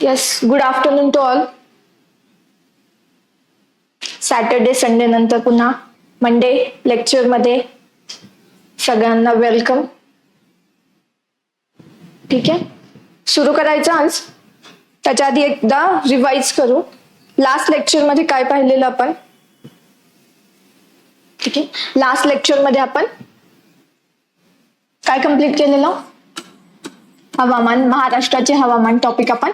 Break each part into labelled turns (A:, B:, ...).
A: Yes, good afternoon to all. Saturday Sunday नंतर पुन्हा Monday lecture मध्ये सगळ्यांना वेलकम. ठीक आहे, सुरू करायचं आज. त्याच्या आधी एकदा रिवाइज करू. लास्ट लेक्चर मध्ये काय पाहिलेलं आपण? ठीक आहे, लास्ट लेक्चर मध्ये आपण काय कंप्लीट केलेलं? हवामान, महाराष्ट्राचे हवामान टॉपिक आपण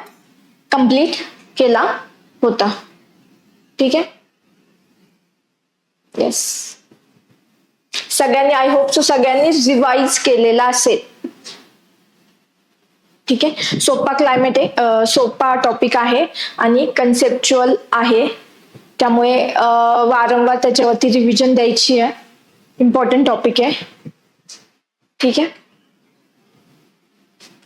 A: कंप्लीट केला होता. ठीक आहे, येस. सगळ्यांनी, आय होप सो सगळ्यांनी रिवाइज केलेला असेल. ठीक आहे, सोपा क्लायमेट आहे, सोपा टॉपिक आहे आणि कन्सेप्च्युअल आहे, त्यामुळे वारंवार त्याच्यावरती रिव्हिजन द्यायची आहे. इम्पॉर्टंट टॉपिक आहे. ठीक आहे,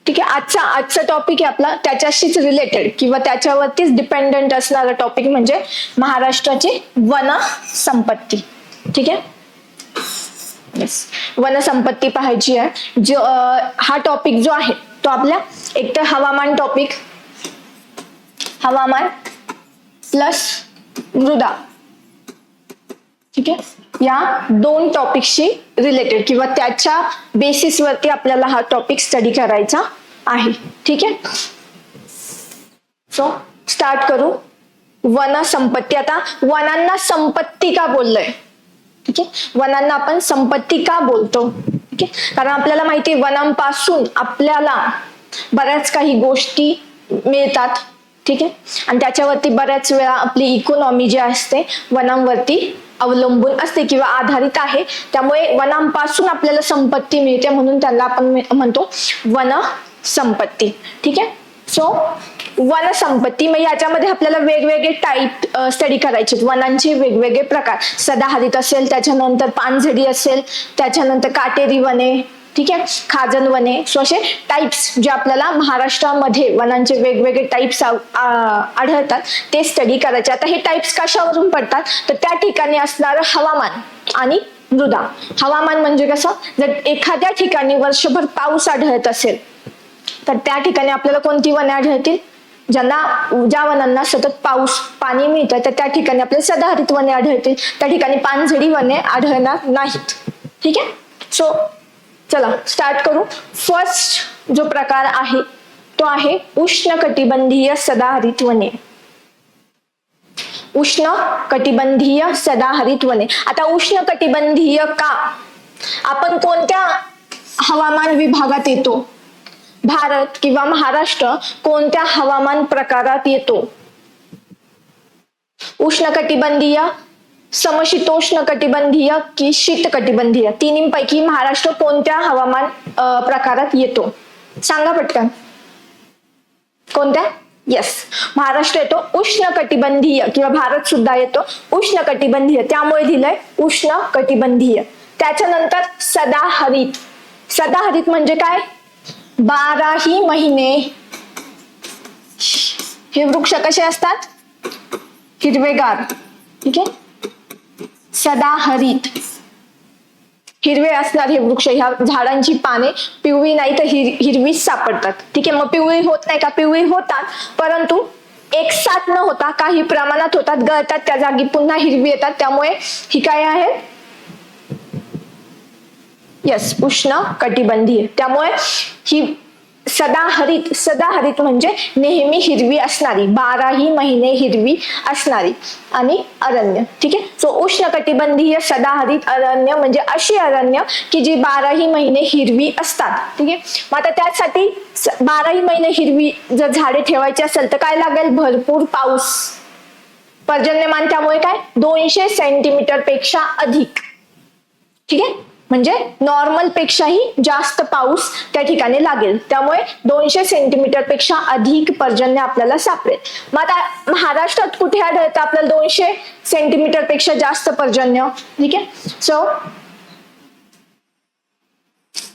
A: ठीक आहे. आजचा टॉपिक आहे आपला त्याच्याशीच रिलेटेड किंवा त्याच्यावरतीच डिपेंडंट असणारा टॉपिक म्हणजे महाराष्ट्राची वन संपत्ती. ठीक आहे, येस. वन संपत्ती पाहायची आहे. जो हा टॉपिक जो आहे तो आपल्या एकतर हवामान टॉपिक, हवामान प्लस मृदा, ठीक आहे, या दोन टॉपिकशी रिलेटेड किंवा त्याच्या बेसिसवरती आपल्याला हा टॉपिक स्टडी करायचा आहे. ठीक आहे, सो स्टार्ट करू. वन संपत्ती. आता वनांना संपत्ती का बोललोय? ठीक आहे, वनांना आपण संपत्ती का बोलतो? ठीक आहे, कारण आपल्याला माहिती आहे वनांपासून आपल्याला बऱ्याच काही गोष्टी मिळतात. ठीक आहे, आणि त्याच्यावरती बऱ्याच वेळा आपली इकॉनॉमी जी असते वनांवरती अवलंबून असते किंवा आधारित आहे. त्यामुळे वनांपासून आपल्याला संपत्ती मिळते, म्हणून त्याला आपण म्हणतो वन संपत्ती. ठीक आहे, सो वन संपत्ती. मग याच्यामध्ये आपल्याला वेगवेगळे टाईप स्टडी करायचे. वनांचे वेगवेगळे प्रकार, सदाहरित असेल, त्याच्यानंतर पानझडी असेल, त्याच्यानंतर काटेरी वने, ठीक आहे, खाजण वने. सो असे टाइप्स जे आपल्याला महाराष्ट्रामध्ये वनांचे वेगवेगळे टाइप्स आढळतात ते स्टडी करायचे. आता हे टाइप्स कशावरून पडतात? तर त्या ठिकाणी असणारं हवामान आणि मृदा. हवामान म्हणजे कसं? जर एखाद्या ठिकाणी वर्षभर पाऊस आढळत असेल तर त्या ठिकाणी आपल्याला कोणती वने आढळतील? ज्या वनांना सतत पाणी मिळतं तर त्या ठिकाणी आपल्याला सदाहरित वने आढळतील. त्या ठिकाणी पानझडी वने आढळणार नाहीत. ठीक आहे, सो चला स्टार्ट करू. फर्स्ट जो प्रकार आहे तो आहे उष्णकटिबंधीय सदाहरित वने. उष्णकटिबंधीय सदाहरित वने. आता उष्णकटिबंधीय का? आपण कोणत्या हवामान विभागात येतो? भारत किंवा महाराष्ट्र कोणत्या हवामान प्रकारात येतो? उष्णकटिबंधीय, समशीतोष्ण कटिबंधीय की शीतकटिबंधीय? तिन्हीपैकी महाराष्ट्र कोणत्या हवामान प्रकारात येतो? सांगा पटकन. कोणत्या? येस, महाराष्ट्र येतो उष्णकटिबंधीय किंवा भारत सुद्धा येतो उष्णकटिबंधीय, त्यामुळे दिलंय उष्णकटिबंधीय. त्याच्यानंतर सदाहरित. सदाहरित म्हणजे काय? 12ही महिने हे वृक्ष कसे असतात? हिरवेगार. ठीक आहे, सदाहरित हिरवे असणार हे वृक्ष. ह्या झाडांची पाने पिवळी नाही तर हिरवीच सापडतात. ठीक आहे, मग पिवळी होत नाही का? पिवळी होतात, परंतु एकसाथ न होता काही प्रमाणात होतात, गळतात, त्या जागी पुन्हा हिरवी येतात. त्यामुळे ही काय आहे? यस, उष्ण कटिबंधीय. त्यामुळे ही सदाहरित. सदाहरित म्हणजे नेहमी हिरवी असणारी, 12ही महिने हिरवी असणारी. आणि अरण्य. ठीक आहे, सो उष्णकटिबंधीय सदाहरित अरण्य म्हणजे अशी अरण्य की जी 12ही महिने हिरवी असतात. ठीक आहे, मग आता त्यासाठी 12ही महिने हिरवी जर झाडे ठेवायची असेल तर काय लागेल? भरपूर पाऊस, पर्जन्यमान. त्यामुळे काय? 200 सेंटीमीटर पेक्षा अधिक. ठीक आहे, म्हणजे नॉर्मल पेक्षाही जास्त पाऊस त्या ठिकाणी लागेल. त्यामुळे 200 सेंटीमीटर पेक्षा अधिक पर्जन्य आपल्याला सापडेल. मग आता महाराष्ट्रात कुठे आढळतं आपल्याला 200 सेंटीमीटर पेक्षा जास्त पर्जन्य? ठीक आहे, सो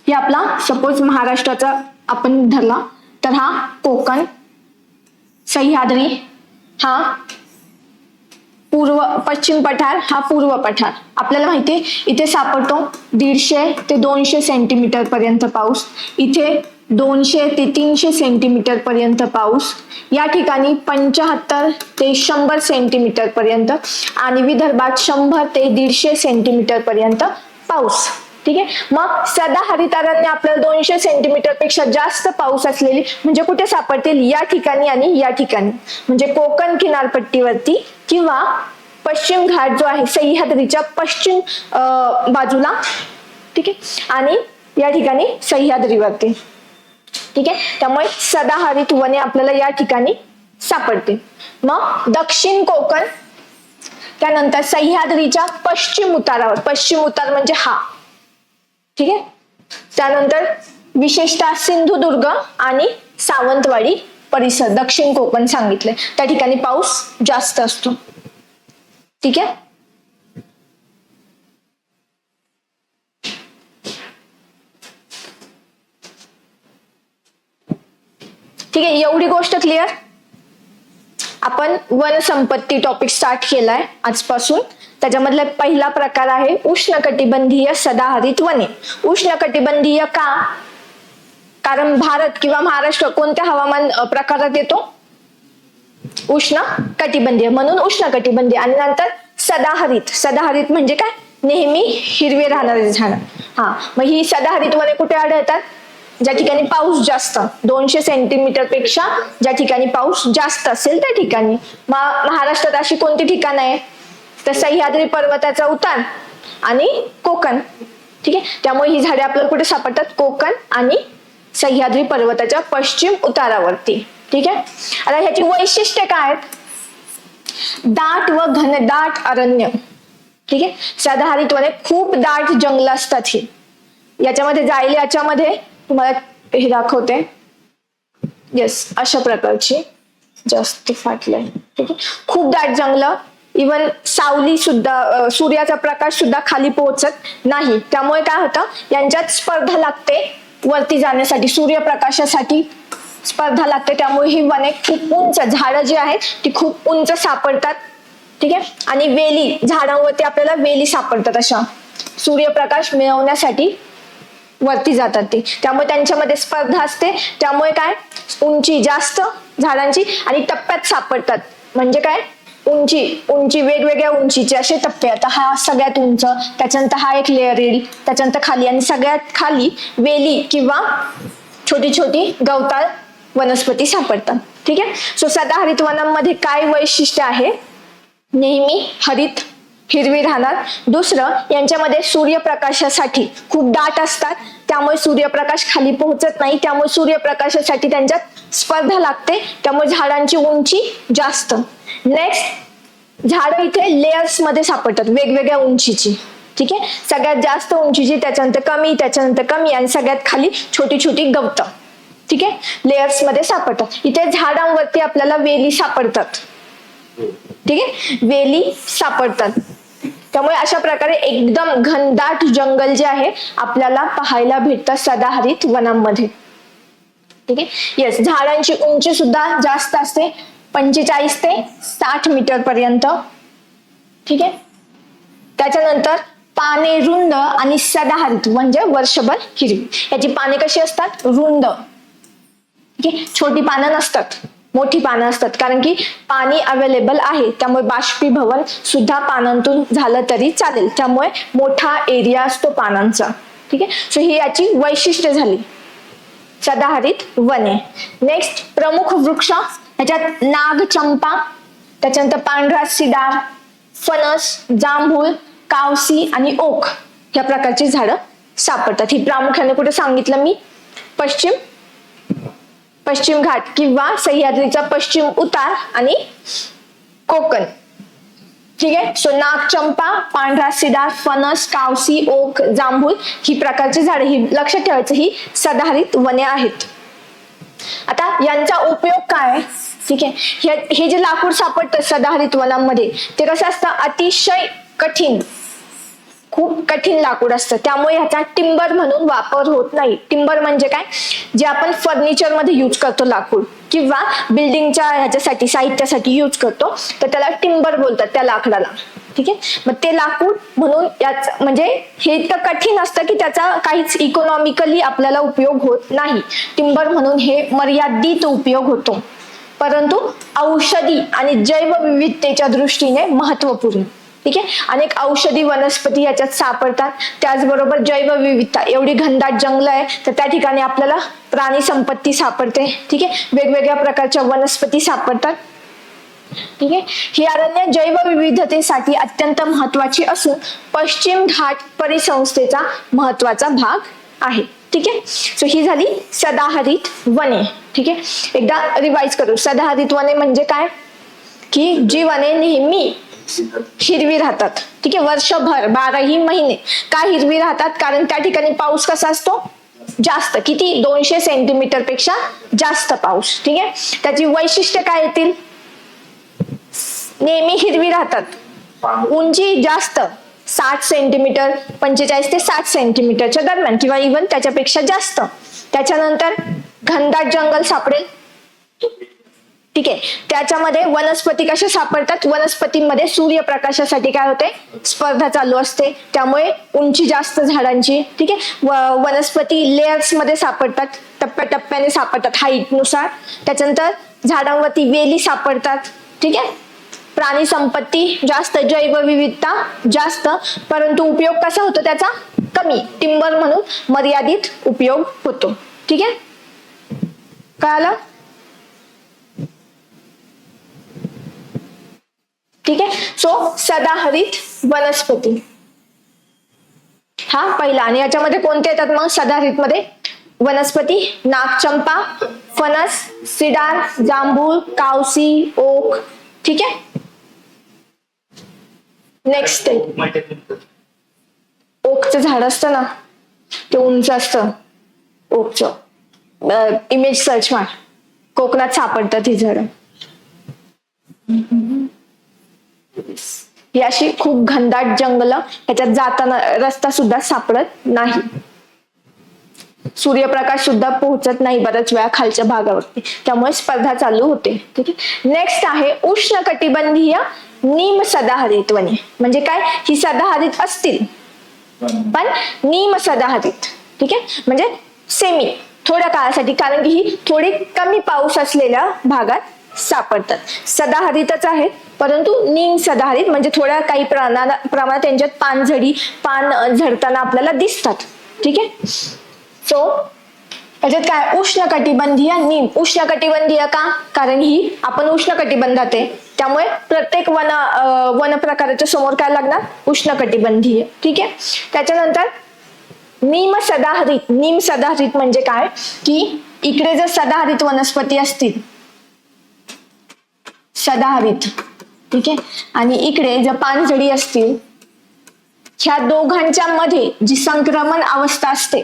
A: हे आपला सपोज महाराष्ट्राचा आपण धरला तर हा कोकण, सह्याद्री हा पश्चिम पठार, हा पूर्व पठार. आपल्याला माहितीये इथे सापडतो 150 ते 200 सेंटीमीटर पर्यंत पाऊस. इथे 200 ते 300 सेंटीमीटर पर्यंत पाऊस, या ठिकाणी 75 ते 100 सेंटीमीटर पर्यंत, आणि विदर्भात 100 ते 150 सेंटीमीटर पर्यंत पाऊस. ठीक आहे. मग सदाहरित अरण्य आपल्याला 200 सेंटीमीटर पेक्षा जास्त पाऊस असलेली म्हणजे कुठे सापडतील? या ठिकाणी आणि या ठिकाणी, म्हणजे कोकण किनारपट्टीवरती किंवा पश्चिम घाट जो आहे सह्याद्रीच्या पश्चिम बाजूला. ठीक आहे. आणि या ठिकाणी सह्याद्रीवरती. ठीक आहे. त्यामुळे सदाहरित वने आपल्याला या ठिकाणी सापडते. मग दक्षिण कोकण, त्यानंतर सह्याद्रीच्या पश्चिम उतारावर, पश्चिम उतार म्हणजे हा. ठीक आहे. त्यानंतर विशेषतः सिंधुदुर्ग आणि सावंतवाडी परिसर, दक्षिण कोकण सांगितले, त्या ठिकाणी पाऊस जास्त असतो. ठीक आहे. ठीक आहे. एवढी गोष्ट क्लिअर. आपण वन संपत्ती टॉपिक स्टार्ट केलाय आजपासून. त्याच्यामधला पहिला प्रकार आहे उष्णकटिबंधीय सदाहरित वने. उष्णकटिबंधीय का? कारण भारत किंवा महाराष्ट्र कोणत्या हवामान प्रकारात येतो? उष्ण कटिबंधीय, म्हणून उष्णकटिबंधीय. आणि नंतर सदाहरित, सदाहरित म्हणजे काय? नेहमी हिरवे राहणारे झाड. हा, मग ही सदाहरित वने कुठे आढळतात? ज्या ठिकाणी पाऊस जास्त, 200 सेंटीमीटर पेक्षा ज्या ठिकाणी पाऊस जास्त असेल त्या ठिकाणी. महाराष्ट्रात अशी कोणती ठिकाण आहे? तर सह्याद्री पर्वताचा उतार आणि कोकण. ठीक आहे. त्यामुळे ही झाडे आपल्याला कुठे सापडतात? कोकण आणि सह्याद्री पर्वताच्या पश्चिम उतारावरती. ठीक आहे. आता ह्याची वैशिष्ट्ये काय आहेत? दाट व घनदाट अरण्य. ठीक आहे. सदाहरित वने खूप दाट जंगल असतात. ही याच्यामध्ये जायले, याच्यामध्ये तुम्हाला हे दाखवते. येस, अशा प्रकारची जास्त फाटलंय. ठीक आहे. खूप दाट जंगल, इवन सावली सुद्धा, सूर्याचा प्रकाश सुद्धा खाली पोहोचत नाही. त्यामुळे काय होतं? यांच्यात स्पर्धा लागते वरती जाण्यासाठी, सूर्यप्रकाशासाठी स्पर्धा लागते. त्यामुळे ही वने खूप उंच, झाडं जी आहेत ती खूप उंच सापडतात. ठीक आहे. आणि वेली, झाडांवरती आपल्याला वेली सापडतात अशा, सूर्यप्रकाश मिळवण्यासाठी वरती जातात ते. त्यामुळे त्यांच्यामध्ये स्पर्धा असते. त्यामुळे काय? उंची जास्त झाडांची आणि टप्प्यात सापडतात. म्हणजे काय? उंची वेगवेगळ्या उंचीचे असे टप्पे. आता हा सगळ्यात उंच, त्याच्यानंतर हा एक लेअर येईल, त्याच्यानंतर खाली, आणि सगळ्यात खाली वेली किंवा छोटी छोटी गवताळ वनस्पती सापडतात. ठीक आहे. सो सदाहरित वनांमध्ये काय वैशिष्ट्य आहे? नेहमी हरित, हिरवी राहणार. दुसरं, यांच्यामध्ये सूर्यप्रकाशासाठी खूप दाट असतात. त्यामुळे सूर्यप्रकाश खाली पोहोचत नाही. त्यामुळे सूर्यप्रकाशासाठी त्यांच्यात स्पर्धा लागते. त्यामुळे झाडांची उंची जास्त. नेक्स्ट, झाड इथे लेयर्स मध्ये सापडतात, वेगवेगळ्या उंचीची. ठीक आहे. सगळ्यात जास्त उंचीची, त्याच्यानंतर कमी, त्याच्यानंतर कमी, आणि सगळ्यात खाली छोटी छोटी गवत. ठीक आहे. लेयर्स मध्ये सापडतात. इथे झाडांवरती आपल्याला वेली सापडतात. ठीक आहे. वेली सापडतात. त्यामुळे अशा प्रकारे एकदम घनदाट जंगल जे आहे आपल्याला पाहायला भेटतं सदाहरित वनांमध्ये. ठीक आहे. येस, झाडांची उंची सुद्धा जास्त असते, 45 ते 60 मीटर पर्यंत. ठीक आहे. त्याच्यानंतर पाने रुंद आणि सदाहरित म्हणजे वर्षभर हिरवी. याची पाने कशी असतात? रुंद. ठीक आहे. छोटी पानं नसतात, मोठी पानं असतात. कारण की पाणी अवेलेबल आहे, त्यामुळे बाष्पीभवन सुद्धा पानांतून झालं तरी चालेल. त्यामुळे मोठा एरिया असतो पानांचा. ठीक आहे. सो ही याची वैशिष्ट्य झाली सदाहरित वने. नेक्स्ट, प्रमुख वृक्ष, ह्याच्यात नागचंपा, त्याच्यानंतर पांढरा सिडार, फणस, जांभूळ, कावसी आणि ओक या प्रकारची झाडं सापडतात. ही प्रामुख्याने कुठे सांगितलं मी? पश्चिम घाट किंवा सह्याद्रीचा पश्चिम उतार आणि कोकण. ठीक आहे. सो नागचंपा, पांढरा सिडार, फणस, कावसी, ओक, जांभूळ ही प्रकारची झाडे, ही लक्षात ठेवायचं, ही सदाहरित वने आहेत. आता यांचा उपयोग काय? ठीक आहे. हे जे लाकूड सापडतं सदाहरित वनांमध्ये ते कसं असतं? अतिशय कठीण, खूप कठीण लाकूड असतं, त्यामुळे ह्याचा टिंबर म्हणून वापर होत नाही. टिंबर म्हणजे काय, जे आपण फर्निचर मध्ये युज करतो लाकूड किंवा बिल्डिंगच्या ह्याच्यासाठी साहित्यासाठी युज करतो, तर त्याला टिंबर बोलतात त्या लाकडाला. ठीक आहे, मग ते लाकूड म्हणून याच म्हणजे हे इतकं कठीण असतं की त्याचा काहीच इकॉनॉमिकली आपल्याला उपयोग होत नाही. टिंबर म्हणून हे मर्यादित उपयोग होतो, परंतु औषधी आणि जैवविविधतेच्या दृष्टीने महत्वपूर्ण. ठीक आहे, अनेक औषधी वनस्पती याच्यात सापडतात. त्याचबरोबर जैवविविधता, एवढी घनदाट जंगल आहे तर त्या ठिकाणी आपल्याला प्राणी संपत्ती सापडते. ठीक आहे, वेगवेगळ्या प्रकारच्या वनस्पती सापडतात. ठीक आहे, ही अरण्य जैवविविधतेसाठी अत्यंत महत्वाची असून पश्चिम घाट परिसंस्थेचा महत्वाचा भाग आहे. ठीक आहे, सो ही झाली सदाहरित वने. ठीक आहे, एकदा रिवाइज करू. सदाहरित वने म्हणजे काय, की जी वने नेहमी हिरवी राहतात. ठीक आहे, वर्षभर 12ही महिने का हिरवी राहतात, कारण त्या ठिकाणी पाऊस कसा असतो, जास्त. किती, 200 सेंटीमीटर पेक्षा जास्त पाऊस. ठीक आहे, त्याची वैशिष्ट्य काय येतील, नेहमी हिरवी राहतात, उंची जास्त 60 सेंटीमीटर, 45 ते 60 सेंटीमीटरच्या दरम्यान किंवा इव्हन त्याच्यापेक्षा जास्त. त्याच्यानंतर घनदाट जंगल सापडेल. ठीक आहे, त्याच्यामध्ये वनस्पती कशा सापडतात, वनस्पतींमध्ये सूर्यप्रकाशासाठी काय होते, स्पर्धा चालू असते, त्यामुळे उंची जास्त झाडांची. ठीक आहे, वनस्पती लेयर्स मध्ये सापडतात, टप्प्याटप्प्याने सापडतात हाईट नुसार. त्याच्यानंतर झाडांवरती वेली सापडतात. ठीक आहे, प्राणी संपत्ती जास्त, जैवविविधता जास्त, परंतु उपयोग कसा होतो त्याचा, कमी. टिंबर म्हणून मर्यादित उपयोग होतो. ठीक आहे, कळालं. ठीक आहे, सो सदाहरित वनस्पती हा पहिला. आणि याच्यामध्ये कोणते येतात मग सदाहरित मध्ये, वनस्पती नागचंपा, फणस, सिडार, जांभूळ, कावसी, ओक. ठीक आहे, नेक्स्ट ओकचं झाड असतं ना, ते उंच असतं. ओकचं इमेज सर्च मार, कोकणात सापडतात ही झाडं. ही अशी खूप घनदाट जंगल, ह्याच्यात जाताना रस्ता सुद्धा सापडत नाही, सूर्यप्रकाश सुद्धा पोहोचत नाही बऱ्याच वेळा खालच्या भागावरती, त्यामुळे स्पर्धा चालू होते. ठीक आहे, नेक्स्ट आहे उष्णकटिबंधीय निम सदाहरित वने. म्हणजे काय, ही सदाहरित असतील पण निम सदाहरित. ठीक आहे, म्हणजे सेमी, थोड्या काळासाठी, कारण की ही थोडी कमी पाऊस असलेल्या भागात सापडतात. सदाहरितच आहेत परंतु निम सदाहरित, म्हणजे थोड्या काही प्रमाणात त्यांच्यात पान झडताना आपल्याला दिसतात. ठीक आहे, सो याच्यात काय, उष्णकटिबंधीय निम. उष्णकटिबंधीय का, कारण ही आपण उष्णकटिबंधात आहे, त्यामुळे प्रत्येक वन प्रकाराच्या समोर काय लागणार, उष्णकटिबंधीय. ठीक आहे, त्याच्यानंतर निम सदाहरित. निम सदाहरित म्हणजे काय, की इकडे जर सदाहरित वनस्पती असतील, सदाहरित, ठीक आहे, आणि इकडे जर पानझडी असतील, ह्या दोघांच्या मध्ये जी संक्रमण अवस्था असते,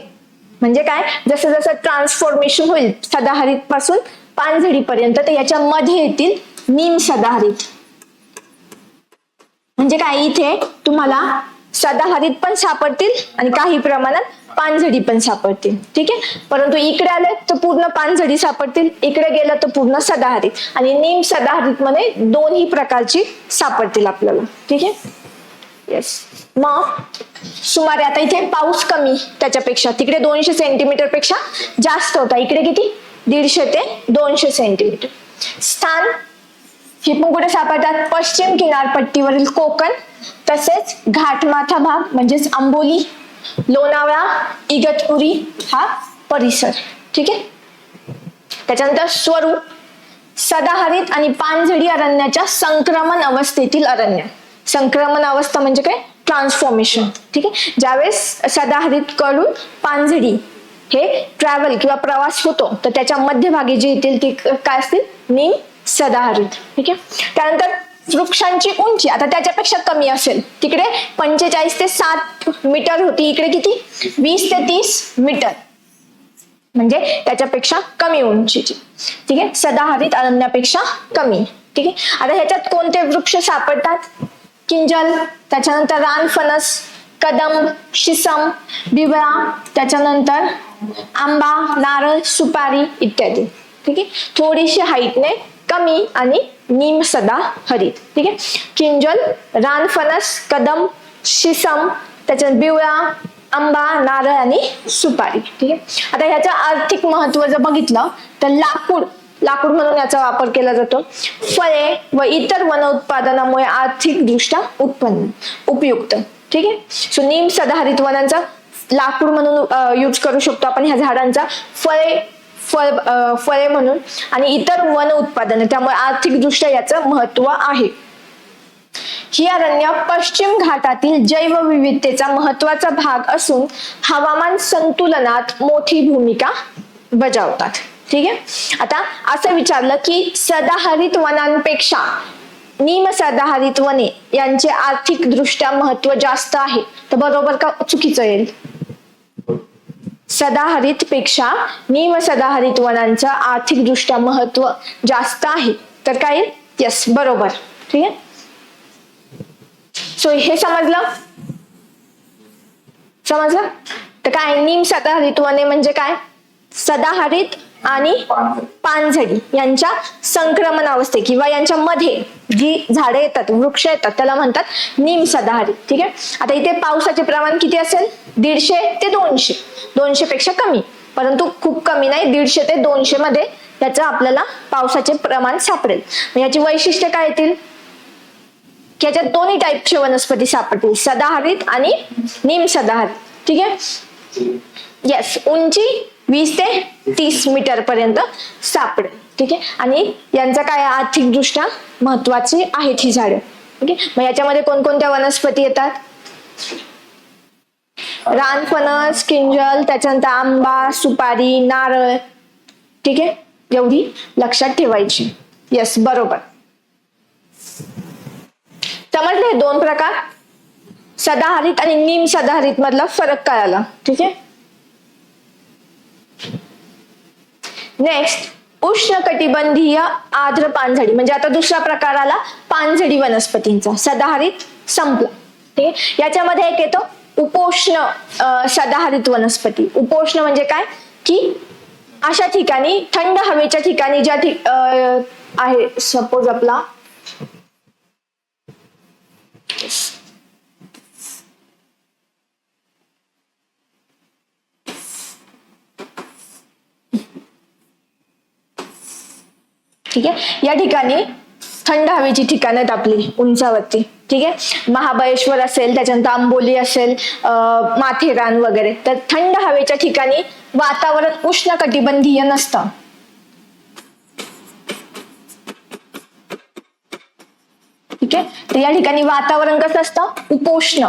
A: म्हणजे काय, जसं जसं ट्रान्सफॉर्मेशन होईल सदाहरित पासून पानझडी पर्यंत, तर याच्या मध्ये येतील निम सदाहरित. म्हणजे काय, इथे तुम्हाला सदाहरित पण सापडतील आणि काही प्रमाणात पानझडी पण सापडतील. ठीक आहे, परंतु इकडे आले तर पूर्ण पानझडी सापडतील, इकडे गेलं तर पूर्ण सदाहरित. आणि निम सदाहरित मध्ये दोन्ही प्रकारची सापडतील आपल्याला. ठीक आहे, येस. मग सुमारे आता इथे पाऊस कमी, त्याच्यापेक्षा तिकडे 200 सेंटीमीटर पेक्षा जास्त होता, इकडे किती, 150 ते 200 सेंटीमीटर. स्थान ही पण कुठे सापडतात, पश्चिम किनारपट्टीवरील कोकण, तसेच घाटमाथा भाग म्हणजेच आंबोली, लोणावळा, इगतपुरी हा परिसर. ठीक आहे, त्याच्यानंतर स्वरूप, सदाहरित आणि पानझडी अरण्याच्या संक्रमण अवस्थेतील अरण्य. संक्रमण अवस्था म्हणजे काय, ट्रान्सफॉर्मेशन. ठीक आहे, ज्यावेळेस सदाहरित कडून पानझडी हे ट्रॅव्हल किंवा प्रवास होतो, तर त्याच्या मध्यभागी जे येतील ते काय असतील, निम सदाहरित. ठीक आहे, त्यानंतर वृक्षांची उंची आता त्याच्यापेक्षा कमी असेल, तिकडे 45 ते 60 मीटर होती, इकडे किती, 20 ते 30 मीटर, म्हणजे त्याच्यापेक्षा कमी उंचीची. ठीक आहे, सदाहरित अरण्यापेक्षा कमी. ठीक आहे, आता ह्याच्यात कोणते वृक्ष सापडतात, किंजल, त्याच्यानंतर रानफणस, कदंब, शिसम, बिवळा, त्याच्यानंतर आंबा, नारळ, सुपारी इत्यादी. ठीक आहे. थोडीशी हाईटने कमी आणि नीम सदाहरित. ठीक आहे. किंजल, रानफणस, कदंब, शिसम, त्याच्यात बिवळा, आंबा, नारळ आणि सुपारी. ठीक आहे. आता ह्याचं आर्थिक महत्व जर बघितलं तर लाकूड म्हणून याचा वापर केला जातो. फळे व इतर वन उत्पादनामुळे आर्थिक दृष्ट्या उपयुक्त. ठीक आहे. सो नीम सदाहरित वनांचा लाकूड म्हणून यूज करू शकतो आपण ह्या झाडांचा, फळे म्हणून, आणि इतर वन उत्पादन, त्यामुळे आर्थिक दृष्ट्या याचं महत्व आहे. ही अरण्य पश्चिम घाटातील जैवविविधतेचा महत्वाचा भाग असून हवामान संतुलनात मोठी भूमिका बजावतात. ठीक आहे. आता असं विचारलं की सदाहरित वनांपेक्षा निम सदाहरित वने यांचे आर्थिक दृष्ट्या महत्व जास्त आहे, तर बरोबर का चुकीचं येईल? सदाहरित पेक्षा निम सदाहरित वनांचं आर्थिक दृष्ट्या महत्व जास्त आहे, तर काय? यस, बरोबर. ठीक आहे. सो हे समजलं तर काय निम सदाहरित वने म्हणजे काय? सदाहरित आणि पानझडी यांच्या संक्रमण अवस्थे किंवा यांच्या मध्ये जी झाडे येतात, वृक्ष येतात, त्याला म्हणतात निम सदाहरित. ठीक आहे. आता इथे पावसाचे प्रमाण किती असेल? 150 ते 200, 200 पेक्षा कमी, परंतु खूप कमी नाही, 150 ते 200 मध्ये याचं आपल्याला पावसाचे प्रमाण सापडेल. याची वैशिष्ट्य काय येतील? याच्यात दोन्ही टाईपचे वनस्पती सापडतील, सदाहरित आणि निम सदाहरित. ठीक आहे. येस, उंची 20 ते 30 मीटर पर्यंत सापडेल. ठीक आहे. आणि यांचा काय आर्थिक दृष्ट्या महत्वाची आहेत ही झाडं. ओके. मग याच्यामध्ये कोणकोणत्या वनस्पती येतात? रानफणस, किंजल, त्याच्यानंतर आंबा, सुपारी, नारळ. ठीक आहे. एवढी लक्षात ठेवायची. यस, बरोबर. समजले दोन प्रकार, सदाहरित आणि निम सदाहरित मधला फरक काय आला? ठीक आहे. नेक्स्ट, उष्णकटिबंधीय आर्द्र पानझडी, म्हणजे आता दुसरा प्रकार आला पानझडी वनस्पतींचा. सदाहरित संपला. ठीक आहे. याच्यामध्ये एक येतो उपोष्ण सदाहरित वनस्पती. उपोष्ण म्हणजे काय? की अशा ठिकाणी, थंड हवेच्या ठिकाणी ज्या आहे, सपोज आपला ठीक आहे, या ठिकाणी थंड हवेची ठिकाणं आहेत आपली उंचावरती. ठीक आहे. महाबळेश्वर असेल, त्याच्यानंतर आंबोली असेल, माथेरान वगैरे, तर थंड हवेच्या ठिकाणी वातावरण उष्णकटिबंधीय नसतं. ठीक आहे. तर या ठिकाणी वातावरण कसं असतं? उपोष्ण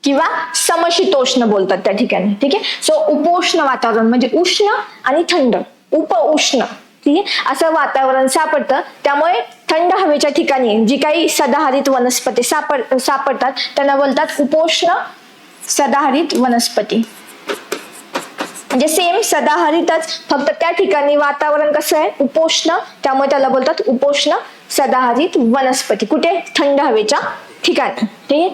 A: किंवा समशीतोष्ण बोलतात त्या ठिकाणी. ठीक आहे. सो उपोष्ण वातावरण म्हणजे उष्ण आणि थंड, उपोष्ण. ठीक आहे. असं वातावरण सापडतं. त्यामुळे थंड हवेच्या ठिकाणी जी काही सदाहरित वनस्पती सापडतात त्यांना बोलतात उपोष्ण सदाहरित वनस्पती. म्हणजे सेम सदाहरितच, फक्त त्या ठिकाणी वातावरण कसं आहे? उपोष्ण, त्यामुळे त्याला बोलतात उपोष्ण सदाहरित वनस्पती. कुठे? थंड हवेच्या ठिकाणी. ठीक आहे.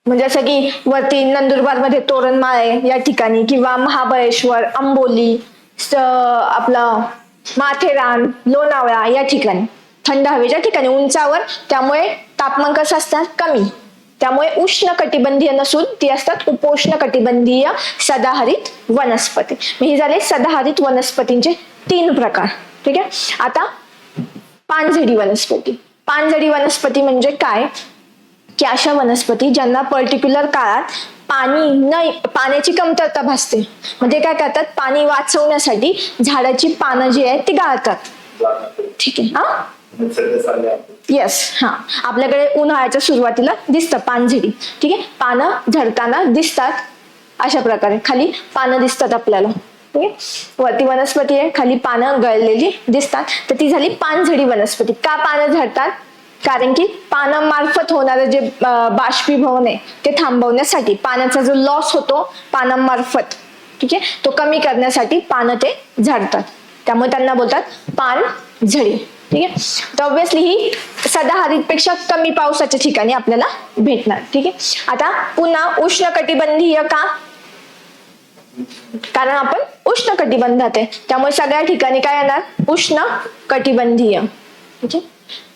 A: म्हणजे जसं की वरती नंदुरबार मध्ये तोरणमाळ आहे या ठिकाणी, किंवा महाबळेश्वर, आंबोली, आपलं माथेरान, लोणावळा या ठिकाणी थंड हवेच्या ठिकाणी उंचावर, त्यामुळे तापमान कसं असतं? कमी. त्यामुळे उष्ण कटिबंधीय नसून ती असतात उपोष्ण कटिबंधीय सदाहरित वनस्पती. ही झाले सदाहरित वनस्पतींचे 3 प्रकार. ठीक आहे. आता पानझडी वनस्पती. पानझडी वनस्पती म्हणजे काय? की अशा वनस्पती ज्यांना पर्टिक्युलर काळात पाण्याची कमतरता भासते, म्हणजे काय करतात? पाणी वाचवण्यासाठी झाडाची पानं जी आहेत ती गाळतात. ठीक आहे. हा, येस, हा, आपल्याकडे उन्हाळ्याच्या सुरुवातीला दिसतं पानझडी. ठीक आहे. पानं झडताना दिसतात अशा प्रकारे, खाली पानं दिसतात आपल्याला. ठीक आहे. वरती वनस्पती आहे, खाली पानं गळलेली दिसतात, तर ती झाली पानझडी वनस्पती. का पानं झडतात? कारण की पानांमार्फत होणारं जे बाष्पीभवन आहे ते थांबवण्यासाठी, पाण्याचा जो लॉस होतो पानांमार्फत, ठीक आहे, तो कमी करण्यासाठी पानं ते झडतात. त्यामुळे त्यांना बोलतात पानझडी. ठीक आहे. तर ऑब्व्हियसली ही सदाहरित पेक्षा कमी पावसाच्या ठिकाणी आपल्याला भेटणार. ठीक आहे. आता पुन्हा उष्णकटिबंधीय का, कारण आपण उष्ण कटिबंधात आहे त्यामुळे सगळ्या ठिकाणी काय येणार, उष्ण कटिबंधीय. ठीक आहे.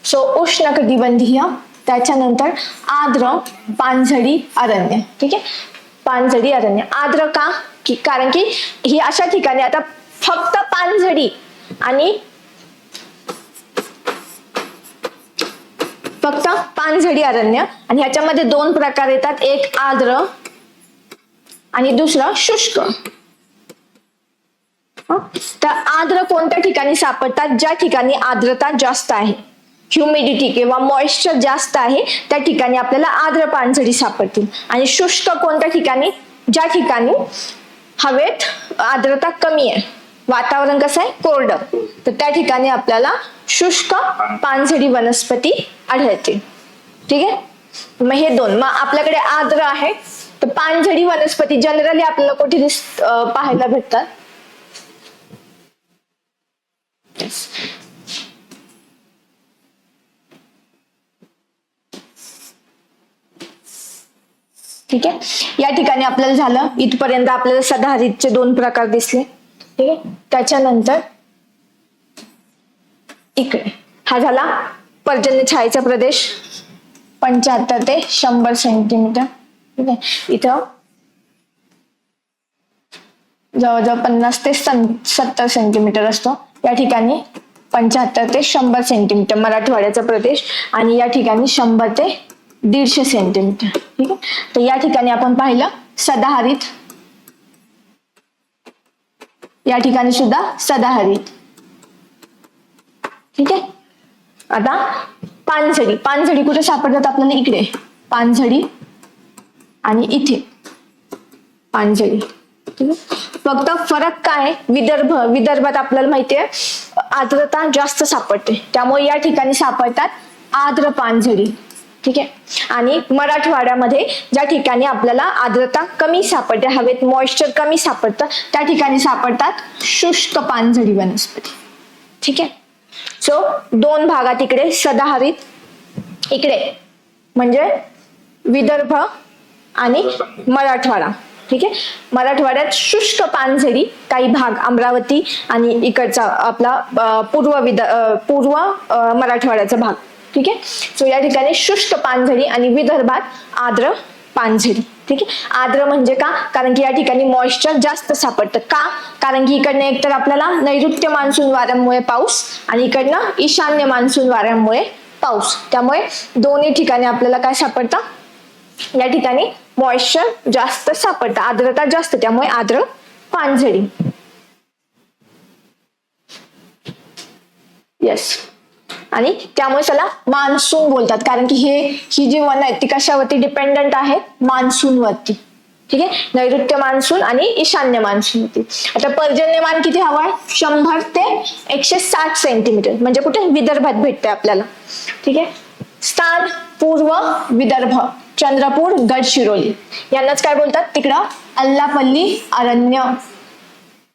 A: सो उष्ण कटिबंधीय, त्याच्यानंतर आर्द्र पानझडी अरण्य. ठीक आहे. पानझडी अरण्य आर्द्र का, की कारण की ही अशा ठिकाणी आता फक्त पानझडी आणि फक्त पानझडी अरण्य आणि ह्याच्यामध्ये दोन प्रकार येतात, एक आर्द्र आणि दुसरं शुष्क. तर आर्द्र कोणत्या ठिकाणी सापडतात, ज्या ठिकाणी आर्द्रता जास्त आहे, ह्युमिडिटी किंवा मॉइश्चर जास्त आहे त्या ठिकाणी आपल्याला आर्द्र पानझडी सापडतील. आणि शुष्क कोणत्या ठिकाणी, ज्या ठिकाणी हवेत आर्द्रता कमी आहे, वातावरण कसं आहे, कोरडं, तर त्या ठिकाणी आपल्याला शुष्क पानझडी वनस्पती आढळते. ठीक आहे. मग हे दोन, मग आपल्याकडे आर्द्र आहे तर पानझडी वनस्पती जनरली आपल्याला कुठे पाहायला भेटतात, ठीक आहे. या ठिकाणी आपल्याला झालं, इथपर्यंत आपल्याला सदाहरितचे दोन प्रकार दिसले. ठीक आहे. त्याच्यानंतर इकडे हा झाला पर्जन्य छायेचा प्रदेश 75 ते 100 सेंटीमीटर. ठीक आहे. इथं जवळजवळ 50 ते 70 सेंटीमीटर असतो. या ठिकाणी 75 ते 100 सेंटीमीटर मराठवाड्याचा प्रदेश आणि या ठिकाणी 100 ते 150 सेंटीमीटर. ठीक आहे. तर या ठिकाणी आपण पाहिलं सदाहरित, या ठिकाणी सुद्धा सदाहरित. ठीक आहे. आता पानझडी, पानझडी कुठे सापडतात आपल्याला, इकडे पानझडी आणि इथे पानझडी. ठीक आहे. फक्त फरक काय, विदर्भात आपल्याला माहितीये आर्द्रता जास्त सापडते त्यामुळे या ठिकाणी सापडतात आर्द्र पानझडी. ठीक आहे. आणि मराठवाड्यामध्ये ज्या ठिकाणी आपल्याला आर्द्रता कमी सापडते, हवेत मॉइश्चर कमी सापडतं, त्या ठिकाणी सापडतात शुष्क पानझडी वनस्पती. ठीक आहे. सो दोन भागात इकडे सदाहरित, इकडे म्हणजे विदर्भ आणि मराठवाडा. ठीक आहे. मराठवाड्यात शुष्क पानझडी, काही भाग अमरावती आणि इकडचा आपला पूर्व मराठवाड्याचा भाग. ठीक आहे. सो या ठिकाणी शुष्क पानझडी आणि विदर्भात आर्द्र पानझडी. ठीक आहे. आर्द्र म्हणजे का, कारण की या ठिकाणी मॉइश्चर जास्त सापडतं. का, कारण की इकडनं एकतर आपल्याला नैऋत्य मान्सून वाऱ्यामुळे पाऊस आणि इकडनं ईशान्य मान्सून वाऱ्यामुळे पाऊस, त्यामुळे दोन्ही ठिकाणी आपल्याला काय सापडतं, या ठिकाणी मॉइश्चर जास्त सापडतं, आर्द्रता जास्त, त्यामुळे आर्द्र पानझडी. येस. आणि त्यामुळे त्याला मान्सून बोलतात, कारण की ही जी वन आहेत ती कशावरती डिपेंडंट आहे, मान्सून वरती. ठीक आहे. नैऋत्य मान्सून आणि ईशान्य मान्सून वरती. आता पर्जन्यमान किती हवंय, 100 ते 160 सेंटीमीटर, म्हणजे कुठे, विदर्भात भेटते आपल्याला. ठीक आहे. स्थान पूर्व विदर्भ, चंद्रपूर, गडचिरोली, यांनाच काय बोलतात, तिकडं अल्लापल्ली अरण्य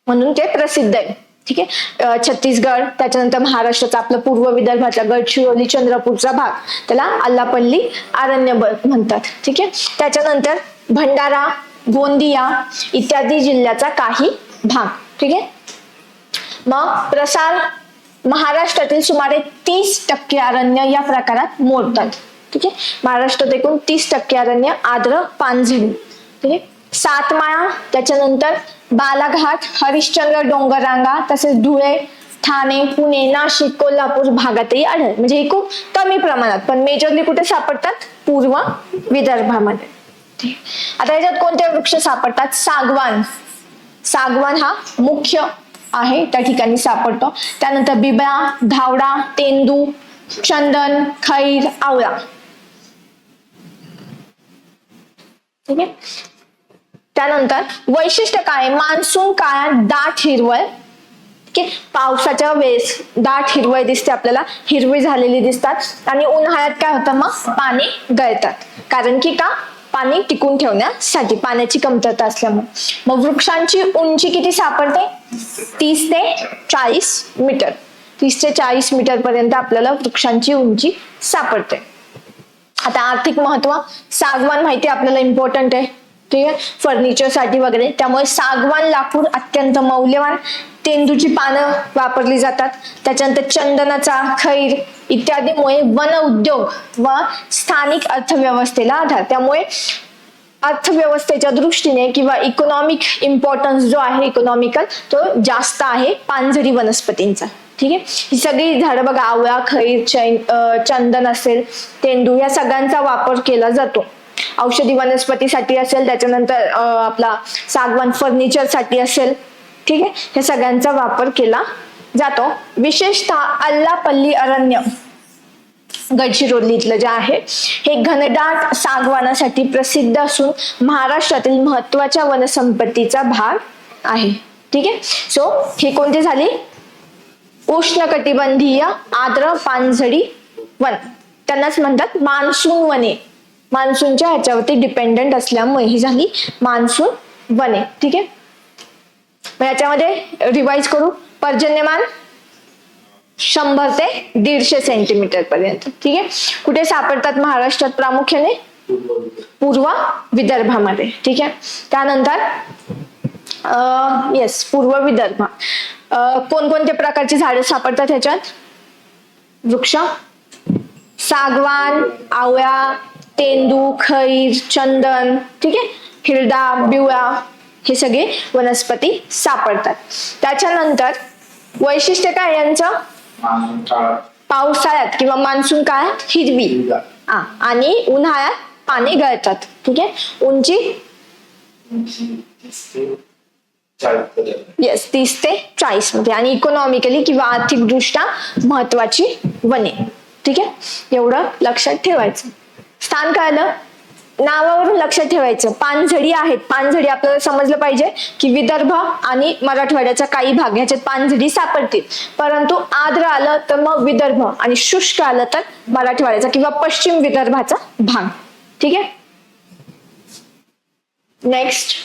A: म्हणून ते प्रसिद्ध आहे. ठीक आहे. छत्तीसगड, त्याच्यानंतर महाराष्ट्राचा आपलं पूर्व विदर्भातला गडचिरोली, चंद्रपूरचा भाग, त्याला अल्लापल्ली अरण्य म्हणतात. ठीक आहे. त्याच्यानंतर भंडारा, गोंदिया इत्यादी जिल्ह्याचा काही भाग. ठीक आहे. मग प्रसार, महाराष्ट्रातील सुमारे 30% अरण्य या प्रकारात मोडतात. ठीक आहे. महाराष्ट्रात एकूण 30% अरण्य आर्द्र पानझडी. ठीक आहे. सातमाळा, त्याच्यानंतर बालाघाट, हरिश्चंद्र डोंगररांगा, तसेच धुळे, ठाणे, पुणे, नाशिक, कोल्हापूर भागातही आढळतात. म्हणजे हे खूप कमी प्रमाणात, पण मेजरली कुठे सापडतात, पूर्व विदर्भामध्ये. आता याच्यात कोणते वृक्ष सापडतात, सागवान, सागवान हा मुख्य आहे, त्या ठिकाणी सापडतो. त्यानंतर बिबळा, धावडा, तेंदू, चंदन, खैर, आवळा. ठीक आहे. त्यानंतर वैशिष्ट्य काय, मान्सून काळात दाट हिरवळ, पावसाच्या वेळेस दाट हिरवळ दिसते आपल्याला, हिरवी झालेली दिसतात. आणि उन्हाळ्यात काय होतं, मग पाणी गळतात, कारण की का, पाणी टिकून ठेवण्यासाठी, पाण्याची कमतरता असल्यामुळे. मग वृक्षांची उंची किती सापडते, 30 ते 40 मीटर. 30 ते 40 मीटर पर्यंत आपल्याला वृक्षांची उंची सापडते. आता आर्थिक महत्व, सागवान माहिती आपल्याला इम्पॉर्टंट आहे, ठीक आहे, फर्निचर साठी वगैरे. त्यामुळे सागवान लाकूड अत्यंत मौल्यवान. तेंदूची पानं वापरली जातात. त्याच्यानंतर चंदनाचा, खैर इत्यादीमुळे वन उद्योग व स्थानिक अर्थव्यवस्थेला आधार. त्यामुळे अर्थव्यवस्थेच्या दृष्टीने किंवा इकॉनॉमिक इम्पॉर्टन्स जो आहे, इकॉनॉमिकल, तो जास्त आहे पानझडी वनस्पतींचा. ठीक आहे, ही सगळी झाडं बघा, आवळा, खैर, चंदन असेल, तेंदू, या सगळ्यांचा वापर केला जातो. औषधी वनस्पतीसाठी असेल, त्याच्यानंतर आपला सागवान फर्निचर साठी असेल. ठीक आहे, या सगळ्यांचा वापर केला जातो. विशेषतः अल्लापल्ली अरण्य गडचिरोलीतलं जे आहे हे घनदाट सागवानासाठी प्रसिद्ध असून महाराष्ट्रातील महत्वाच्या वनसंपत्तीचा भाग आहे. ठीक आहे, सो ही कोणती झाली? उष्णकटिबंधीय आर्द्र पानझडी वन, त्यांनाच म्हणतात मान्सून वने. मान्सूनच्या ह्याच्यावरती डिपेंडंट असल्यामुळे ही झाली मान्सून वने. ठीक आहे, मग याच्यामध्ये रिवाइज करू. पर्जन्यमान 100 ते 150 सेंटीमीटर पर्यंत. ठीक आहे, कुठे सापडतात महाराष्ट्रात? प्रामुख्याने पूर्व विदर्भामध्ये. ठीक आहे, त्यानंतर येस, पूर्व विदर्भ. कोणकोणत्या प्रकारची झाडं सापडतात ह्याच्यात? वृक्ष, सागवान, आवळा, तेंदू, खैर, चंदन, ठीक आहे, हिरडा, बिवळा, हे सगळे वनस्पती सापडतात. त्याच्यानंतर वैशिष्ट्य काय यांचं? पावसाळ्यात किंवा मान्सून काळात हिरवी आणि उन्हाळ्यात पाने गळतात. ठीक आहे, उंची येस 30 ते 40 मध्ये, आणि इकॉनॉमिकली किंवा आर्थिक दृष्ट्या महत्वाची वने. ठीक आहे, एवढं लक्षात ठेवायचं. स्थान कळलं, नावावरून लक्षात ठेवायचं. पानझडी आहेत, पानझडी आपल्याला समजलं पाहिजे की विदर्भ आणि मराठवाड्याचा काही भाग ह्याच्यात पानझडी सापडतील, परंतु आर्द्र आलं तर मग विदर्भ, आणि शुष्क आलं तर मराठवाड्याचा किंवा पश्चिम विदर्भाचा भाग. ठीक आहे, नेक्स्ट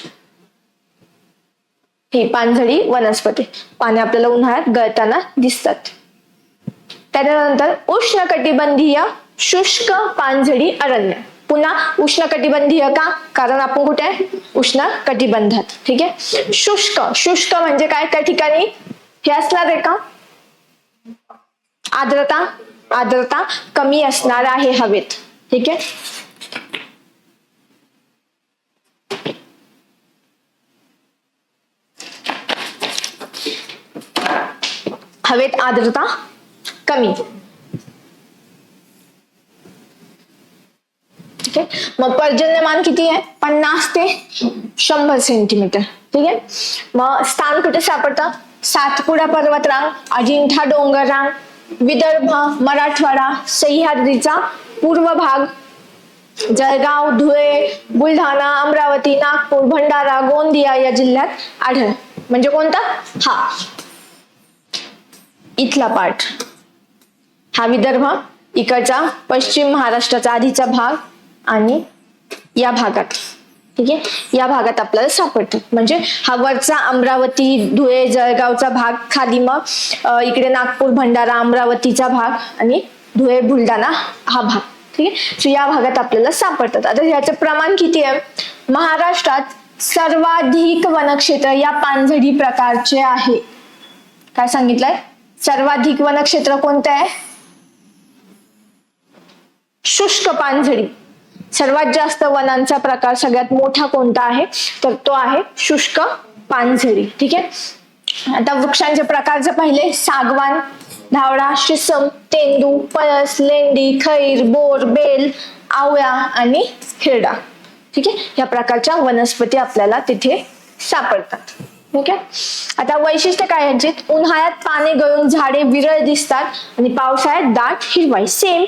A: ही पानझडी वनस्पती, पाने आपल्याला उन्हाळ्यात गळताना दिसतात. त्यानंतर उष्णकटिबंधीय शुष्क पानझडी अरण्य. पुन्हा उष्णकटिबंधीय का? कारण आपण कुठे आहे? उष्ण कटिबंधात. ठीक आहे, शुष्क, शुष्क म्हणजे काय? त्या ठिकाणी हे असणार आहे का? आर्द्रता, आर्द्रता कमी असणार आहे हवेत. ठीक आहे, हवेत आर्द्रता कमी. ठीक आहे, मग पर्जन्यमान किती आहे? 50 ते 100 सेंटीमीटर. ठीक आहे, मग स्थान कुठे सापडतं? सातपुडा पर्वतरांग, अजिंठा डोंगररांग, विदर्भ, मराठवाडा, सह्याद्रीचा पूर्व भाग, जळगाव, धुळे, बुलढाणा, अमरावती, नागपूर, भंडारा, गोंदिया या जिल्ह्यात आढळ. म्हणजे कोणता? हा इथला पार्ट, हा विदर्भ, इकडचा पश्चिम महाराष्ट्राचा आधीचा भाग, आणि या भागात. ठीक आहे, या भागात आपल्याला सापडतात. म्हणजे हा वरचा अमरावती, धुळे, जळगावचा भाग, खाली मग इकडे नागपूर, भंडारा, अमरावतीचा भाग, आणि धुळे, बुलढाणा हा भाग. ठीक आहे, सो या भागात आपल्याला सापडतात. आता ह्याचं प्रमाण किती आहे? महाराष्ट्रात सर्वाधिक वनक्षेत्र या पानझडी प्रकारचे आहे. काय सांगितलंय? सर्वाधिक वनक्षेत्र कोणतं आहे? शुष्क पानझडी. सर्वात जास्त वनांचा प्रकार सगळ्यात मोठा कोणता आहे? तर तो आहे शुष्क पानझडी. ठीक आहे, आता वृक्षांचे प्रकार जर पाहिले, सागवान, धावडा, शिसम, तेंदू, पळस, लेंडी, खैर, बोर, बेल, आवळा आणि हिरडा. ठीक आहे, या प्रकारच्या वनस्पती आपल्याला तिथे सापडतात. ठीक आहे, आता वैशिष्ट्य काय यांची? उन्हाळ्यात पाने गळून झाडे विरळ दिसतात आणि पावसाळ्यात दाट हिरवाई. सेम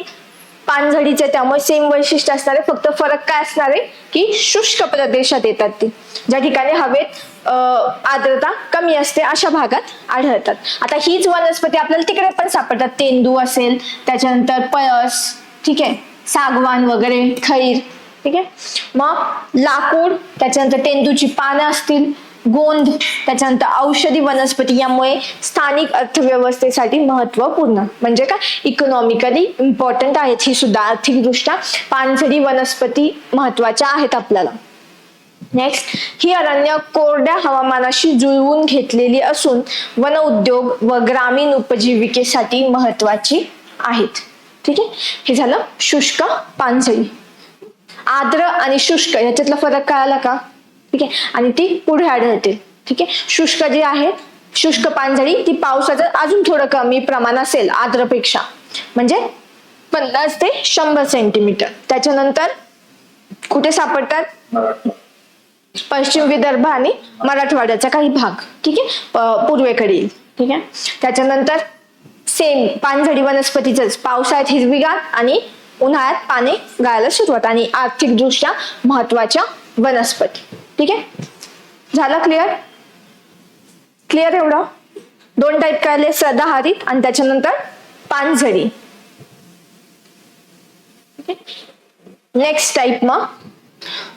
A: पानझडीचे, त्यामुळे सेम वैशिष्ट्य असणार आहे. फक्त फरक काय असणार आहे की शुष्क प्रदेशात येतात ती, ज्या ठिकाणी हवेत आर्द्रता कमी असते अशा भागात आढळतात. आता हीच वनस्पती आपल्याला तिकडे पण सापडतात. तेंदू असेल, त्याच्यानंतर पळस, ठीक आहे, सागवान वगैरे, खैर. ठीक आहे, मग लाकूड, त्याच्यानंतर तेंदूची पानं असतील, गोंद, त्याच्यानंतर औषधी वनस्पती, यामुळे स्थानिक अर्थव्यवस्थेसाठी महत्वपूर्ण म्हणजे काय इकॉनॉमिकली इम्पॉर्टंट आहेत ही सुद्धा आर्थिकदृष्ट्या पानझडी वनस्पती महत्वाच्या आहेत आपल्याला. नेक्स्ट, ही अरण्य कोरड्या हवामानाशी जुळवून घेतलेली असून वन उद्योग व ग्रामीण उपजीविकेसाठी महत्वाची आहेत. ठीक आहे, हे झालं शुष्क पानझडी. आर्द्र आणि शुष्क याच्यातला फरक कळाला का? ठीक आहे, आणि ती पुढे आढळते. ठीक आहे, शुष्क जी आहे, शुष्क पानझडी ती पावसाचं अजून थोडं कमी प्रमाण असेल आर्द्रपेक्षा, म्हणजे 50 ते 100 सेंटीमीटर. त्याच्यानंतर कुठे सापडतात? पश्चिम विदर्भ आणि मराठवाड्याचा काही भाग. ठीक आहे, पूर्वेकडील. ठीक आहे, त्याच्यानंतर सेम पानझडी वनस्पतीच पावसाळ्यात हिरवीगार आणि उन्हाळ्यात पाने गळायला सुरुवात, आणि आर्थिकदृष्ट्या महत्वाच्या वनस्पती. ठीक आहे, झालं क्लिअर? क्लिअर एवढं? 2 टाईप कळले, सदाहरित आणि त्याच्यानंतर पानझडी. नेक्स्ट टाईप मग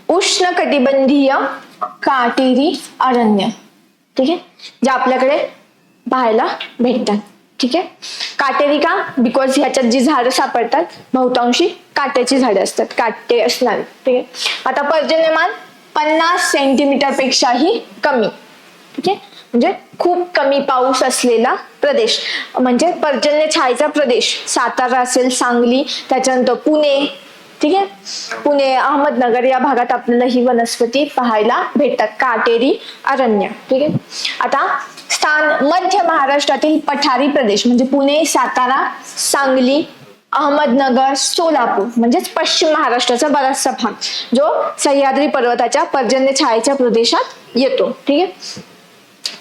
A: उष्णकटिबंधीय काटेरी अरण्य. ठीक आहे, जे आपल्याकडे पाहायला भेटतात. ठीक आहे, काटेरी का? बिकॉज ह्याच्यात जी झाडं सापडतात बहुतांशी काट्याची झाडे असतात, काटे असणार. ठीक आहे, आता पर्जन्यमान 50 सेंटीमीटर पेक्षाही कमी. ठीक आहे, म्हणजे खूप कमी पाऊस असलेला प्रदेश, म्हणजे पर्जन्य छायेचा प्रदेश. सातारा असेल, सांगली, त्याच्यानंतर पुणे. ठीक आहे, पुणे, अहमदनगर या भागात आपल्याला ही वनस्पती पाहायला भेटतात, काटेरी अरण्य. ठीक आहे, आता स्थान मध्य महाराष्ट्रातील पठारी प्रदेश म्हणजे पुणे, सातारा, सांगली, अहमदनगर, सोलापूर, म्हणजेच पश्चिम महाराष्ट्राचा बराचसा भाग जो सह्याद्री पर्वताच्या पर्जन्य छायेच्या प्रदेशात येतो. ठीक आहे,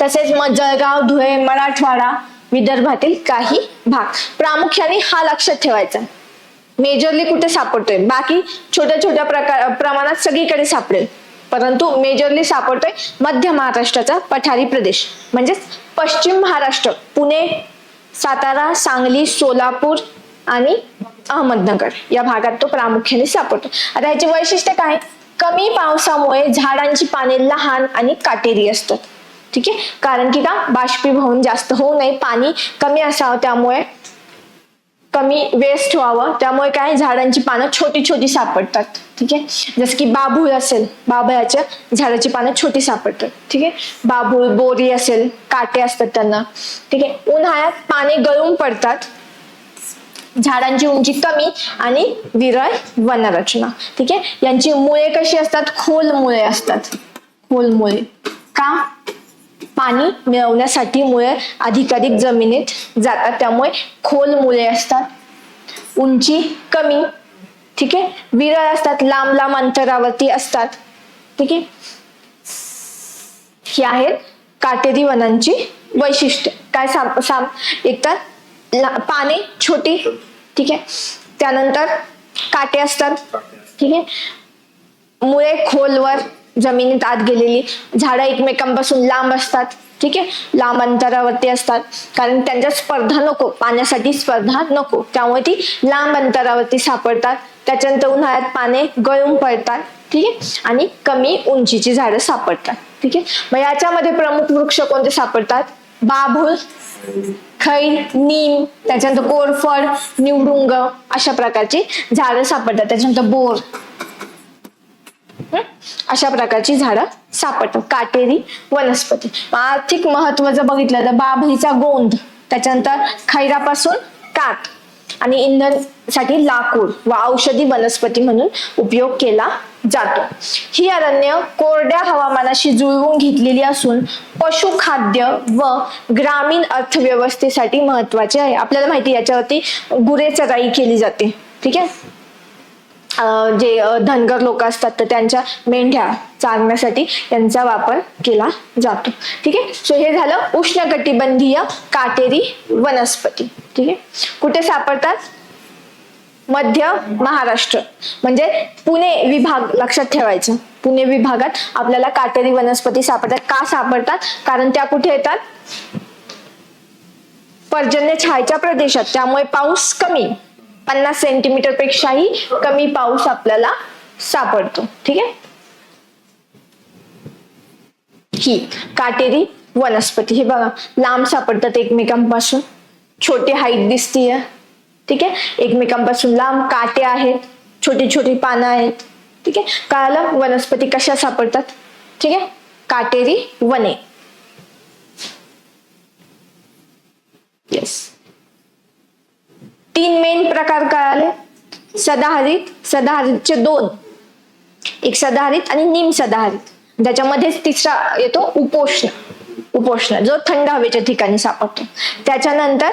A: तसेच मग जळगाव, धुळे, मराठवाडा, विदर्भातील काही भाग. प्रामुख्याने हा लक्षात ठेवायचा, मेजरली कुठे सापडतोय, बाकी छोट्या छोट्या प्रमाणात सगळीकडे सापडेल, परंतु मेजरली सापडतोय मध्य महाराष्ट्राचा पठारी प्रदेश म्हणजेच पश्चिम महाराष्ट्र, पुणे, सातारा, सांगली, सोलापूर आणि अहमदनगर या भागात तो प्रामुख्याने सापडतो. आता याची वैशिष्ट्य काय? कमी पावसामुळे झाडांची पाने लहान आणि काटेरी असतात. ठीक आहे, कारण की का बाष्पीभवन जास्त होऊ नये, पाणी कमी असावं, त्यामुळे कमी वेस्ट व्हावं, त्यामुळे काय झाडांची पानं छोटी छोटी सापडतात. ठीक आहे, जसं की बाभूळ असेल, बाभळाच्या झाडाची पानं छोटी सापडतात. ठीक आहे, बाभूळ, बोरी असेल, काटे असतात त्यांना. ठीक आहे, उन्हाळ्यात पाने गळून पडतात, झाडांची उंची कमी आणि विरळ वनरचना. ठीक आहे, यांची मुळे कशी असतात? खोल मुळे असतात. खोल मुळे का? पाणी मिळवण्यासाठी मुळे अधिकाधिक जमिनीत जातात, त्यामुळे खोल मुळे असतात. उंची कमी. ठीक आहे, विरळ असतात, लांब लांब अंतरावरती असतात. ठीक आहे, ही आहेत काटेरी वनांची वैशिष्ट्य. काय एक तर पाने छोटी. ठीक आहे, त्यानंतर काटे असतात. ठीक आहे, मुळे खोलवर जमिनीत आत गेलेली, झाडं एकमेकांपासून लांब असतात. ठीक आहे, लांब अंतरावरती असतात, कारण त्यांच्या स्पर्धा नको, पाण्यासाठी स्पर्धा नको, त्यामुळे ती लांब अंतरावरती सापडतात. त्याच्यानंतर उन्हाळ्यात पाने गळून पडतात. ठीक आहे, आणि कमी उंचीची झाडं सापडतात. ठीक आहे, मग याच्यामध्ये प्रमुख वृक्ष कोणते सापडतात? बाभूळ, खैर, नीम, त्याच्यानंतर कोरफड, निवडुंग अशा प्रकारची झाडं सापडतात. त्याच्यानंतर बोर, अशा प्रकारची झाडं सापडतात, काटेरी वनस्पती. आर्थिक महत्व जर बघितलं तर बाभळीचा गोंद, त्याच्यानंतर खैरापासून काठ आणि इंधनासाठी लाकूड व औषधी वनस्पती म्हणून उपयोग केला जातो. ही अरण्य कोरड्या हवामानाशी जुळवून घेतलेली असून पशुखाद्य व ग्रामीण अर्थव्यवस्थेसाठी महत्वाचे आहे. आपल्याला माहिती याच्यावरती गुरे चराई केली जाते. ठीक आहे, जे धनगर लोक असतात तर त्यांच्या मेंढ्या चारण्यासाठी यांचा वापर केला जातो. ठीक आहे, सो हे झालं उष्णकटिबंधीय काटेरी वनस्पती. ठीक आहे, कुठे सापडतात? मध्य महाराष्ट्र म्हणजे पुणे विभाग लक्षात ठेवायचं. पुणे विभागात आपल्याला काटेरी वनस्पती सापडतात. का सापडतात? कारण त्या कुठे येतात? पर्जन्य छायेच्या प्रदेशात, त्यामुळे पाऊस कमी, 50 सेंटीमीटर पेक्षाही कमी पाऊस आपल्याला सापडतो. ठीक आहे, ही काटेरी वनस्पती. हे बघा लांब सापडतात एकमेकांपासून, छोटी हाईट दिसतीये. ठीक आहे, एकमेकांपासून लांब, काटे आहेत, छोटी छोटी पानं आहेत. ठीक आहे, कळालं वनस्पती कशा सापडतात. ठीक आहे, काटेरी वने. येस, 3 मेन प्रकार कळाले. सदाहरित, सदाहरितचे 2, एक सदाहरित आणि निम सदाहरित. त्याच्यामध्येच तिसरा येतो उपोष्ण. उपोष्ण जो थंड हवेच्या ठिकाणी सापडतो. त्याच्यानंतर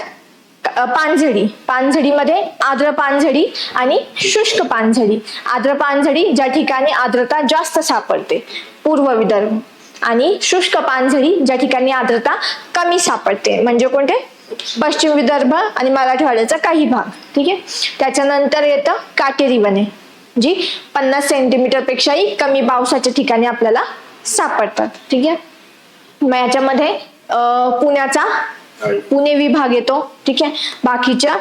A: पानझडी. पानझडीमध्ये आर्द्र पानझडी आणि शुष्क पानझडी. आर्द्र पानझडी ज्या ठिकाणी आर्द्रता जास्त सापडते, पूर्व विदर्भ. आणि शुष्क पानझडी ज्या ठिकाणी आर्द्रता कमी सापडते, म्हणजे कोणते, पश्चिम विदर्भ आणि मराठवाड्याचा काही भाग. ठीक आहे, त्याच्यानंतर येतं काटेरी वने, जी 50 सेंटीमीटर पेक्षाही कमी पावसाच्या ठिकाणी आपल्याला सापडतात. ठीक आहे, मग याच्यामध्ये पुणे विभाग येतो. ठीक आहे, बाकीच्या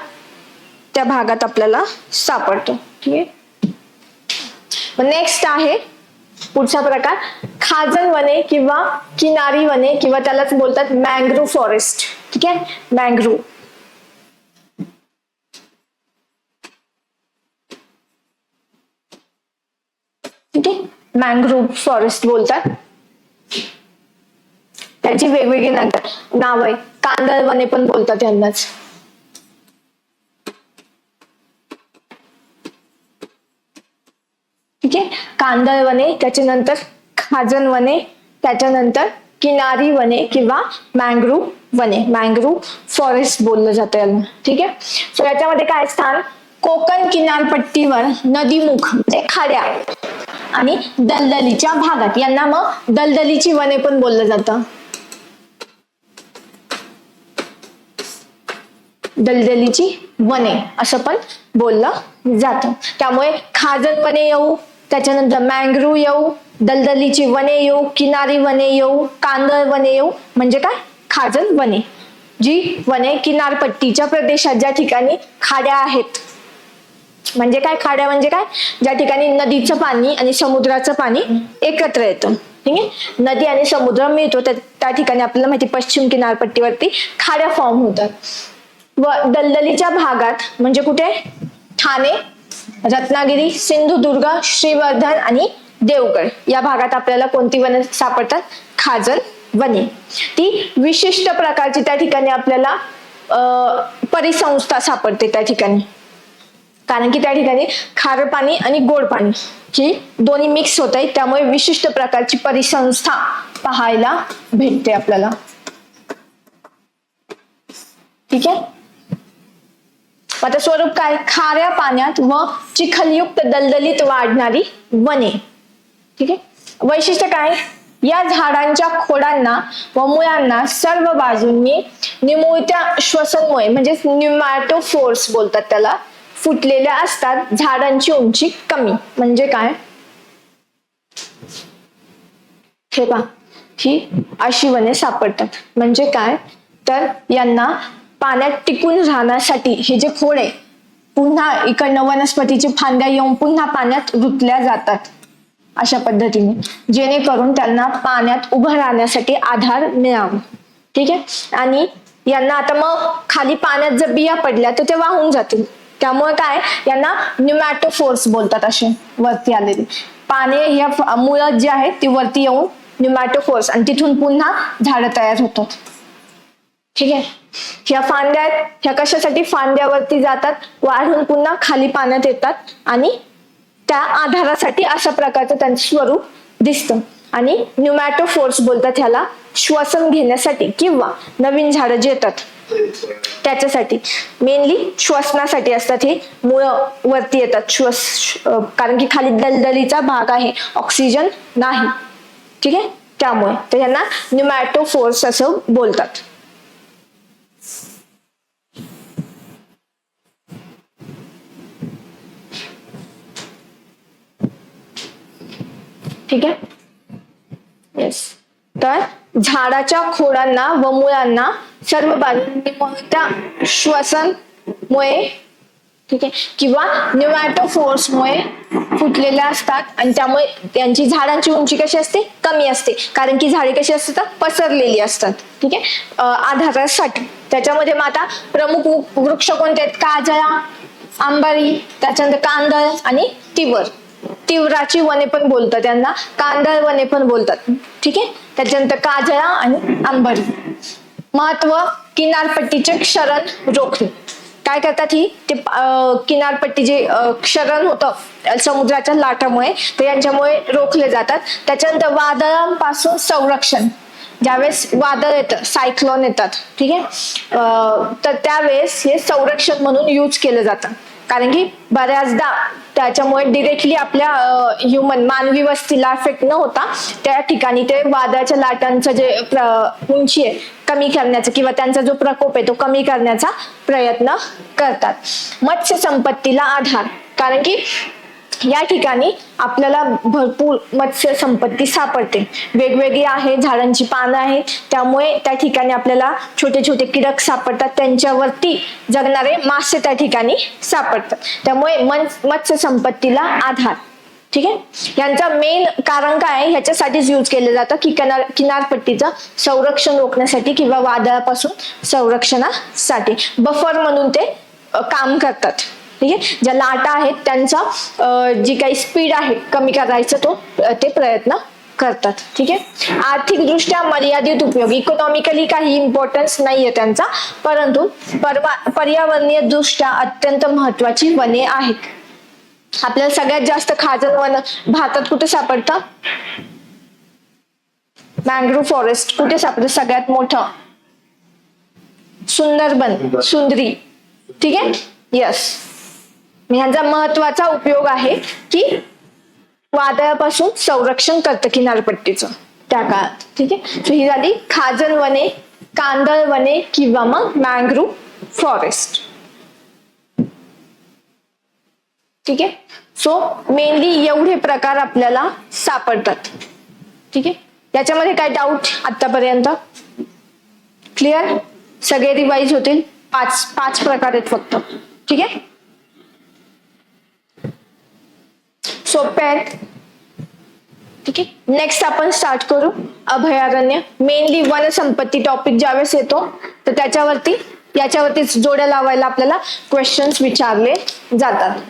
A: त्या भागात आपल्याला सापडतो. ठीक आहे, नेक्स्ट आहे पुढचा प्रकार खाजन वने किंवा किनारी वने, किंवा त्यालाच बोलतात मँग्रोव्ह फॉरेस्ट. ठीक आहे, मँग्रोव्ह. ठीक आहे, मँग्रोव्ह फॉरेस्ट बोलतात. त्याची वेगवेगळी नाव आहे. कांदळवने पण बोलतात यांनाच. ठीक आहे, कांदळवने, त्याच्यानंतर खाजन वने, त्याच्यानंतर किनारी वने किंवा मँग्रोव्ह वने, मँग्रोव्ह फॉरेस्ट बोललं जातं याला. ठीक आहे, सो याच्यामध्ये काय स्थान, कोकण किनारपट्टीवर नदीमुख म्हणजे खाड्या आणि दलदलीच्या भागात, यांना मग दलदलीची वने पण बोललं जातं. दलदलीची वने असं पण बोललं जातं. त्यामुळे खाजन वने येऊ, त्याच्यानंतर मँग्रोव्ह येऊ, दलदलीची वने येऊ, किनारी वने येऊ, कांदळ वने येऊ, म्हणजे काय, खाजन वने. जी वने किनारपट्टीच्या प्रदेशात ज्या ठिकाणी खाड्या आहेत, म्हणजे काय, खाड्या म्हणजे काय, ज्या ठिकाणी नदीचं पाणी आणि समुद्राचं पाणी एकत्र येतं. ठीक आहे, नदी आणि समुद्र मिळतो त्या ठिकाणी आपल्याला माहिती पश्चिम किनारपट्टीवरती खाड्या फॉर्म होतात. व दलदलीच्या भागात म्हणजे कुठे, ठाणे, रत्नागिरी, सिंधुदुर्ग, श्रीवर्धन आणि देवगड या भागात आपल्याला कोणती वने सापडतात, खाजन वने. ती विशिष्ट प्रकारची त्या ठिकाणी आपल्याला परिसंस्था सापडते त्या ठिकाणी, कारण की त्या ठिकाणी खारं पाणी आणि गोड पाणी ही दोन्ही मिक्स होत आहेत, त्यामुळे विशिष्ट प्रकारची परिसंस्था पाहायला भेटते आपल्याला. ठीक आहे, आता स्वरूप काय, खाऱ्या पाण्यात व चिखलयुक्त दलदलीत वाढणारी वने. ठीक आहे, वैशिष्ट्य काय, या झाडांच्या खोडांना व मुळांना सर्व बाजूंनी निमुळत्या श्वसनमुळे म्हणजे न्यूमॅटोफोर्स बोलतात त्याला, फुटलेल्या असतात. झाडांची उंची कमी, म्हणजे काय, हे पहा, ही अशी वने सापडतात. म्हणजे काय, तर यांना पाण्यात टिकून राहण्यासाठी हे जे खोड आहे, पुन्हा इकडनं वनस्पतीची फांद्या येऊन पुन्हा पाण्यात रुतल्या जातात अशा पद्धतीने, जेणेकरून त्यांना पाण्यात उभं राहण्यासाठी आधार मिळावा. ठीक आहे, आणि यांना आता मग खाली पाण्यात जर बिया पडल्या तर ते वाहून जातील. त्यामुळे काय, यांना न्यूमॅटोफोर्स बोलतात. असे वरती आलेले पाने ह्या मुळात जी आहेत ती वरती येऊन न्यूमॅटोफोर्स, आणि तिथून पुन्हा झाडं तयार होतात. ठीक आहे, ह्या फांद्या आहेत, ह्या कशासाठी, फांद्यावरती जातात, वाढून पुन्हा खाली पाण्यात येतात आणि त्या आधारासाठी अशा प्रकारचं त्यांचं स्वरूप दिसतं. आणि न्यूमॅटोफोर्स बोलतात ह्याला, श्वसन घेण्यासाठी किंवा नवीन झाडं जे येतात त्याच्यासाठी, मेनली श्वसनासाठी असतात. हे मुळं वरती येतात कारण की खाली दलदलीचा भाग आहे, ऑक्सिजन नाही. ठीक आहे, त्यामुळे तर यांना न्यूमॅटोफोर्स असं बोलतात. ठीक आहे, येस. तर झाडाच्या खोडांना व मुळांना सर्व बाजूंनी त्या श्वसनमुळे ठीक आहे, किंवा न्यूमॅटोफोर्समुळे फुटलेल्या असतात आणि त्यामुळे त्यांची झाडांची उंची कशी असते, कमी असते, कारण की झाडे कशी असतात, पसरलेली असतात. ठीक आहे, आधारासाठी. त्याच्यामध्ये मग आता प्रमुख वृक्ष कोणते आहेत, काजळा, आंबारी, त्याच्यानंतर कांदळ आणि तिवर. तिवराची वने पण बोलतात त्यांना, कांदळ वने पण बोलतात. ठीक आहे, त्याच्यानंतर काजळा आणि आंबारी. महत्व, किनारपट्टीचे क्षरण रोखणे. काय करतात ही ते किनारपट्टी जे क्षरण होतं समुद्राच्या लाटामुळे ते यांच्यामुळे रोखले जातात. त्याच्यानंतर वादळांपासून संरक्षण. ज्यावेळेस वादळ येतं, सायक्लोन येतात, ठीक आहे, तर त्यावेळेस हे संरक्षण म्हणून यूज केलं जातं. कारण की बऱ्याचदा त्याच्यामुळे डिरेक्टली आपल्या ह्युमन मानवी वस्तीला अफेक्ट न होता त्या ठिकाणी ते वादळाच्या लाटांचं जे उंची आहे कमी करण्याचा किंवा त्यांचा जो प्रकोप आहे तो कमी करण्याचा प्रयत्न करतात. मत्स्य संपत्तीला आधार, कारण की या ठिकाणी आपल्याला भरपूर मत्स्य संपत्ती सापडते, वेगवेगळी आहे, झाडांची पानं आहेत, त्यामुळे त्या ठिकाणी आपल्याला छोटे छोटे कीटक सापडतात, त्यांच्यावरती जगणारे मासे त्या ठिकाणी सापडतात. त्यामुळे मत्स्य संपत्तीला आधार. ठीक आहे, यांचा मेन कारण काय आहे, ह्याच्यासाठीच यूज केलं जातं की किनारपट्टीचं संरक्षण रोखण्यासाठी किंवा वादळापासून संरक्षणासाठी बफर म्हणून ते काम करतात. ठीक आहे, ज्या लाटा आहेत त्यांचा जी काही स्पीड आहे कमी करायचं ते प्रयत्न करतात. ठीक आहे, आर्थिक दृष्ट्या मर्यादित उपयोग, इकॉनॉमिकली काही इम्पॉर्टन्स नाहीये त्यांचा, परंतु पर्यावरणीय दृष्ट्या अत्यंत महत्वाची वने आहेत. आपल्याला सगळ्यात जास्त खाजण वन भारतात कुठे सापडतं, मँग्रोव्ह फॉरेस्ट. कुठे सापडतं सगळ्यात मोठं, सुंदरबन, सुंदरी. ठीक आहे, यस. ह्यांचा महत्वाचा उपयोग आहे की वादळापासून संरक्षण करतं किनारपट्टीचं त्या काळात. ठीक आहे, ही झाली खाजण वने, कांदळ वने किंवा मग मँग्रोव्ह फॉरेस्ट. ठीक आहे, सो मेनली एवढे प्रकार आपल्याला सापडतात. ठीक आहे, याच्यामध्ये काय डाऊट आतापर्यंत, क्लिअर? सगळे रिवाइज होतील. पाच प्रकार आहेत फक्त. ठीक आहे, सोपे आहेत. ठीक आहे, नेक्स्ट आपण स्टार्ट करू अभयारण्य. मेनली वनसंपत्ती टॉपिक ज्यावेळेस येतो तर याच्यावरतीच जोड्या लावायला आपल्याला क्वेश्चन्स विचारले जातात.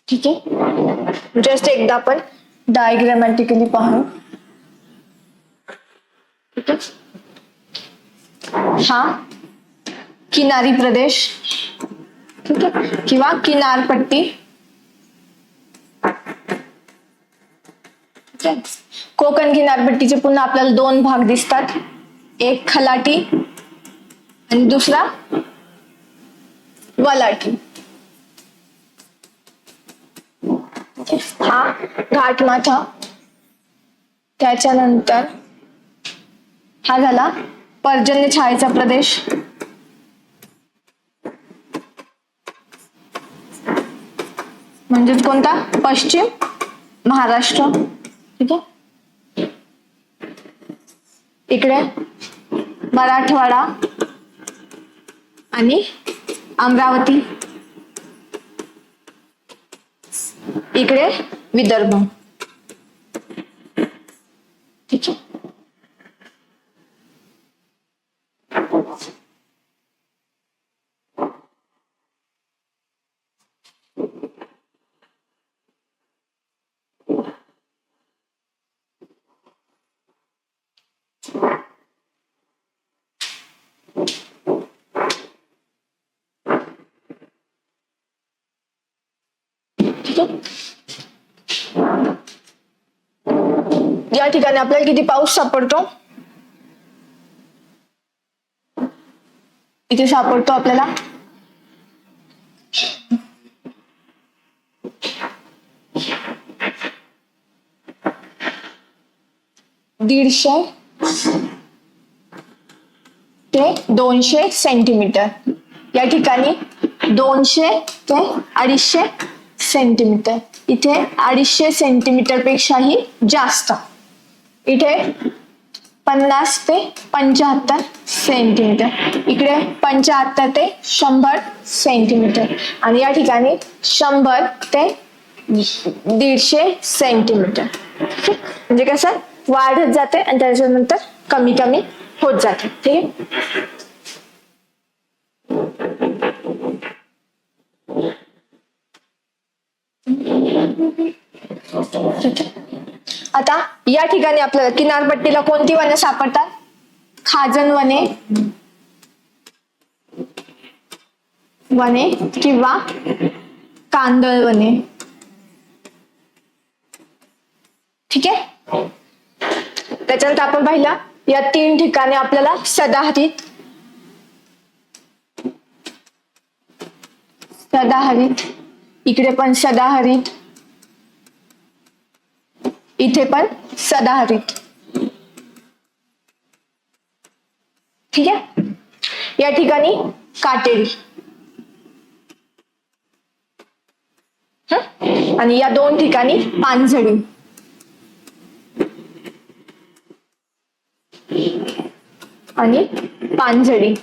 A: ठीक आहे, जस्ट एकदा आपण डायग्रामॅटिकली पाहू. ठीक आहे, हा किनारी प्रदेश, ठीक आहे, किंवा किनारपट्टी. कोकण किनारपट्टीचे पुन्हा आपल्याला दोन भाग दिसतात, एक खलाटी आणि दुसरा वलाटी. हा घाटमाथा, त्याच्यानंतर हा झाला पर्जन्य छायेचा प्रदेश, म्हणजेच कोणता, पश्चिम महाराष्ट्र. ठीक आहे, इकडे मराठवाडा आणि अमरावती, इकडे विदर्भ. ठीक आहे, ठीक आहे. या ठिकाणी आपल्याला किती पाऊस सापडतो? इथे सापडतो आपल्याला 150 ते 200 सेंटीमीटर. या ठिकाणी 200 ते 250 सेंटीमीटर. इथे 250 सेंटीमीटर पेक्षाही जास्त. इथे 50 ते 75 सेंटीमीटर. इकडे 75 ते 100 सेंटीमीटर. आणि या ठिकाणी 100 ते 150 सेंटीमीटर. म्हणजे कसं वाढत जाते आणि त्याच्यानंतर कमी कमी होत जाते. ठीक आहे. आता या ठिकाणी आपल्याला किनारपट्टीला कोणती वने सापडतात? खाजण वने किंवा कांदळ वने. ठीक आहे. त्याच्यानंतर आपण पाहिलं या 3 ठिकाणी आपल्याला सदाहरित इकडे पण सदाहरित, इथे पण सदाहरित. ठीक आहे. या ठिकाणी काटेरी आणि या 2 ठिकाणी पानझडी. आणि पानझडी.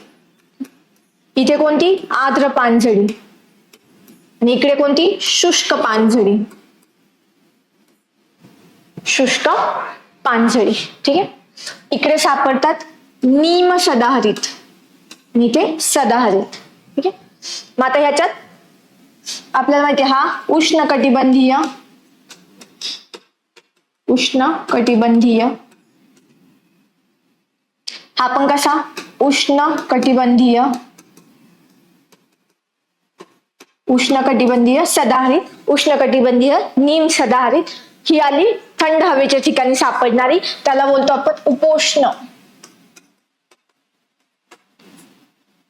A: इथे कोणती? आर्द्र पानझडी. आणि इकडे कोणती? शुष्क पानझडी. शुष्क पानझडी. ठीक आहे. इकडे सापडतात निम सदाहरित आणि इथे सदाहरित. ठीक आहे. मग आता ह्याच्यात आपल्याला माहिती आहे हा उष्णकटिबंधीय. हा पण कसा? उष्णकटिबंधीय सदाहरित, उष्णकटिबंधीय निम सदाहरित. ही आली थंड हवेच्या ठिकाणी सापडणारी. त्याला बोलतो आपण उपोष्ण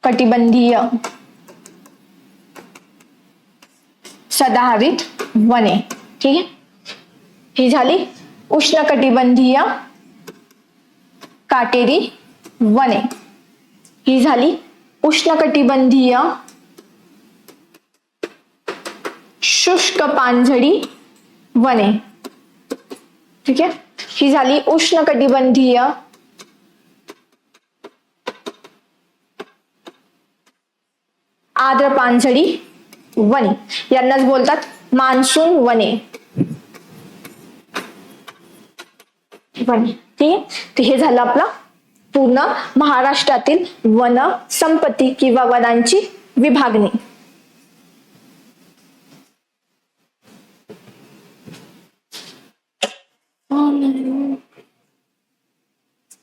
A: कटिबंधीय सदाहरित वने. ठीक आहे. ही झाली उष्णकटिबंधीय काटेरी वने. ही झाली उष्णकटिबंधीय शुष्क पानझडी वने. ठीक आहे. ही झाली उष्णकटिबंधीय आर्द्र पानझडी वने. यांनाच बोलतात मान्सून वने. ठीक आहे. तर हे झालं आपलं पूर्ण महाराष्ट्रातील वन संपत्ती किंवा वनांची विभागणी.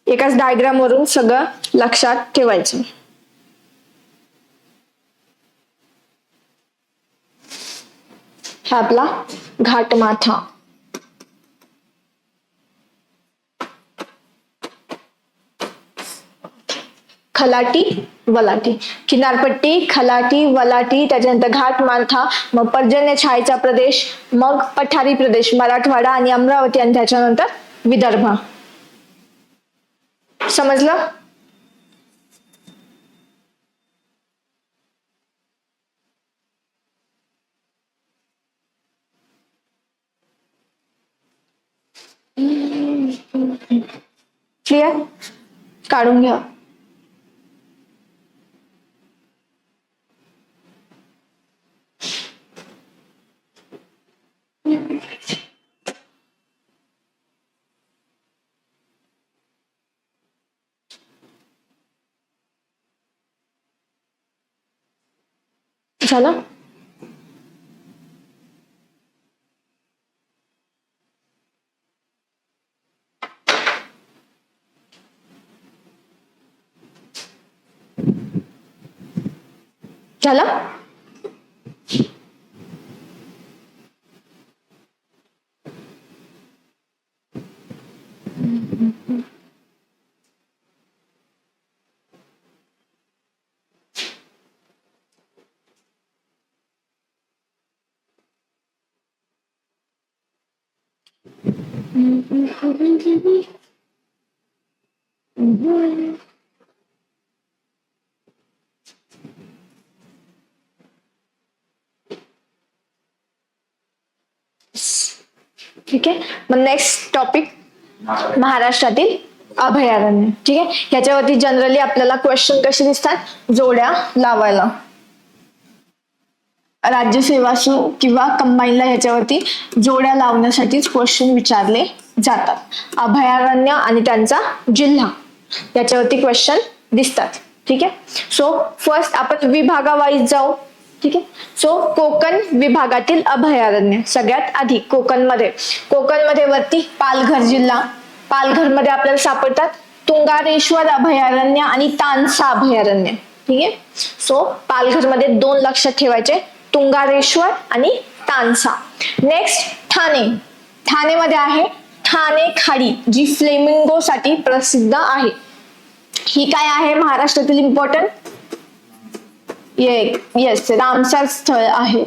A: एकाच डायग्राम वरून सगळं लक्षात ठेवायचं. हा आपला घाटमाथा. खलाटी वलाटी. किनारपट्टी, खलाटी, वलाटी, त्याच्यानंतर घाटमाथा, मग पर्जन्य छायेचा प्रदेश, मग पठारी प्रदेश मराठवाडा आणि अमरावती आणि त्याच्यानंतर विदर्भ. समजलं? क्लिअर? काढून घ्या. झालं? झालं? ठीक आहे, मग नेक्स्ट टॉपिक महाराष्ट्रातील अभयारण्य. ठीक आहे, ह्याच्यावरती जनरली आपल्याला क्वेश्चन कसे दिसतात, जोड्या लावायला, राज्यसेवा असो किंवा कंबाईनला ह्याच्यावरती जोड्या लावण्यासाठीच क्वेश्चन विचारले जातात. अभयारण्य आणि त्यांचा जिल्हा याच्यावरती क्वेश्चन दिसतात. ठीक आहे, सो फर्स्ट आपण विभागावाईज जाऊ. ठीक आहे, सो कोकण विभागातील अभयारण्य सगळ्यात आधी कोकणमध्ये वरती पालघर जिल्हा. पालघरमध्ये आपल्याला सापडतात तुंगारेश्वर अभयारण्य आणि तानसा अभयारण्य. ठीक आहे, सो पालघरमध्ये 2 लक्षात ठेवायचे, तुंगारेश्वर आणि तानसा. नेक्स्ट ठाणेमध्ये आहे ठाणे खाडी, जी फ्लेमिंगो साठी प्रसिद्ध आहे. ही काय आहे महाराष्ट्रातील इम्पॉर्टंट, येस रामसर स्थळ आहे.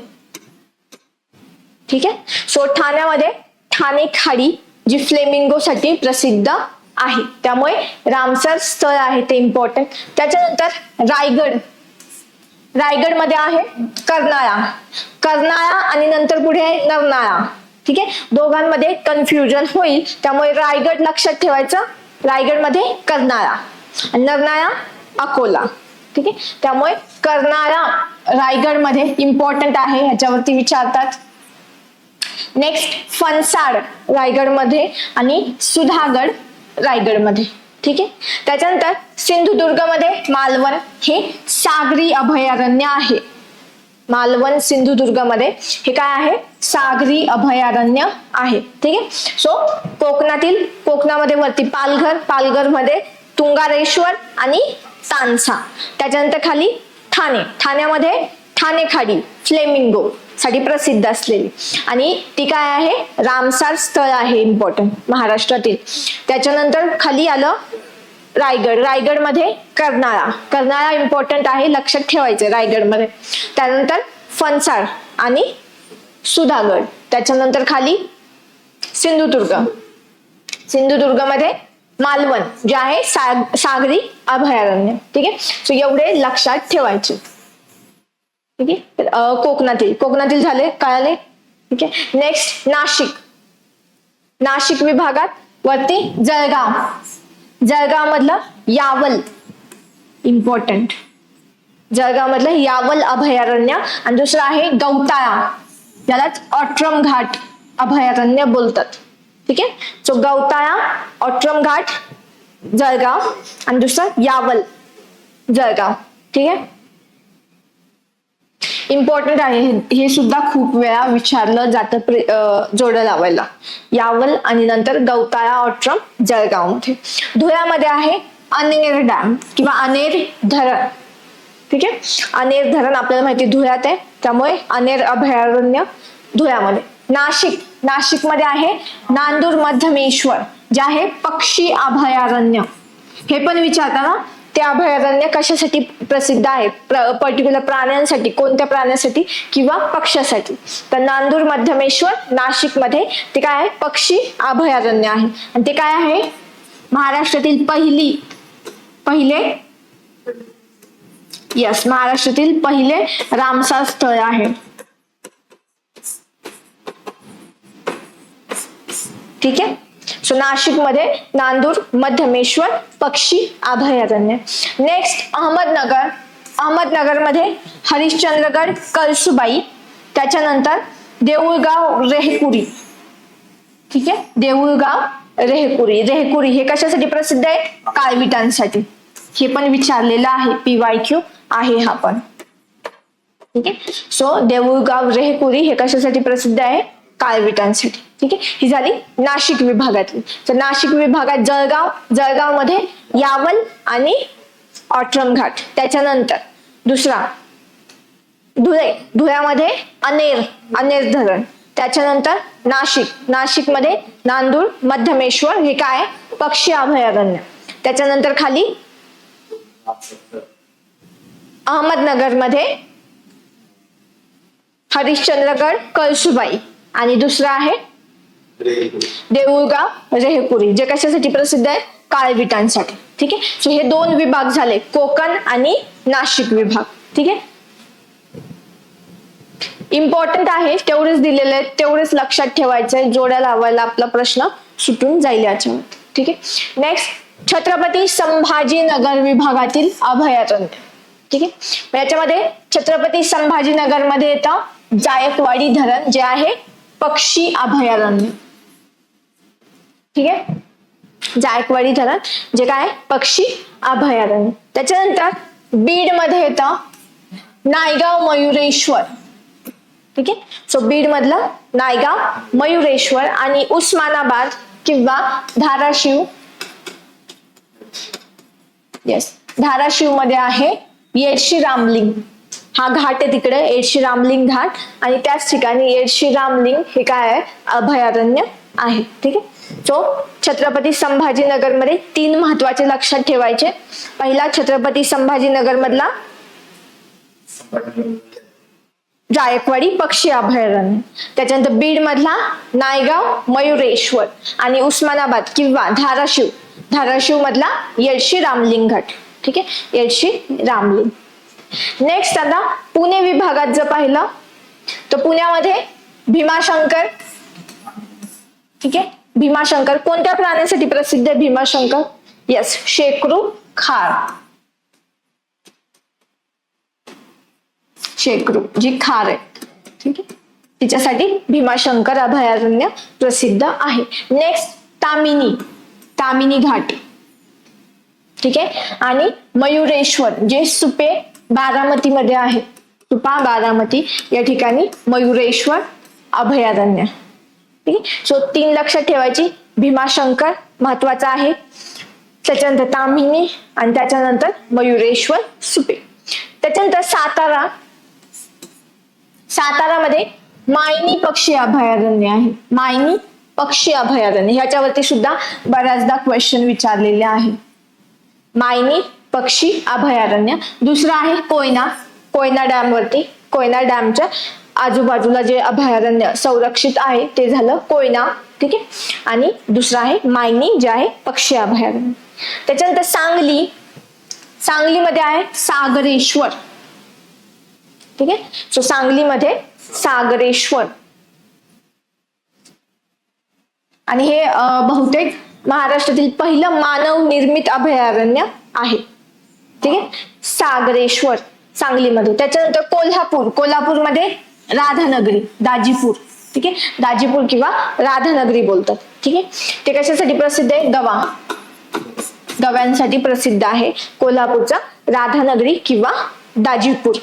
A: ठीक आहे, सो ठाण्यामध्ये ठाणे खाडी जी फ्लेमिंगो साठी प्रसिद्ध आहे, त्यामुळे रामसर स्थळ आहे ते इम्पॉर्टंट. त्याच्यानंतर रायगडमध्ये आहे कर्नाळा आणि नंतर पुढे आहे नरनाळा. ठीक आहे, दोघांमध्ये कन्फ्युजन होईल, त्यामुळे रायगड लक्षात ठेवायचं. रायगडमध्ये कर्नाळा आणि नरनाळा अकोला. ठीक आहे, त्यामुळे कर्नाळा रायगडमध्ये इम्पॉर्टंट आहे, ह्याच्यावरती विचारतात. नेक्स्ट फणसाड रायगडमध्ये आणि सुधागड रायगडमध्ये. ठीक आहे, त्याच्यानंतर सिंधुदुर्गमध्ये मालवण हे सागरी अभयारण्य आहे. मालवण सिंधुदुर्गमध्ये हे काय आहे, सागरी अभयारण्य आहे. ठीक आहे, सो कोकणामध्ये वरती पालघरमध्ये तुंगारेश्वर आणि तानसा. त्याच्यानंतर खाली ठाण्यामध्ये ठाणे खाडी फ्लेमिंगो साठी प्रसिद्ध असलेली, आणि ती काय आहे, रामसर स्थळ आहे इम्पॉर्टंट महाराष्ट्रातील. त्याच्यानंतर खाली आलं रायगडमध्ये कर्नाळा इम्पॉर्टंट आहे, लक्षात ठेवायचं रायगडमध्ये. त्यानंतर फणसाड आणि सुधागड. त्याच्यानंतर खाली सिंधुदुर्गमध्ये मालवण जे आहे सागरी अभयारण्य. ठीक आहे, सो एवढे लक्षात ठेवायचे. ठीक आहे, कोकणातील झाले कळाले. ठीक आहे, नेक्स्ट नाशिक विभागात वरती जळगाव मधलं यावल इम्पॉर्टंट, जळगाव मधलं यावल अभयारण्य. आणि दुसरं आहे गौताळा, यालाच ऑट्रम घाट अभयारण्य बोलतात. ठीक आहे, सो गौताळा ऑट्रम घाट जळगाव आणि दुसरं यावल जळगाव. ठीक आहे, इम्पॉर्टंट आहे हे सुद्धा खूप वेळा विचारलं जातं जोड्या लावायला. यावल आणि नंतर गौताळा ऑट्रम जळगाव मध्ये. धुळ्यामध्ये आहे अनेर डॅम किंवा अनेर धरण. ठीक आहे, अनेर धरण आपल्याला माहिती धुळ्यात आहे, त्यामुळे अनेर अभयारण्य धुळ्यामध्ये. नाशिकमध्ये आहे नांदूर मध्यमेश्वर जे आहे पक्षी अभयारण्य. हे पण विचारताना ते अभयारण्य कशासाठी प्रसिद्ध आहे, पर्टिक्युलर प्राण्यांसाठी, कोणत्या प्राण्यासाठी किंवा पक्ष्यासाठी. तर नांदूर मध्यमेश्वर नाशिकमध्ये ते काय आहे, पक्षी अभयारण्य आहे. आणि ते काय आहे, महाराष्ट्रातील पहिले रामसर स्थळ आहे. ठीक आहे, सो नाशिकमध्ये नांदूर मध्यमेश्वर पक्षी अभयारण्य. नेक्स्ट अहमदनगरमध्ये हरिश्चंद्रगड कळसुबाई. त्याच्यानंतर देऊळगाव रेहकुरी. ठीक आहे, देऊळगाव रेहकुरी हे कशासाठी प्रसिद्ध आहे, काळविटांसाठी. हे पण विचारलेलं आहे, PYQ आहे हा पण. ठीक आहे, सो देऊळगाव रेहकुरी हे कशासाठी प्रसिद्ध आहे, काळविटांसाठी. ठीक आहे, ही झाली नाशिक विभागातली. तर नाशिक विभागात जळगावमध्ये यावल आणि ऑट्रम घाट. त्याच्यानंतर दुसरा धुळ्यामध्ये अनेर धरण. त्याच्यानंतर नाशिकमध्ये नांदूर मध्यमेश्वर हे काय आहे? पक्षी अभयारण्य. त्याच्यानंतर खाली अहमदनगरमध्ये हरिश्चंद्रगड कळसुबाई आणि दुसरा आहे देऊळगाव रेहपुरी, जे कशासाठी प्रसिद्ध आहे? काळविटांसाठी. ठीक आहे. सो हे 2 विभाग झाले, कोकण आणि नाशिक विभाग. ठीक आहे. इम्पॉर्टंट आहे, तेवढेच दिलेले आहेत, तेवढेच लक्षात ठेवायचंय. जोड्या लावायला आपला प्रश्न सुटून जाईल याच्यावर. ठीक आहे. नेक्स्ट छत्रपती संभाजीनगर विभागातील अभयारण्य. ठीक आहे. याच्यामध्ये छत्रपती संभाजीनगर मध्ये येतं जायकवाडी धरण, जे आहे पक्षी अभयारण्य. ठीक आहे. जायकवाडी धरण जे काय पक्षी अभयारण्य. त्याच्यानंतर बीड मध्ये येतं नायगाव मयुरेश्वर. ठीक आहे. सो बीड मधलं नायगाव मयुरेश्वर आणि उस्मानाबाद किंवा धाराशिव, धाराशिव मध्ये आहे येडशी रामलिंग. हा घाट आहे तिकडे, येडशी रामलिंग घाट, आणि त्याच ठिकाणी येडशी रामलिंग हे काय आहे? अभयारण्य आहे. ठीक आहे. सो छत्रपती संभाजीनगर मध्ये 3 महत्वाचे लक्षात ठेवायचे. पहिला छत्रपती संभाजीनगर मधला जायकवाडी पक्षी अभयारण्य, त्याच्यानंतर बीड मधला नायगाव मयुरेश्वर आणि उस्मानाबाद किंवा धाराशिव मधला येडशी रामलिंग घाट. ठीक आहे. येडशी रामलिंग. नेक्स्ट आता पुणे विभागात जर पाहिलं तर पुण्यामध्ये भीमाशंकर. ठीक आहे. भीमाशंकर कोणत्या प्राण्यासाठी प्रसिद्ध आहे? भीमाशंकर यस शेकरू खार. शेकरू जी खार आहे. ठीक आहे. तिच्यासाठी भीमाशंकर अभयारण्य प्रसिद्ध आहे. नेक्स्ट तामिनी घाट. ठीक आहे. आणि मयुरेश्वर जे सुपे बारामती मध्ये आहे, सुपा बारामती या ठिकाणी मयुरेश्वर अभयारण्य. ठीक आहे. सो 3 लक्षात ठेवायची. भीमाशंकर महत्वाचा आहे, त्याच्यानंतर तामिनी आणि त्याच्यानंतर मयुरेश्वर सुपे. त्याच्यानंतर सातारामध्ये मायनी पक्षी अभयारण्य आहे. मायनी पक्षी अभयारण्य ह्याच्यावरती सुद्धा बऱ्याचदा क्वेश्चन विचारलेले आहे. मायनी पक्षी अभयारण्य. दुसरं आहे कोयना डॅम वरती. कोयना डॅमच्या आजूबाजूला जे अभयारण्य संरक्षित आहे ते झालं कोयना. ठीक आहे. आणि दुसरं आहे मायनी जे आहे पक्षी अभयारण्य. त्याच्यानंतर सांगलीमध्ये आहे सागरेश्वर. ठीक आहे. सो सांगलीमध्ये सागरेश्वर, आणि हे बहुतेक महाराष्ट्रातील पहिलं मानव निर्मित अभयारण्य आहे. ठीक आहे. सागरेश्वर सांगलीमध्ये. त्याच्यानंतर कोल्हापूरमध्ये राधानगरी, दाजीपूर. ठीक आहे. दाजीपूर किंवा राधानगरी बोलतात. ठीक आहे. ते कशासाठी प्रसिद्ध आहे? गव्यांसाठी प्रसिद्ध आहे कोल्हापूरचा राधानगरी किंवा दाजीपूर.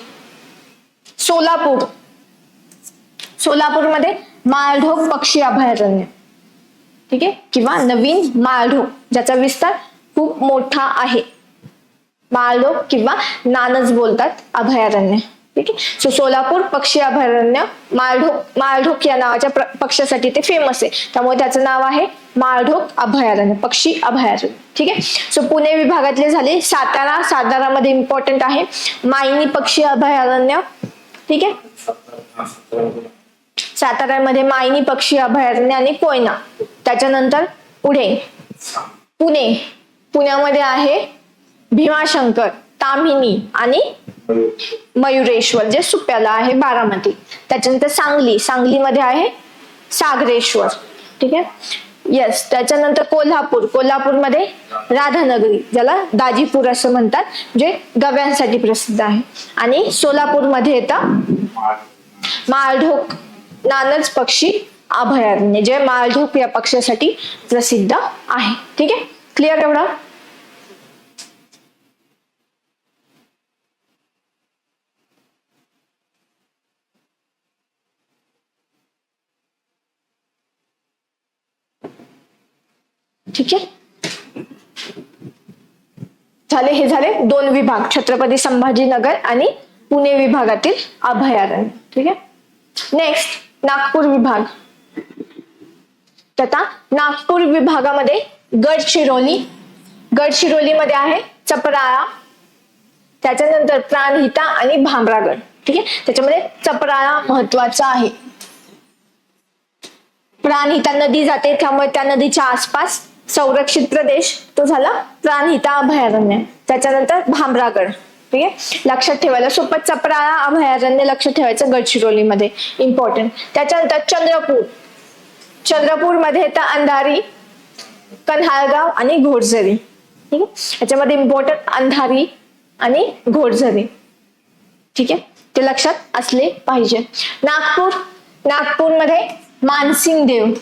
A: सोलापूरमध्ये माळढोक पक्षी अभयारण्य. ठीक आहे. किंवा नवीन माळढोक, ज्याचा विस्तार खूप मोठा आहे. माळढोक किंवा नानच बोलतात अभयारण्य. ठीक आहे. सो सोलापूर पक्षी अभयारण्य माळढोक या नावाच्या पक्षासाठी ते फेमस आहे, त्यामुळे त्याचं नाव आहे माळढोक अभयारण्य, पक्षी अभयारण्य. ठीक आहे. सो पुणे विभागातले झाले. सातारामध्ये इम्पॉर्टंट आहे मायनी पक्षी अभयारण्य. ठीक आहे. साताऱ्यामध्ये मायनी पक्षी अभयारण्य आणि कोयना. त्याच्यानंतर पुढे पुण्यामध्ये आहे भीमाशंकर, ताम्हिणी आणि मयुरेश्वर जे सुप्याला आहे बारामती. त्याच्यानंतर सांगलीमध्ये आहे सागरेश्वर. ठीक आहे. येस. त्याच्यानंतर कोल्हापूरमध्ये राधानगरी, ज्याला दाजीपूर असं म्हणतात, जे गव्यांसाठी प्रसिद्ध आहे. आणि सोलापूरमध्ये येतं माळढोक नानच पक्षी अभयारण्य, जे माळढोक या पक्षासाठी प्रसिद्ध आहे. ठीक आहे. क्लिअर एवढं? ठीक आहे. हे झाले 2 विभाग, छत्रपती संभाजीनगर आणि पुणे विभागातील अभयारण्य. ठीक आहे. नेक्स्ट नागपूर विभाग. तर आता नागपूर विभागामध्ये गडचिरोलीमध्ये आहे चपराळा, त्याच्यानंतर प्राणहिता आणि भामरागड. ठीक आहे, त्याच्यामध्ये चपराळा महत्वाचा आहे. प्राणहिता नदी जाते, त्यामुळे त्या नदीच्या आसपास संरक्षित प्रदेश तो झाला प्राणहिता अभयारण्य. त्याच्यानंतर भामरागड. ठीक आहे, लक्षात ठेवायला सोपं. चपराळा अभयारण्य लक्षात ठेवायचं गडचिरोलीमध्ये, इम्पॉर्टंट. त्याच्यानंतर चंद्रपूरमध्ये येतं अंधारी, कन्हाळगाव आणि घोडझरी. ठीक आहे, याच्यामध्ये इम्पॉर्टंट अंधारी आणि घोडझरी. ठीक आहे, ते लक्षात असले पाहिजे. नागपूरमध्ये मानसिंग देव.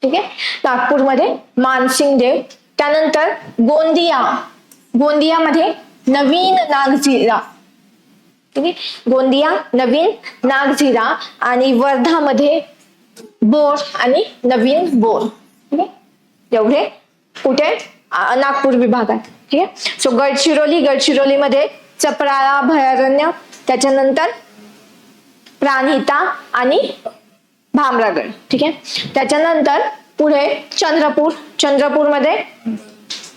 A: ठीक आहे, नागपूरमध्ये मानसिंग देव. त्यानंतर गोंदियामध्ये नवीन नागझिरा. ठीक आहे, गोंदिया, नवीन नागझिरा. आणि वर्धामध्ये बोर आणि नवीन बोर. ठीक आहे, एवढे कुठे नागपूर विभागात. ठीक आहे, सो गडचिरोलीमध्ये चपराळा अभयारण्य, त्याच्यानंतर प्राणहिता आणि भामरागड. ठीक आहे, त्याच्यानंतर पुढे चंद्रपूरमध्ये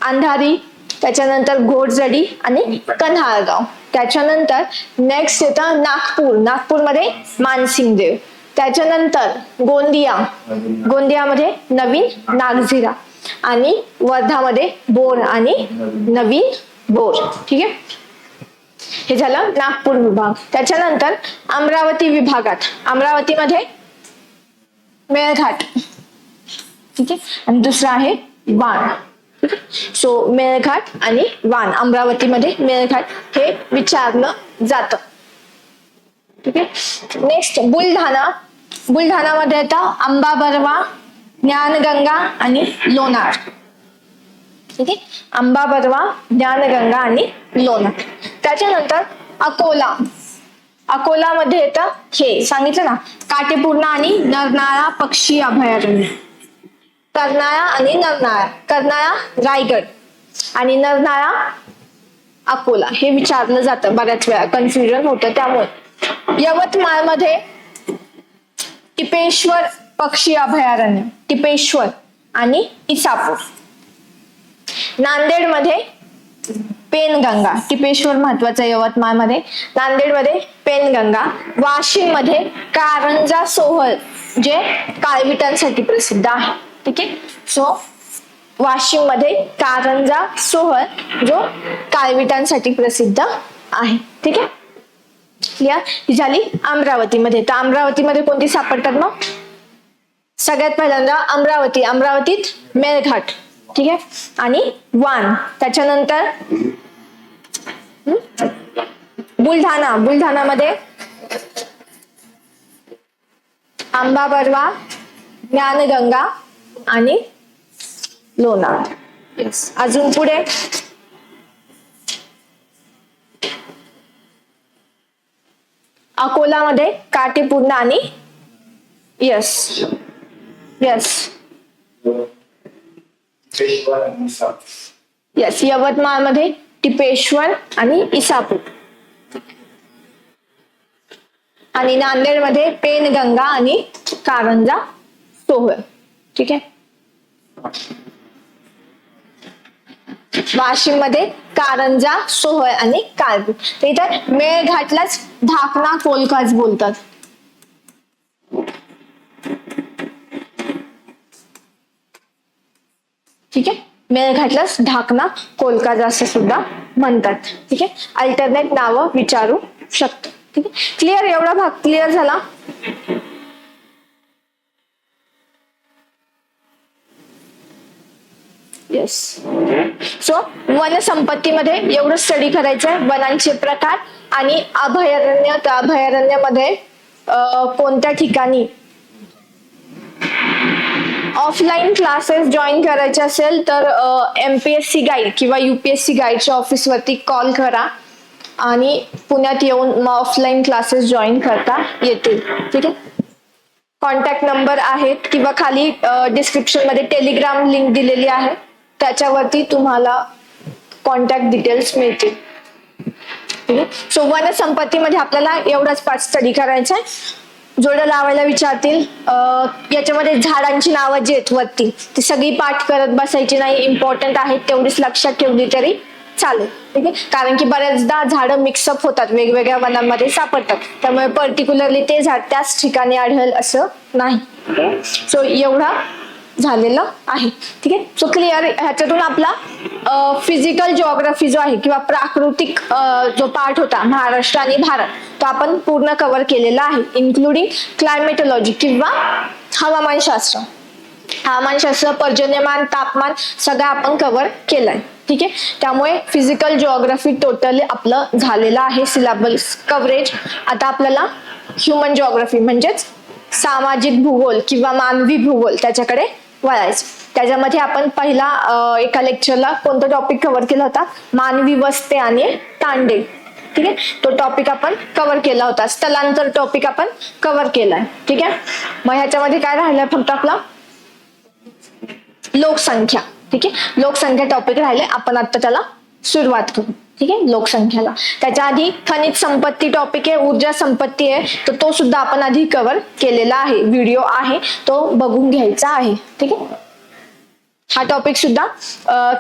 A: अंधारी, त्याच्यानंतर घोडझडी आणि कन्हाळगाव. त्याच्यानंतर नेक्स्ट येतं नागपूरमध्ये मानसिंग देव. त्याच्यानंतर गोंदियामध्ये नवीन नागझिरा आणि वर्धामध्ये बोर आणि नवीन बोर. ठीक आहे, हे झालं नागपूर विभाग. त्याच्यानंतर अमरावतीमध्ये मेळघाट. ठीक आहे, आणि दुसरा आहे वाण. सो मेळघाट आणि वाण, अमरावतीमध्ये मेळघाट हे विचारलं जातं. ठीक आहे, नेक्स्ट बुलढाणामध्ये येतं अंबाबरवा, ज्ञानगंगा आणि लोणार. ठीक आहे, अंबाबरवा, ज्ञानगंगा आणि लोणार. त्याच्यानंतर अकोलामध्ये येतं हे सांगितलं ना, काटेपूर्णा आणि नरनाळा पक्षी अभयारण्य. कर्नाळा रायगड आणि नरनाळा अकोला हे विचारलं जातं बऱ्याच वेळा, कन्फ्युजन होतं त्यामुळे. यवतमाळमध्ये टिपेश्वर पक्षी अभयारण्य, टिपेश्वर आणि इसापूर. नांदेडमध्ये पेनगंगा, टिपेश्वर महत्वाचं यवतमाळमध्ये. नांदेडमध्ये पेनगंगा. वाशिममध्ये कारंजा सोहळ, जे काळविटांसाठी प्रसिद्ध आहे. ठीक आहे, सो वाशिममध्ये कारंजा सोहळ जो काळविटांसाठी प्रसिद्ध आहे. ठीक आहे, क्लिअर. ही झाली अमरावतीमध्ये. तर अमरावतीमध्ये कोणती सापडतात मग? सगळ्यात पहिल्यांदा अमरावतीत मेळघाट. ठीक आहे, आणि वाण. त्याच्यानंतर बुलढाणामध्ये अंबाबरवा, ज्ञानगंगा आणि लोणार. अजून पुढे अकोलामध्ये काटेपूर्णा आणि यस यवतमाळमध्ये टिपेश्वर आणि इसापूर. आणि नांदेडमध्ये पेनगंगा आणि कारंजा सोहळ. ठीक आहे, वाशिममध्ये कारंजा सोहळ आणि काळवीट. तर इथं मेळघाटलाच ढाकणा कोलकाच बोलतात. ठीक आहे, मेळघाटलाच ढाकणा कोलकाज असं सुद्धा म्हणतात. ठीक आहे, अल्टरनेट नावं विचारू शकतो. ठीक आहे, क्लिअर. एवढा भाग क्लिअर झाला. येस. सो वनसंपत्तीमध्ये एवढं स्टडी करायचंय, वनांचे प्रकार आणि अभयारण्यामध्ये कोणत्या ठिकाणी ऑफलाईन क्लासेस जॉईन करायचे असेल तर MPSC गाईड किंवा UPSC गाईडच्या ऑफिस वरती कॉल करा आणि पुण्यात येऊन ऑफलाईन क्लासेस जॉईन करता येतील. ठीक आहे, कॉन्टॅक्ट नंबर आहेत किंवा खाली डिस्क्रिप्शन मध्ये टेलिग्राम लिंक दिलेली आहे, त्याच्यावरती तुम्हाला कॉन्टॅक्ट डिटेल्स मिळतील. सो वनसंपत्तीमध्ये आपल्याला एवढाच पार्ट स्टडी करायचा आहे. जोड्या लावायला विचारतील. याच्यामध्ये झाडांची नावं जी आहेत वरती ती सगळी पाठ करत बसायची नाही, इम्पॉर्टंट आहेत तेवढीच लक्षात ठेवली तरी चालेल. ठीक आहे, कारण की बऱ्याचदा झाडं मिक्सअप होतात, वेगवेगळ्या वनांमध्ये सापडतात, त्यामुळे पर्टिक्युलरली ते झाड त्याच ठिकाणी आढळेल असं नाही. सो एवढा झालेलं आहे. ठीक आहे, सो क्लिअर. ह्याच्यातून आपला फिजिकल जिओग्राफी जो आहे किंवा प्राकृतिक जो पार्ट होता महाराष्ट्र आणि भारत तो आपण पूर्ण कव्हर केलेला आहे, इन्क्लुडिंग क्लायमेटॉलॉजी किंवा हवामानशास्त्र. हवामानशास्त्र, पर्जन्यमान, तापमान सगळं आपण कव्हर केलंय. ठीक आहे, त्यामुळे फिजिकल जिओग्राफी टोटली आपलं झालेलं आहे सिलेबस कव्हरेज. आता आपल्याला ह्युमन जिओग्राफी म्हणजेच सामाजिक भूगोल किंवा मानवी भूगोल त्याच्याकडे वळायचं. त्याच्यामध्ये आपण पहिला एका लेक्चरला कोणता टॉपिक कव्हर केला होता, मानवी वस्ते आणि तांडे. ठीक आहे, तो टॉपिक आपण कव्हर केला होता. स्थलांतर टॉपिक आपण कव्हर केलाय. ठीक आहे, मग ह्याच्यामध्ये काय राहिलंय फक्त आपला लोकसंख्या. ठीक आहे, लोकसंख्या टॉपिक राहिले, आपण आता त्याला सुरुवात करू. ठीक आहे, लोकसंख्याला. त्याच्या आधी खनिज संपत्ती टॉपिक आहे, ऊर्जा संपत्ती आहे, तर तो सुद्धा आपण आधी कव्हर केलेला आहे, व्हिडिओ आहे तो बघून घ्यायचा आहे. ठीक आहे, हा टॉपिक सुद्धा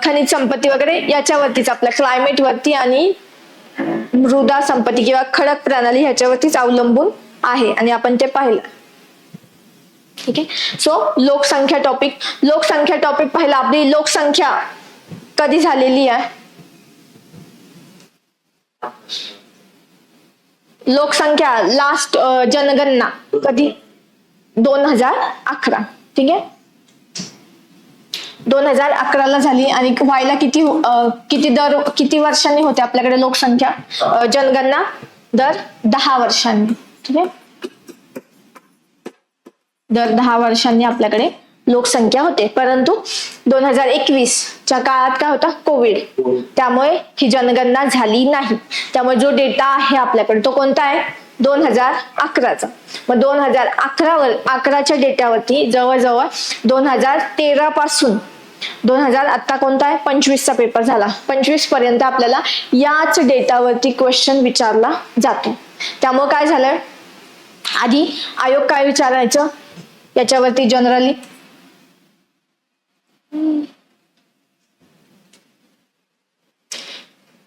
A: खनिज संपत्ती वगैरे याच्यावरतीच आपल्या क्लायमेट वरती आणि मृदा संपत्ती किंवा खडक प्रणाली ह्याच्यावरतीच अवलंबून आहे आणि आपण ते पाहिलं. ठीक आहे, सो लोकसंख्या टॉपिक पाहिला. आपली लोकसंख्या कधी झालेली आहे, लोकसंख्या लास्ट जनगणना कधी, 2011. ठीक आहे, 2011 झाली आणि व्हायला किती वर्षांनी होते आपल्याकडे लोकसंख्या जनगणना, दर 10 वर्षांनी. ठीक आहे, दर 10 वर्षांनी आपल्याकडे लोकसंख्या होते. परंतु 2021 च्या काळात काय होता, कोविड, त्यामुळे ही जनगणना झाली नाही. त्यामुळे जो डेटा आहे आपल्याकडे तो कोणता आहे, 2011चा. मग 2011च्या डेटावरती जवळजवळ 2013 पासून 2000 आता कोणता आहे 25चा पेपर झाला, 25 पर्यंत आपल्याला याच डेटावरती क्वेश्चन विचारला जातो. त्यामुळे काय झालं, आधी आयोग काय विचारायचं याच्यावरती जनरली,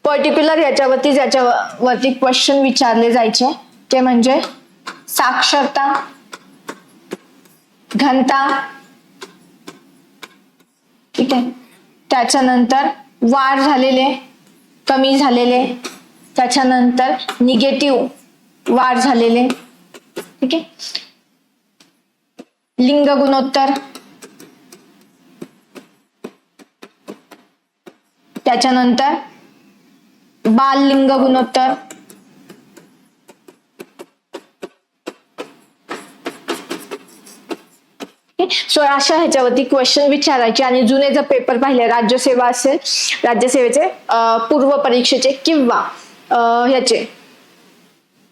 A: पर्टिक्युलर याच्यावरती क्वेश्चन विचारले जायचे ते म्हणजे साक्षरता, घनता. ठीक आहे, त्याच्यानंतर वाढ झालेले, कमी झालेले, त्याच्यानंतर निगेटिव्ह वाढ झालेले. ठीक आहे, लिंग गुणोत्तर, त्याच्यानंतर बाल लिंग गुणोत्तर, सो अशा ह्याच्यावरती क्वेश्चन विचारायचे. आणि जुने जर पेपर पाहिले, राज्यसेवा असेल, राज्यसेवेचे पूर्व परीक्षेचे किंवा ह्याचे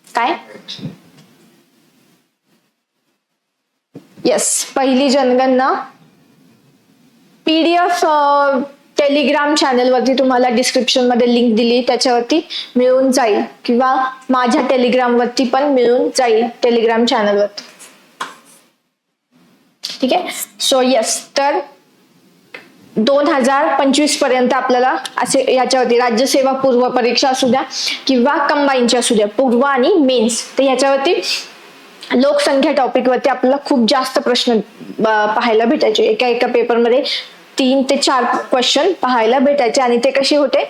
A: काय पहिली जनगणना PDF टेलिग्राम चॅनल वरती तुम्हाला डिस्क्रिप्शन मध्ये लिंक दिली, त्याच्यावरती मिळून जाईल किंवा माझ्या टेलिग्राम वरती पण मिळून जाईल, टेलिग्राम चॅनल वरती. ठीक आहे, सो तर 2025 पर्यंत आपल्याला असे याच्यावरती राज्यसेवा पूर्व परीक्षा असू द्या किंवा कंबाईनच्या असू द्या, पूर्व आणि मेन्स, तर याच्यावरती लोकसंख्या टॉपिक वरती आपल्याला खूप जास्त प्रश्न पाहायला भेटायचे. एका पेपरमध्ये 3 ते 4 क्वेश्चन पाहायला भेटायचे आणि ते कसे होते,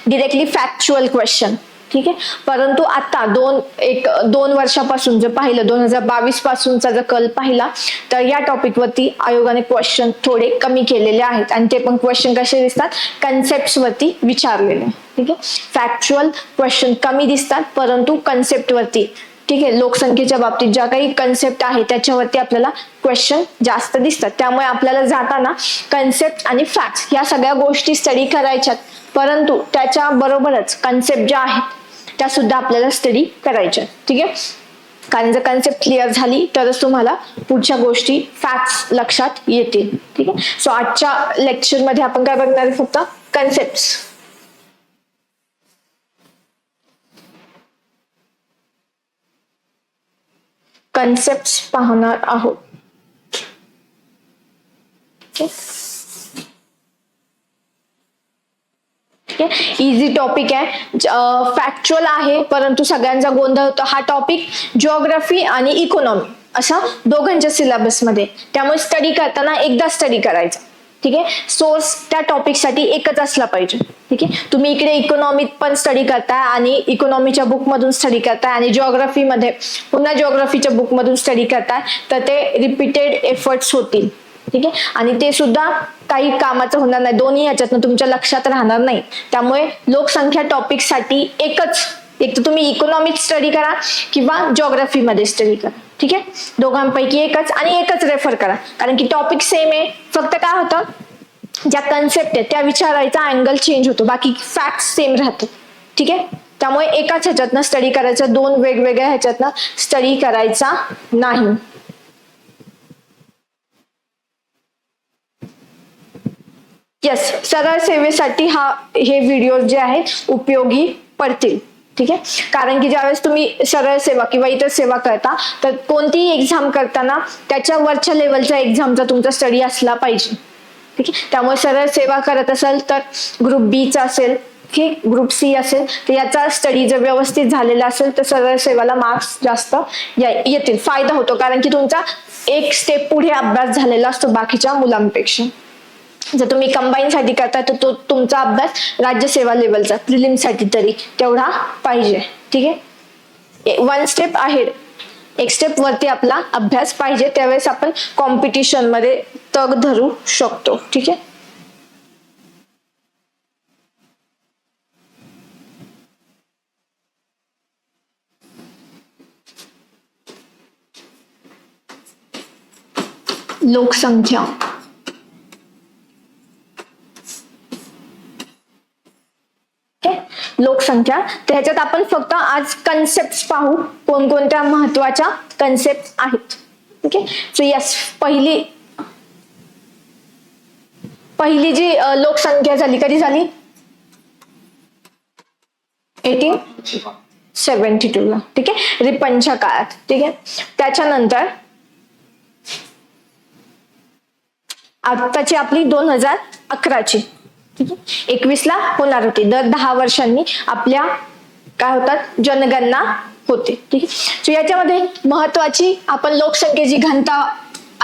A: डिरेक्टली फॅक्च्युअल क्वेश्चन. ठीक आहे, परंतु आता 2 वर्षापासून जर पाहिलं, 2022 पासूनचा जर कल पाहिला तर या टॉपिक वरती आयोगाने क्वेश्चन थोडे कमी केलेले आहेत आणि ते पण क्वेश्चन कसे दिसतात, कन्सेप्ट वरती विचारलेले. ठीक आहे, फॅक्च्युअल क्वेश्चन कमी दिसतात परंतु कन्सेप्ट वरती, ठीक आहे, लोकसंख्येच्या बाबतीत ज्या काही कन्सेप्ट आहे त्याच्यावरती आपल्याला क्वेश्चन जास्त दिसतात. त्यामुळे आपल्याला जाताना कन्सेप्ट आणि फॅक्ट्स या सगळ्या गोष्टी स्टडी करायच्यात, परंतु त्याच्या बरोबरच कन्सेप्ट ज्या आहेत त्या सुद्धा आपल्याला स्टडी करायच्या. ठीक आहे, कारण जर कन्सेप्ट क्लिअर झाली तरच तुम्हाला पुढच्या गोष्टी फॅक्ट्स लक्षात येतील. ठीक आहे, सो आजच्या लेक्चर मध्ये आपण काय बघणार आहे, फक्त कन्सेप्ट. कन्सेप्ट पाहणार आहोत. इझी टॉपिक आहे, फॅक्च्युअल आहे, परंतु सगळ्यांचा गोंधळ होतो. हा टॉपिक जिओग्राफी आणि इकॉनॉमी असा दोघांच्या सिलेबस मध्ये, त्यामुळे स्टडी करताना एकदा स्टडी करायचा. ठीक आहे, सोर्स त्या टॉपिक साठी एकच असला पाहिजे. ठीक आहे, तुम्ही इकडे इकॉनॉमीत पण स्टडी करताय आणि इकॉनॉमीच्या बुक मधून स्टडी करताय आणि जिओग्राफी मध्ये पुन्हा जिओग्राफीच्या बुक मधून स्टडी करताय, तर ते रिपीटेड एफर्ट्स होतील. ठीक आहे, आणि ते सुद्धा काही कामाचं होणार नाही, दोन्ही ह्याच्यातनं तुमच्या लक्षात राहणार नाही. त्यामुळे लोकसंख्या टॉपिक साठी एक तर तुम्ही इकॉनॉमिक स्टडी करा किंवा जिओग्राफी मध्ये स्टडी करा. ठीक आहे, दोघांपैकी एकच आणि एकच रेफर करा, कारण की टॉपिक सेम आहे. फक्त काय होतं, ज्या कन्सेप्ट आहे त्या विचारायचा अँगल चेंज होतो, बाकी फॅक्ट सेम राहतो. ठीक आहे, त्यामुळे एकाच ह्याच्यातनं स्टडी करायचं, दोन वेगवेगळ्या ह्याच्यातनं स्टडी करायचा नाही. येस, सरळ सेवेसाठी हे व्हिडिओ जे आहेत उपयोगी पडतील. ठीक आहे, कारण की ज्यावेळेस तुम्ही सरळ सेवा किंवा इतर सेवा करता, तर कोणतीही एक्झाम करताना त्याच्या वरच्या लेवलच्या एक्झामचा तुमचा स्टडी असला पाहिजे. ठीक आहे, त्यामुळे सरळ सेवा करत असाल तर ग्रुप बी चा असेल, ग्रुप सी असेल, तर याचा स्टडी जर व्यवस्थित झालेला असेल तर सरळ सेवाला मार्क्स जास्त येतील, फायदा होतो, कारण की तुमचा एक स्टेप पुढे अभ्यास झालेला असतो बाकीच्या मुलांपेक्षा. जर तुम्ही कंबाईन साठी करताय तर तो तुमचा अभ्यास राज्यसेवा लेवलचा प्रिलिम साठी तरी तेवढा पाहिजे. ठीक आहे, वन स्टेप आहे, एक स्टेप वरती आपला अभ्यास पाहिजे, त्यावेळेस आपण कॉम्पिटिशन मध्ये तग धरू शकतो. ठीक आहे, लोकसंख्या. लोकसंख्या, तर ह्याच्यात आपण फक्त आज कन्सेप्ट पाहू, कोणकोणत्या महत्वाच्या कन्सेप्ट आहेत. ओके, सो यस, पहिली जी लोकसंख्या झाली कधी झाली, 1872 ला. ठीक आहे, रिपनच्या काळात. ठीक आहे, त्याच्यानंतर आताची आपली 2011ची. ठीक आहे, 21 ला होणार होती. दर 10 वर्षांनी आपल्या काय होतात, जनगणना होते. ठीक आहे, सो याच्यामध्ये महत्वाची आपण लोकसंख्येची घनता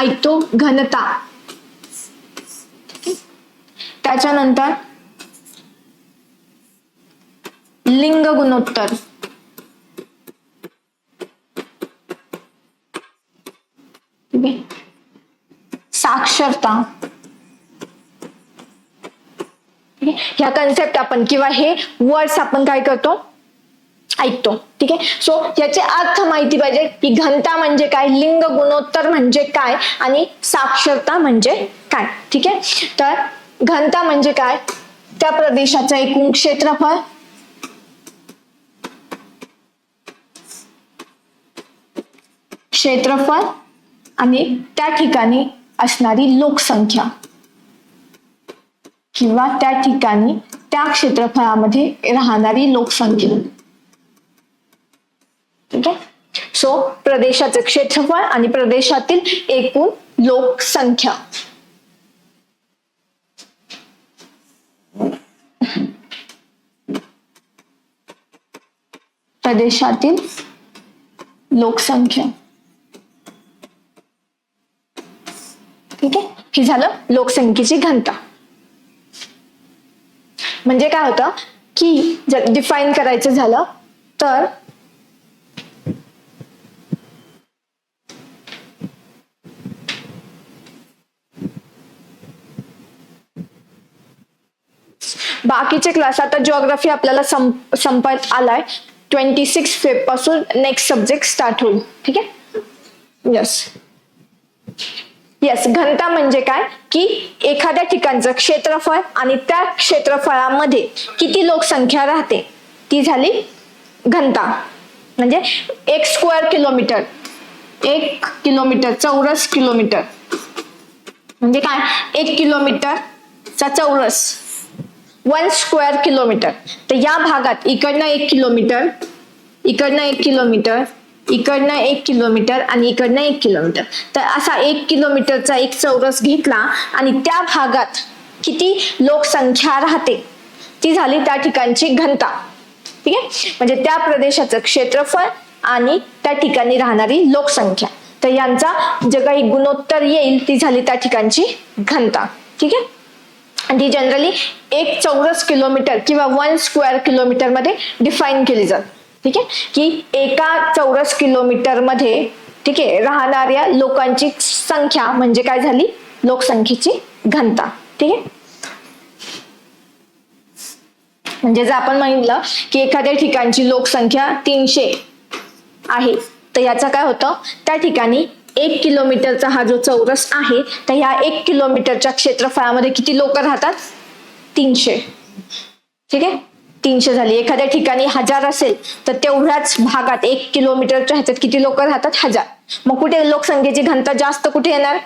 A: ऐकतो, घनता. त्याच्यानंतर लिंग गुणोत्तर. ठीक आहे, साक्षरता. ह्या कन्सेप्ट आपण किंवा हे वर्ड्स आपण काय करतो, ऐकतो. ठीक आहे, सो याचे अर्थ माहिती पाहिजे की घनता म्हणजे काय, लिंग गुणोत्तर म्हणजे काय आणि साक्षरता म्हणजे काय. ठीक आहे, तर घनता म्हणजे काय, त्या प्रदेशाचं एकूण क्षेत्रफळ, आणि त्या ठिकाणी असणारी लोकसंख्या किंवा त्या ठिकाणी त्या क्षेत्रफळामध्ये राहणारी लोकसंख्या. ठीक आहे, सो प्रदेशाचे क्षेत्रफळ आणि प्रदेशातील एकूण लोकसंख्या. प्रदेशातील लोकसंख्या. ठीक आहे, हे झालं लोकसंख्येची घनता. म्हणजे काय होतं की जर डिफाईन करायचं झालं तर बाकीचे क्लास, आता जिओग्राफी आपल्याला संपत आलाय, 26 फेब पासून नेक्स्ट सब्जेक्ट स्टार्ट होईल. ठीक आहे, येस, घनता म्हणजे काय की एखाद्या ठिकाणचं क्षेत्रफळ आणि त्या क्षेत्रफळामध्ये किती लोकसंख्या राहते ती झाली घनता. म्हणजे 1 स्क्वेअर किलोमीटर, 1 किलोमीटर, चौरस किलोमीटर म्हणजे काय, 1 किलोमीटरचा चौरस, 1 स्क्वेअर किलोमीटर. तर या भागात इकडनं 1 किलोमीटर, इकडनं 1 किलोमीटर, इकडनं 1 किलोमीटर आणि इकडनं 1 किलोमीटर, तर असा 1 किलोमीटरचा एक चौरस घेतला आणि त्या भागात किती लोकसंख्या राहते ती झाली त्या ठिकाणची घनता. ठीक आहे, म्हणजे त्या प्रदेशाचं क्षेत्रफळ आणि त्या ठिकाणी राहणारी लोकसंख्या, तर यांचा जे काही गुणोत्तर येईल ती झाली त्या ठिकाणची घनता. ठीक आहे, आणि ती जनरली 1 चौरस किलोमीटर किंवा 1 स्क्वेअर किलोमीटर मध्ये डिफाईन केली जाते. ठीक आहे, की एका चौरस किलोमीटर मध्ये ठीक आहे राहणाऱ्या लोकांची संख्या म्हणजे काय झाली, लोकसंख्येची घनता. ठीक आहे, म्हणजे जर आपण म्हटलं की एखाद्या ठिकाणची लोकसंख्या 300 आहे, तर याचा काय होतं, त्या ठिकाणी 1 किलोमीटरचा हा जो चौरस आहे, तर ह्या 1 किलोमीटरच्या क्षेत्रफळामध्ये किती लोक राहतात, 300. ठीक आहे, 300 झाली. एखाद्या ठिकाणी 1000 असेल तर तेवढ्याच भागात 1 किलोमीटरच्या ह्याच्यात किती लोक राहतात, 1000. मग कुठे लोकसंख्येची घनता जास्त कुठे येणार,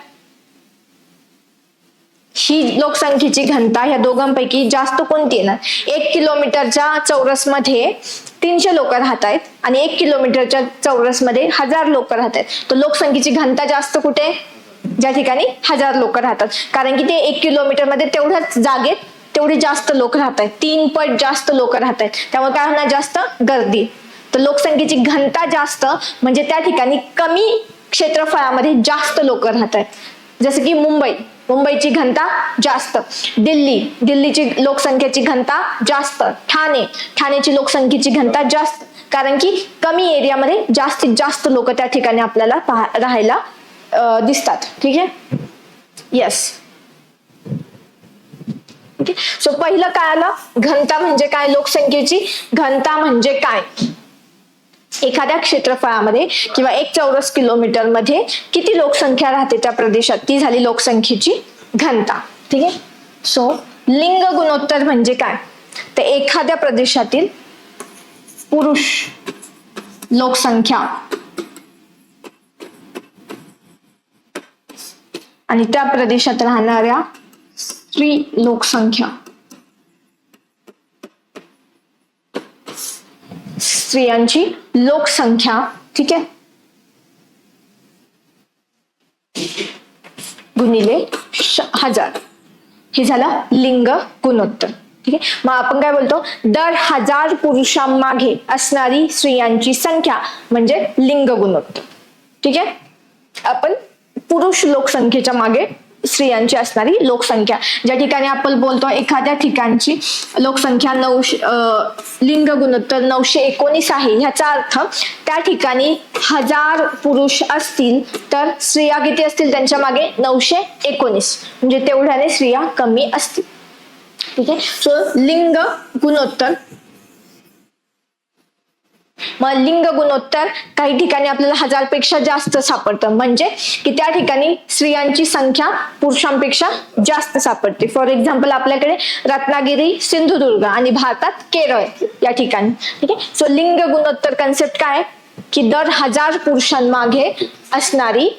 A: ही लोकसंख्येची घनता ह्या दोघांपैकी जास्त कोणती येणार, 1 किलोमीटरच्या चौरस मध्ये 300 लोक राहत आहेत आणि 1 किलोमीटरच्या चौरस मध्ये 1000 लोक राहत आहेत, तर लोकसंख्येची घनता जास्त कुठे, ज्या ठिकाणी 1000 लोक राहतात, कारण की ते 1 किलोमीटर मध्ये तेवढ्याच जागेत तेवढी जास्त लोक राहत आहेत, 3 पट जास्त लोक राहत आहेत, त्यामुळे काय होणार, जास्त गर्दी. तर लोकसंख्येची घनता जास्त म्हणजे त्या ठिकाणी कमी क्षेत्रफळामध्ये जास्त लोक राहत आहेत. जसं की मुंबईची घनता जास्त, दिल्लीची लोकसंख्येची घनता जास्त, ठाणेची लोकसंख्येची घनता जास्त, कारण की कमी एरियामध्ये जास्तीत जास्त लोक त्या ठिकाणी आपल्याला राहायला दिसतात. ठीक आहे, येस. सो पहिलं काय आलं, घनता म्हणजे काय, लोकसंख्येची घनता म्हणजे काय, एखाद्या क्षेत्रफळामध्ये किंवा 1 चौरस किलोमीटर मध्ये किती लोकसंख्या राहते त्या प्रदेशात, ती झाली लोकसंख्येची घनता. ठीक आहे, सो लिंग गुणोत्तर म्हणजे काय, तर एखाद्या प्रदेशातील पुरुष लोकसंख्या आणि त्या प्रदेशात राहणाऱ्या स्त्री लोकसंख्या, स्त्रियांची लोकसंख्या, ठीक आहे, गुणिले 1000, हे झालं लिंग गुणोत्तर. ठीक आहे, मग आपण काय बोलतो, दर 1000 पुरुषांमागे असणारी स्त्रियांची संख्या म्हणजे लिंग गुणोत्तर. ठीक आहे, आपण पुरुष लोकसंख्येच्या मागे स्त्रियांची असणारी लोकसंख्या, ज्या ठिकाणी आपण बोलतो एखाद्या ठिकाणची लोकसंख्या लिंग गुणोत्तर 919 आहे, ह्याचा अर्थ त्या ठिकाणी 1000 पुरुष असतील तर स्त्रिया किती असतील त्यांच्या मागे, 919, म्हणजे तेवढ्याने स्त्रिया कमी असतील. ठीक आहे, सो लिंग गुणोत्तर. मग लिंग गुणोत्तर काही ठिकाणी आपल्याला 1000 पेक्षा जास्त सापडतं, म्हणजे की त्या ठिकाणी स्त्रियांची संख्या पुरुषांपेक्षा जास्त सापडते. फॉर एक्झाम्पल आपल्याकडे रत्नागिरी, सिंधुदुर्ग आणि भारतात केरळ या ठिकाणी. ठीक आहे, सो लिंग गुणोत्तर कन्सेप्ट काय, की दर 1000 पुरुषांमागे असणारी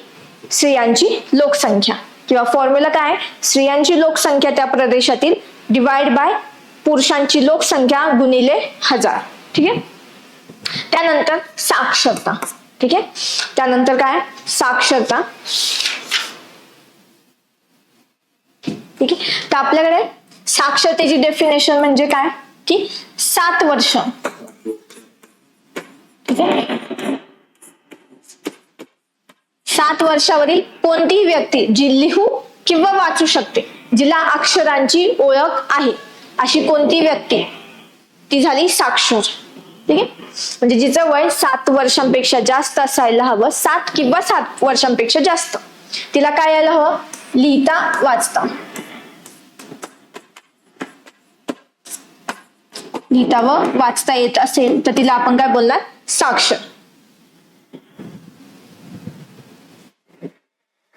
A: स्त्रियांची लोकसंख्या, किंवा फॉर्म्युला काय, स्त्रियांची लोकसंख्या त्या प्रदेशातील डिवाइड बाय पुरुषांची लोकसंख्या गुणिले 1000. ठीक आहे, त्यानंतर साक्षरता. ठीक आहे, त्यानंतर काय, साक्षरता. ठीक आहे, तर आपल्याकडे साक्षरतेची डेफिनेशन म्हणजे काय, की 7 वर्ष. ठीक आहे, 7 वर्षावरील कोणतीही व्यक्ती जी लिहू किंवा वाचू शकते, जिला अक्षरांची ओळख आहे, अशी कोणती व्यक्ती, ती झाली साक्षर. ठीक आहे, म्हणजे जिचं वय 7 वर्षांपेक्षा जास्त असायला हवं, 7 किंवा 7 वर्षांपेक्षा जास्त, तिला काय यायला हवं, लिहिता वाचता. लिहिता व वाचता येत असेल तर तिला आपण काय बोलणार, साक्षर.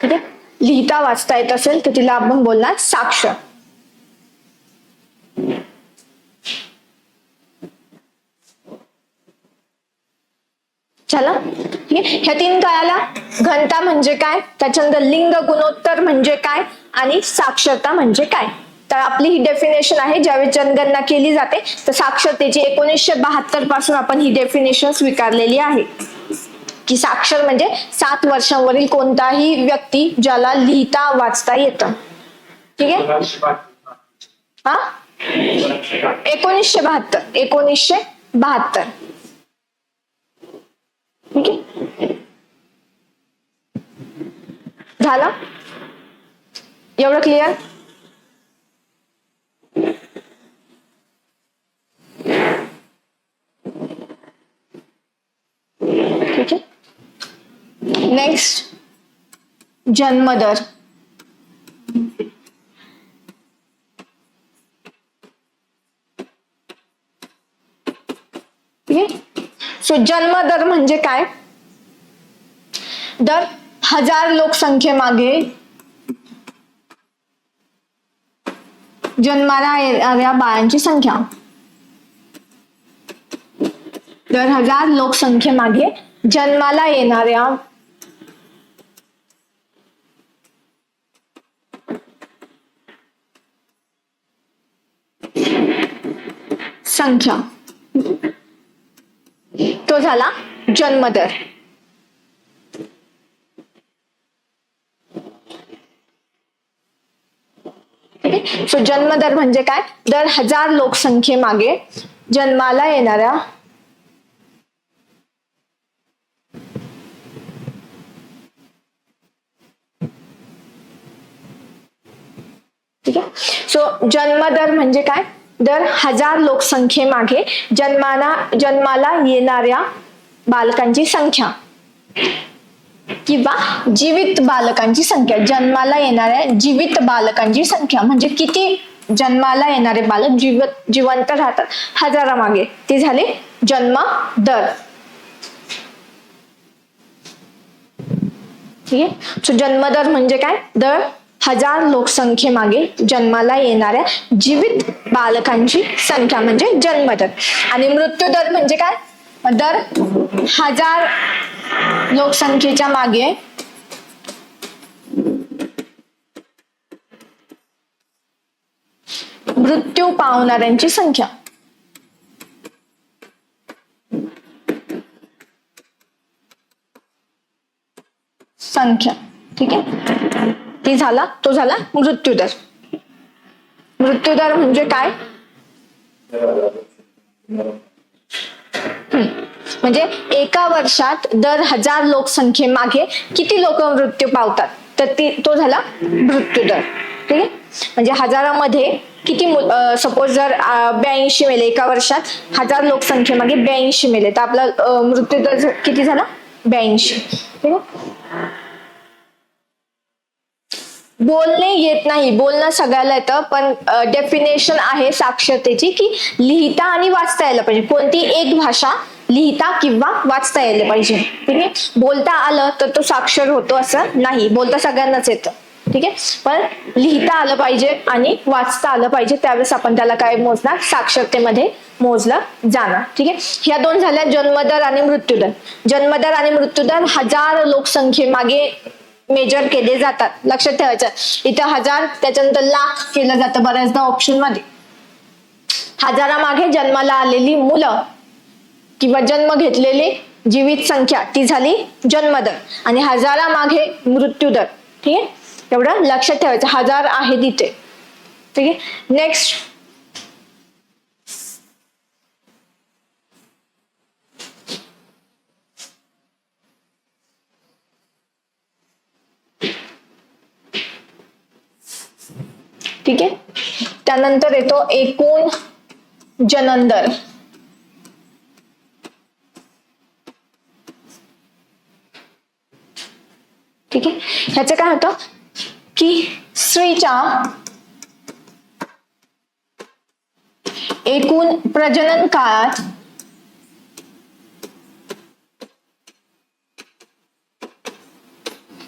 A: ठीक आहे, लिहिता वाचता येत असेल तर तिला आपण बोलणार साक्षर. चला, ठीक आहे, ह्या 3 कळाला, घनता म्हणजे काय, त्याच्यानंतर लिंग गुणोत्तर म्हणजे काय आणि साक्षरता म्हणजे काय. तर आपली ही डेफिनेशन आहे, ज्यावेळी जनगणना केली जाते तर साक्षरतेची 1972 पासून आपण ही डेफिनेशन स्वीकारलेली आहे. की साक्षर म्हणजे 7 वर्षांवरील कोणताही व्यक्ती ज्याला लिहिता वाचता येतं. ठीक आहे. हा 1972. ठीक आहे. झालं एवढं क्लिअर? ठीक आहे. नेक्स्ट जन्मदर. सो जन्मदर म्हणजे काय? दर 1000 लोकसंख्येमागे जन्माला येणाऱ्या बाळांची संख्या. दर 1000 लोकसंख्येमागे जन्माला येणाऱ्या संख्या, तो झाला जन्मदर. सो जन्मदर म्हणजे काय? दर 1000 लोकसंख्येमागे जन्माला येणाऱ्या ठीक आहे. सो जन्मदर म्हणजे काय? दर 1000 लोकसंख्येमागे जन्माला येणाऱ्या बालकांची संख्या किंवा जीवित बालकांची संख्या. जन्माला येणाऱ्या जीवित बालकांची संख्या म्हणजे किती जन्माला येणारे बालक जिवंत राहतात 1000 मागे, ते झाले जन्म दर. ठीक आहे. सो जन्मदर म्हणजे काय? दर 1000 लोकसंख्येमागे जन्माला येणाऱ्या जीवित बालकांची संख्या म्हणजे जन्मदर. आणि मृत्यूदर म्हणजे काय? दर 1000 लोकसंख्येच्या मागे मृत्यू पावणाऱ्यांची संख्या. ठीक आहे. ती झाला, तो झाला मृत्यूदर. मृत्यूदर म्हणजे काय? म्हणजे एका वर्षात दर 1000 लोकसंख्येमागे किती लोक मृत्यू पावतात, तर तो झाला मृत्यूदर. ठीक आहे. म्हणजे 1000मध्ये किती, सपोज जर 82 मेले एका वर्षात, 1000 लोकसंख्येमागे 82 मेले, तर आपला मृत्यूदर किती झाला? 82. ठीक आहे. बोलणे येत नाही, बोलणं सगळ्याला येतं, पण डेफिनेशन आहे साक्षरतेची की लिहिता आणि वाचता यायला पाहिजे. कोणती एक भाषा लिहिता किंवा वाचता यायला पाहिजे. ठीक आहे. बोलता आलं तर तो साक्षर होतो असं नाही, बोलता सगळ्यांनाच येतं. ठीक आहे. पण लिहिता आलं पाहिजे आणि वाचता आलं पाहिजे, त्यावेळेस आपण त्याला काय मोजणार? साक्षरतेमध्ये मोजलं जाणार. ठीक आहे. ह्या दोन झाल्या जन्मदर आणि मृत्यूदर. जन्मदर आणि मृत्यूदर 1000 लोकसंख्येमागे मेजर केले जातात. लक्षात ठेवायचं, इथं 1000, त्याच्यानंतर लाख केलं जातं बऱ्याचदा ऑप्शन मध्ये. 1000मागे जन्माला आलेली मुलं किंवा जन्म घेतलेली जीवित संख्या, ती झाली जन्मदर. आणि 1000मागे मृत्यूदर. ठीक आहे. एवढं लक्षात ठेवायचं. 1000 आहे तिथे. ठीक आहे. नेक्स्ट ठीक आहे. त्यानंतर येतो एकूण जनन दर. ठीक आहे. ह्याचं काय होतं की स्त्रीच्या एकूण प्रजनन काळात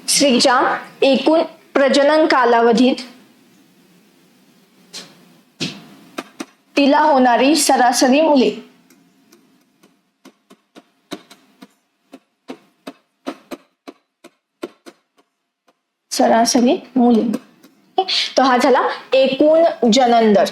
A: स्त्रीच्या एकूण प्रजनन कालावधीत तिला होणारी सरासरी मुले. सरासरी मुले. तो हा झाला एकूण जनन दर.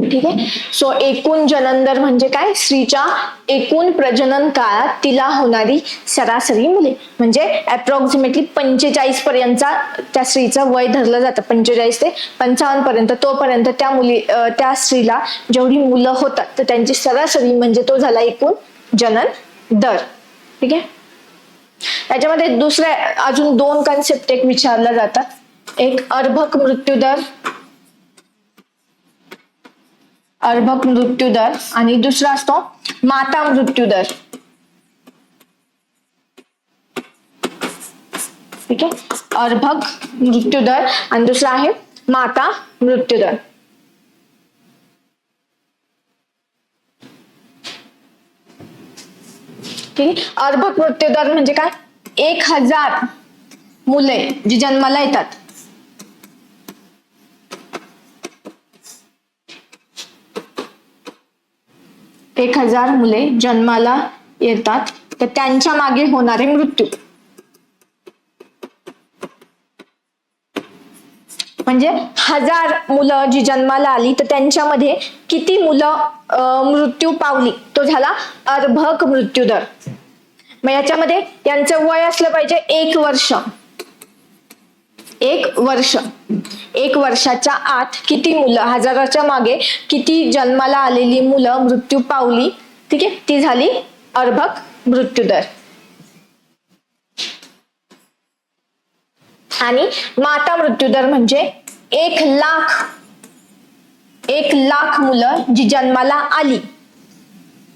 A: ठीक ठीक आहे. सो एकूण जनन दर म्हणजे काय, स्त्रीच्या एकूण प्रजनन काळात तिला होणारी सरासरी मुले, म्हणजे अप्रॉक्सिमेटली 45 पर्यंतचा त्या स्त्रीचं वय धरलं जातं, 45 ते 55 पर्यंत, तोपर्यंत त्या स्त्रीला जेवढी मुलं होतात तर त्यांची सरासरी म्हणजे तो झाला एकूण जनन दर. ठीक आहे. त्याच्यामध्ये दुसऱ्या अजून 2 कन्सेप्ट एक विचारल्या जातात, एक अर्भक मृत्यू दर, अर्भक मृत्यू दर, आणि दुसरा असतो माता मृत्यू दर. ठीक आहे. अर्भक मृत्यू दर आणि दुसरा आहे माता मृत्यू दर. ठीक आहे. अर्भक मृत्यू दर म्हणजे काय, 1000 मुले जी जन्माला येतात, एक 1000 मुले जन्माला येतात तर त्यांच्या मागे होणारे मृत्यू, म्हणजे 1000 मुलं जी जन्माला आली तर त्यांच्यामध्ये किती मुलं मृत्यू पावली, तो झाला अर्भक मृत्यू दर. मग याच्यामध्ये यांचं वय असलं पाहिजे 1 वर्ष. 1 वर्षाच्या आत किती मुलं, 1000च्या मागे किती जन्माला आलेली मुलं मृत्यू पावली, ठीक आहे, ती झाली अर्भक मृत्यू दर. आणि माता मृत्यू दर म्हणजे 1,00,000 मुलं जी जन्माला आली.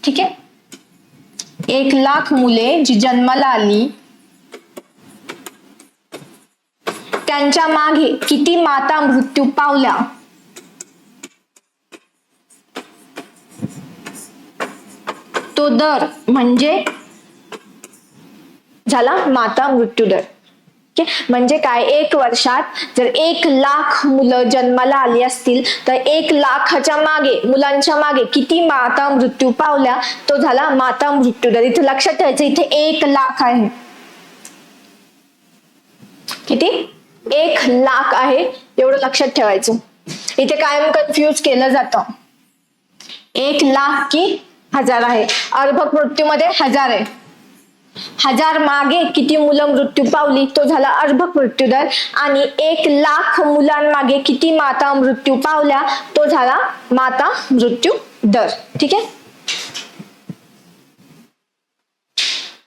A: ठीक आहे. 1,00,000 मुले जी जन्माला आली त्यांच्या मागे किती माता मृत्यू पावल्या, तो दर म्हणजे झाला माता मृत्यू दर. म्हणजे काय, 1 वर्षात जर 1,00,000 मुलं जन्माला आली असतील तर 1,00,000च्या मागे, मुलांच्या मागे किती माता मृत्यू पावल्या, तो झाला माता मृत्यू दर. इथे लक्षात ठेवायचं, इथे 1,00,000 आहे. किती, 1,00,000 आहे, एवढं लक्षात ठेवायचं. इथे कायम कन्फ्युज केलं जातं, 1,00,000 की 1000 आहे. अर्भक मृत्यूमध्ये 1000 आहे. 1000 मागे किती मुलं मृत्यू पावली, तो झाला अर्भक मृत्यू दर. आणि 1,00,000 मुलांमागे किती माता मृत्यू पावल्या, तो झाला माता मृत्यू दर. ठीक आहे.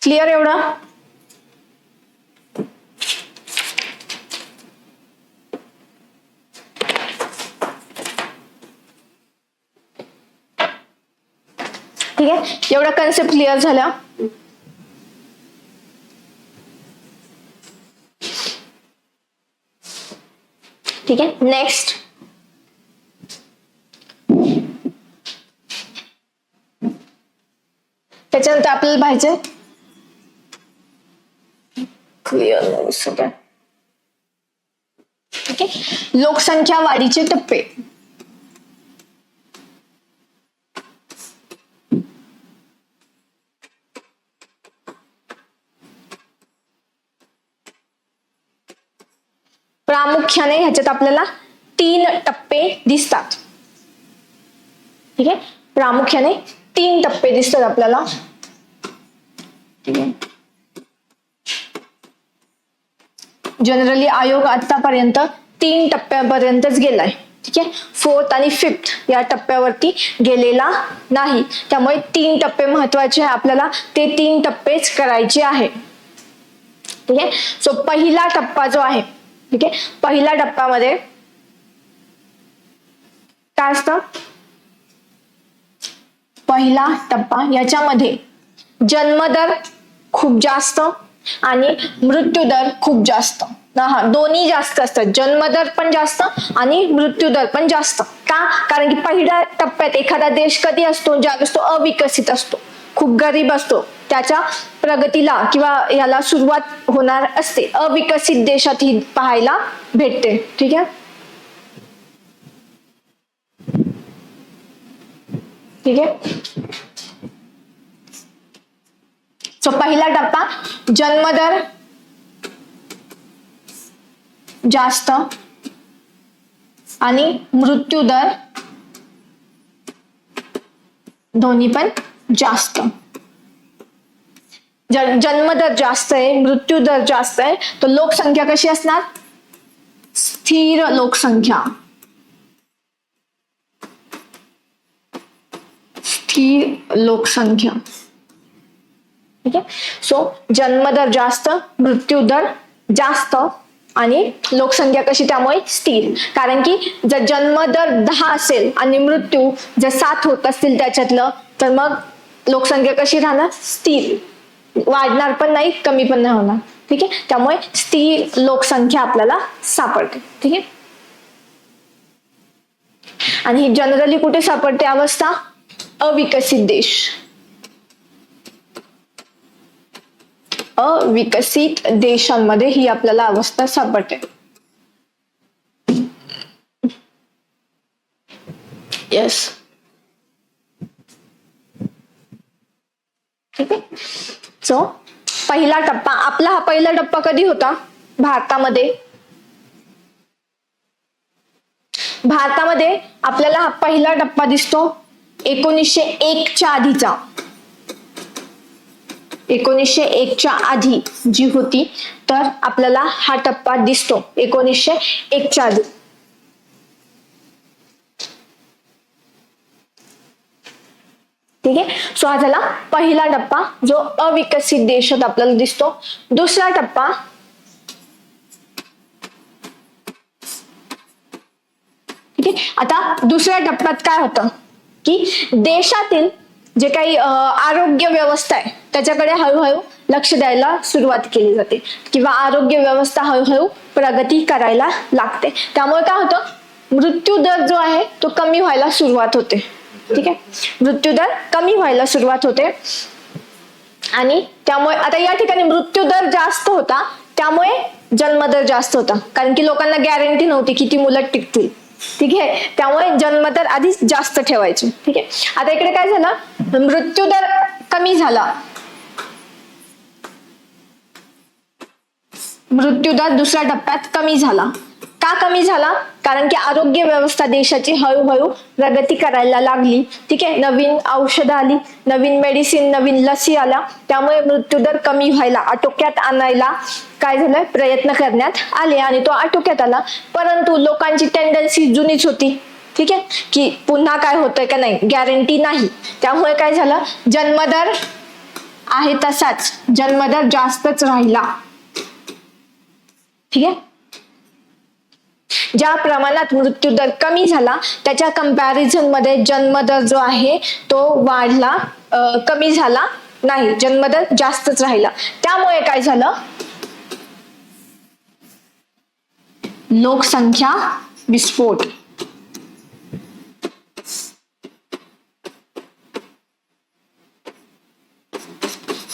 A: क्लिअर एवढं. ठीक आहे. एवढा कन्सेप्ट क्लिअर झाला. ठीक आहे. नेक्स्ट, त्याच्यानंतर आपल्याला पाहिजे क्लिअर सगळं. ठीक आहे. लोकसंख्या वाढीचे टप्पे. प्रामुख्याने ह्याच्यात आपल्याला 3 टप्पे दिसतात. ठीक आहे. प्रामुख्याने 3 टप्पे दिसतात आपल्याला. ठीक आहे. जनरली आयोग आतापर्यंत 3 टप्प्यापर्यंतच गेलाय. ठीक आहे. 4th आणि 5th या टप्प्यावरती गेलेला नाही. त्यामुळे 3 टप्पे महत्वाचे आहे आपल्याला, ते 3 टप्पेच करायचे आहे. ठीक आहे. सो पहिला टप्पा जो आहे, ठीक आहे, पहिल्या टप्प्यामध्ये काय असतं, पहिला टप्पा याच्यामध्ये जन्मदर खूप जास्त आणि मृत्यू दर खूप जास्त. दोन्ही जास्त असतात, जन्मदर पण जास्त आणि मृत्यू दर पण जास्त. का, कारण की पहिल्या टप्प्यात एखादा देश कधी असतो, ज्यावेळेस तो अविकसित असतो, खूप गरीब असतो, त्याच्या प्रगतीला किंवा याला सुरुवात होणार असते. अविकसित देशात ही पाहायला भेटते. ठीक आहे. ठीक आहे. सो पहिला टप्पा जन्मदर जास्त आणि मृत्यू दर दोन्ही पण जास्त. जन्मदर जास्त आहे, मृत्यू दर जास्त आहे, तर लोकसंख्या कशी असणार? स्थिर लोकसंख्या. स्थिर लोकसंख्या. ठीक आहे. सो जन्मदर जास्त, मृत्यू दर जास्त आणि लोकसंख्या कशी त्यामुळे स्थिर. कारण की जर जन्मदर 10 असेल आणि मृत्यू जर 7 होत असतील त्याच्यातलं, तर मग लोकसंख्या कशी राहणार? स्थिर. वाढणार पण नाही, कमी पण नाही होणार. ठीक आहे. त्यामुळे स्थिर लोकसंख्या आपल्याला सापडते. ठीक आहे. आणि ही जनरली कुठे सापडते अवस्था? अविकसित देश. अविकसित देशांमध्ये ही आपल्याला अवस्था सापडते. येस. ठीक आहे. सो पहिला टप्पा आपला, हा पहिला टप्पा कधी होता भारतामध्ये? भारतामध्ये आपल्याला हा पहिला टप्पा दिसतो 1901च्या आधीचा. 1901च्या आधी जी होती, तर आपल्याला हा टप्पा दिसतो 1901च्या आधी. ठीक आहे. सो हा झाला पहिला टप्पा जो अविकसित देशात आपल्याला दिसतो. दुसरा टप्पा ठीक आहे. आता दुसऱ्या टप्प्यात काय होतं की देशातील जे काही आरोग्य व्यवस्था आहे त्याच्याकडे हळूहळू लक्ष द्यायला सुरुवात केली जाते किंवा आरोग्य व्यवस्था हळूहळू प्रगती करायला लागते. त्यामुळे काय होतं, मृत्यू दर जो आहे तो कमी व्हायला सुरुवात होते. ठीक आहे. मृत्यू दर कमी व्हायला सुरुवात होते आणि त्यामुळे आता या ठिकाणी मृत्यू दर जास्त होता, त्यामुळे जन्मदर जास्त होता. कारण की लोकांना गॅरंटी नव्हती किती मुलं टिकतील. ठीक आहे. त्यामुळे जन्मदर आधीच जास्त ठेवायचे. ठीक आहे. आता इकडे काय झालं, मृत्यू दर कमी झाला. मृत्यू दर दुसऱ्या टप्प्यात कमी झाला. का कमी झाला? कारण की आरोग्य व्यवस्था देशाची हळूहळू प्रगती करायला लागली. ठीक आहे. नवीन औषधं आली, नवीन मेडिसिन, नवीन लसी आल्या, त्यामुळे मृत्यूदर कमी व्हायला, आटोक्यात आणायला काय झालं, प्रयत्न करण्यात आले आणि तो आटोक्यात आला. परंतु लोकांची टेंडन्सी जुनीच होती. ठीक आहे, की पुन्हा काय होतंय का नाही गॅरंटी नाही. त्यामुळे काय झालं, जन्मदर आहे तसाच, जन्मदर जास्तच राहिला. ठीक आहे. ज्या प्रमाणात मृत्यूदर कमी झाला त्याच्या कंपॅरिझन मध्ये जन्मदर जो आहे तो वाढला, कमी झाला नाही, जन्मदर जास्तच राहिला. त्यामुळे काय झालं, लोकसंख्या विस्फोट.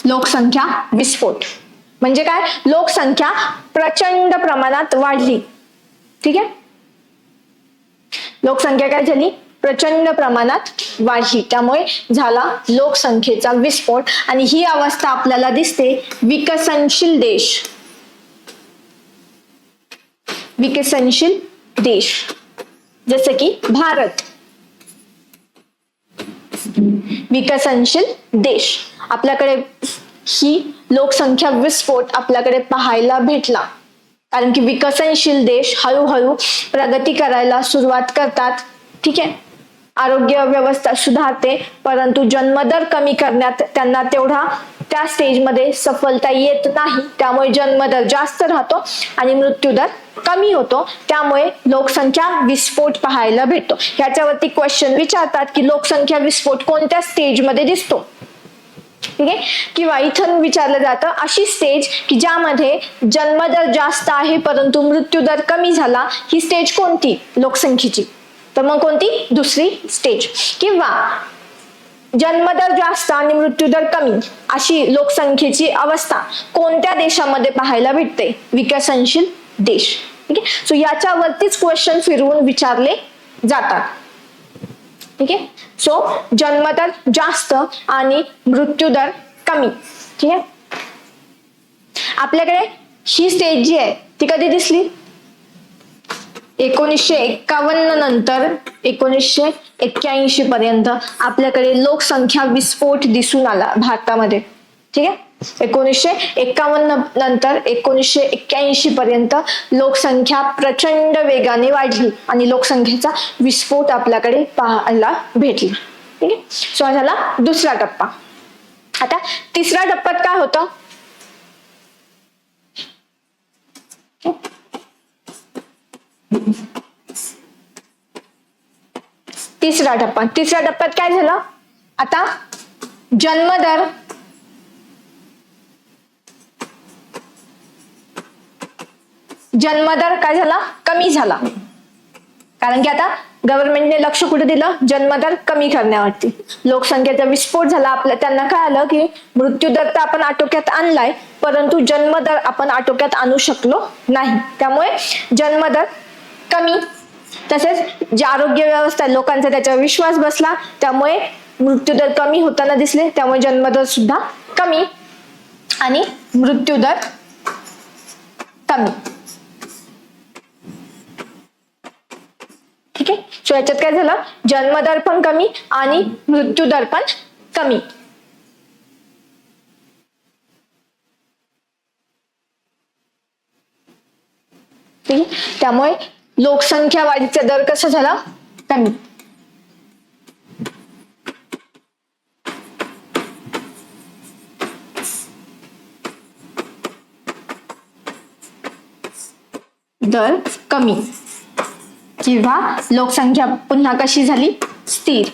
A: लोकसंख्या विस्फोट म्हणजे काय, लोकसंख्या प्रचंड प्रमाणात वाढली. ठीक आहे. लोकसंख्या काय झाली, प्रचंड प्रमाणात वाढली, त्यामुळे झाला लोकसंख्येचा विस्फोट. आणि ही अवस्था आपल्याला दिसते विकसनशील देश. विकसनशील देश जसे की भारत. विकसनशील देश आपल्याकडे ही लोकसंख्या विस्फोट आपल्याकडे पाहायला भेटला. कारण की विकसनशील देश हळूहळू प्रगती करायला सुरुवात करतात. ठीक आहे. आरोग्य व्यवस्था सुधारते, परंतु जन्मदर कमी करण्यात त्यांना तेवढा त्या स्टेजमध्ये सफलता येत नाही. त्यामुळे जन्मदर जास्त राहतो आणि मृत्यूदर कमी होतो. त्यामुळे लोकसंख्या विस्फोट पाहायला भेटतो. ह्याच्यावरती क्वेश्चन विचारतात की लोकसंख्या विस्फोट कोणत्या स्टेजमध्ये दिसतो. ठीक आहे. किंवा इथून विचारलं जातं अशी स्टेज की ज्यामध्ये जन्मदर जास्त आहे परंतु मृत्यूदर कमी झाला, ही स्टेज कोणती लोकसंख्येची, तर मग कोणती, दुसरी स्टेज. किंवा जन्मदर जास्त आणि मृत्यूदर कमी अशी लोकसंख्येची अवस्था कोणत्या देशामध्ये पाहायला भेटते, विकसनशील देश. ठीक आहे. सो याच्यावरतीच क्वेश्चन फिरवून विचारले जातात. ठीक आहे. सो जन्मदर जास्त आणि मृत्यूदर कमी. ठीक आहे. आपल्याकडे ही स्टेज जी आहे ती कधी दिसली, 1951 नंतर 1981 पर्यंत आपल्याकडे लोकसंख्या विस्फोट दिसून आला भारतामध्ये. ठीक आहे, 1951 नंतर 1981 पर्यंत लोकसंख्या प्रचंड वेगाने वाढली आणि लोकसंख्येचा विस्फोट आपल्याकडे पाहायला भेटला. ठीक आहे, सो हा झाला दुसरा टप्पा. आता तिसऱ्या टप्प्यात काय होतं? तिसऱ्या टप्प्यात काय झालं? आता जन्मदर काय झाला? कमी झाला. कारण की आता गव्हर्नमेंटने लक्ष कुठे दिलं? जन्मदर कमी करण्यावरती. लोकसंख्येचा विस्फोट झाला, त्यांना काय आलं की मृत्यूदर तर आपण आटोक्यात आणलाय, परंतु जन्मदर आपण आटोक्यात आणू शकलो नाही. त्यामुळे जन्मदर कमी, तसेच जे आरोग्य व्यवस्था आहे लोकांचा त्याच्यावर विश्वास बसला, त्यामुळे मृत्यूदर कमी होताना दिसले. त्यामुळे जन्मदर सुद्धा कमी आणि मृत्यूदर कमी. ठीक आहे, सो याच्यात काय झालं? जन्मदर पण कमी आणि मृत्यूदर पण कमी. ठीक आहे, त्यामुळे लोकसंख्या वाढीचा दर कसा झाला? कमी. दर कमी किंवा लोकसंख्या पुन्हा कशी झाली? स्थिर.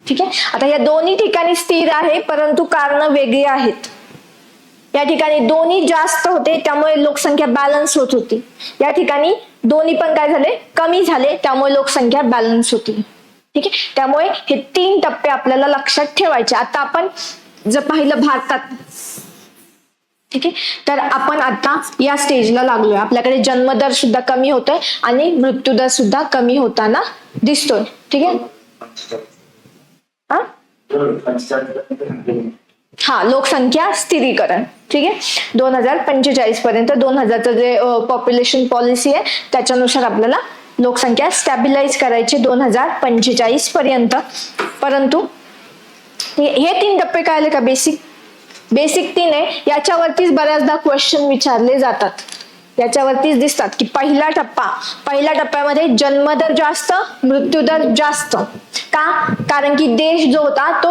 A: ठीक आहे, आता या दोन्ही ठिकाणी स्थिर आहे, परंतु कारण वेगळी आहेत. या ठिकाणी दोन्ही जास्त होते, त्यामुळे लोकसंख्या बॅलन्स होत होती. या ठिकाणी दोन्ही पण काय झाले? कमी झाले, त्यामुळे लोकसंख्या बॅलन्स होती. ठीक आहे, त्यामुळे हे 3 टप्पे आपल्याला लक्षात ठेवायचे. आता आपण जर पाहिलं भारतात, ठीक आहे, तर आपण आता या स्टेजला लागलोय. आपल्याकडे जन्मदर सुद्धा कमी होतोय आणि मृत्यूदर सुद्धा कमी होताना दिसतोय. ठीक आहे, हा लोकसंख्या स्थिरीकरण. ठीक आहे, 2045 पर्यंत 2000चं जे पॉप्युलेशन पॉलिसी आहे त्याच्यानुसार आपल्याला लोकसंख्या स्टॅबिलाइज करायची 2045 पर्यंत. परंतु हे 3 टप्पे काय आले का? बेसिक 3 आहे. याच्यावरतीच बऱ्याचदा क्वेश्चन विचारले जातात, याच्यावरतीच दिसतात की पहिल्या टप्प्यामध्ये जन्मदर जास्त, मृत्यूदर जास्त. का? कारण की देश जो होता तो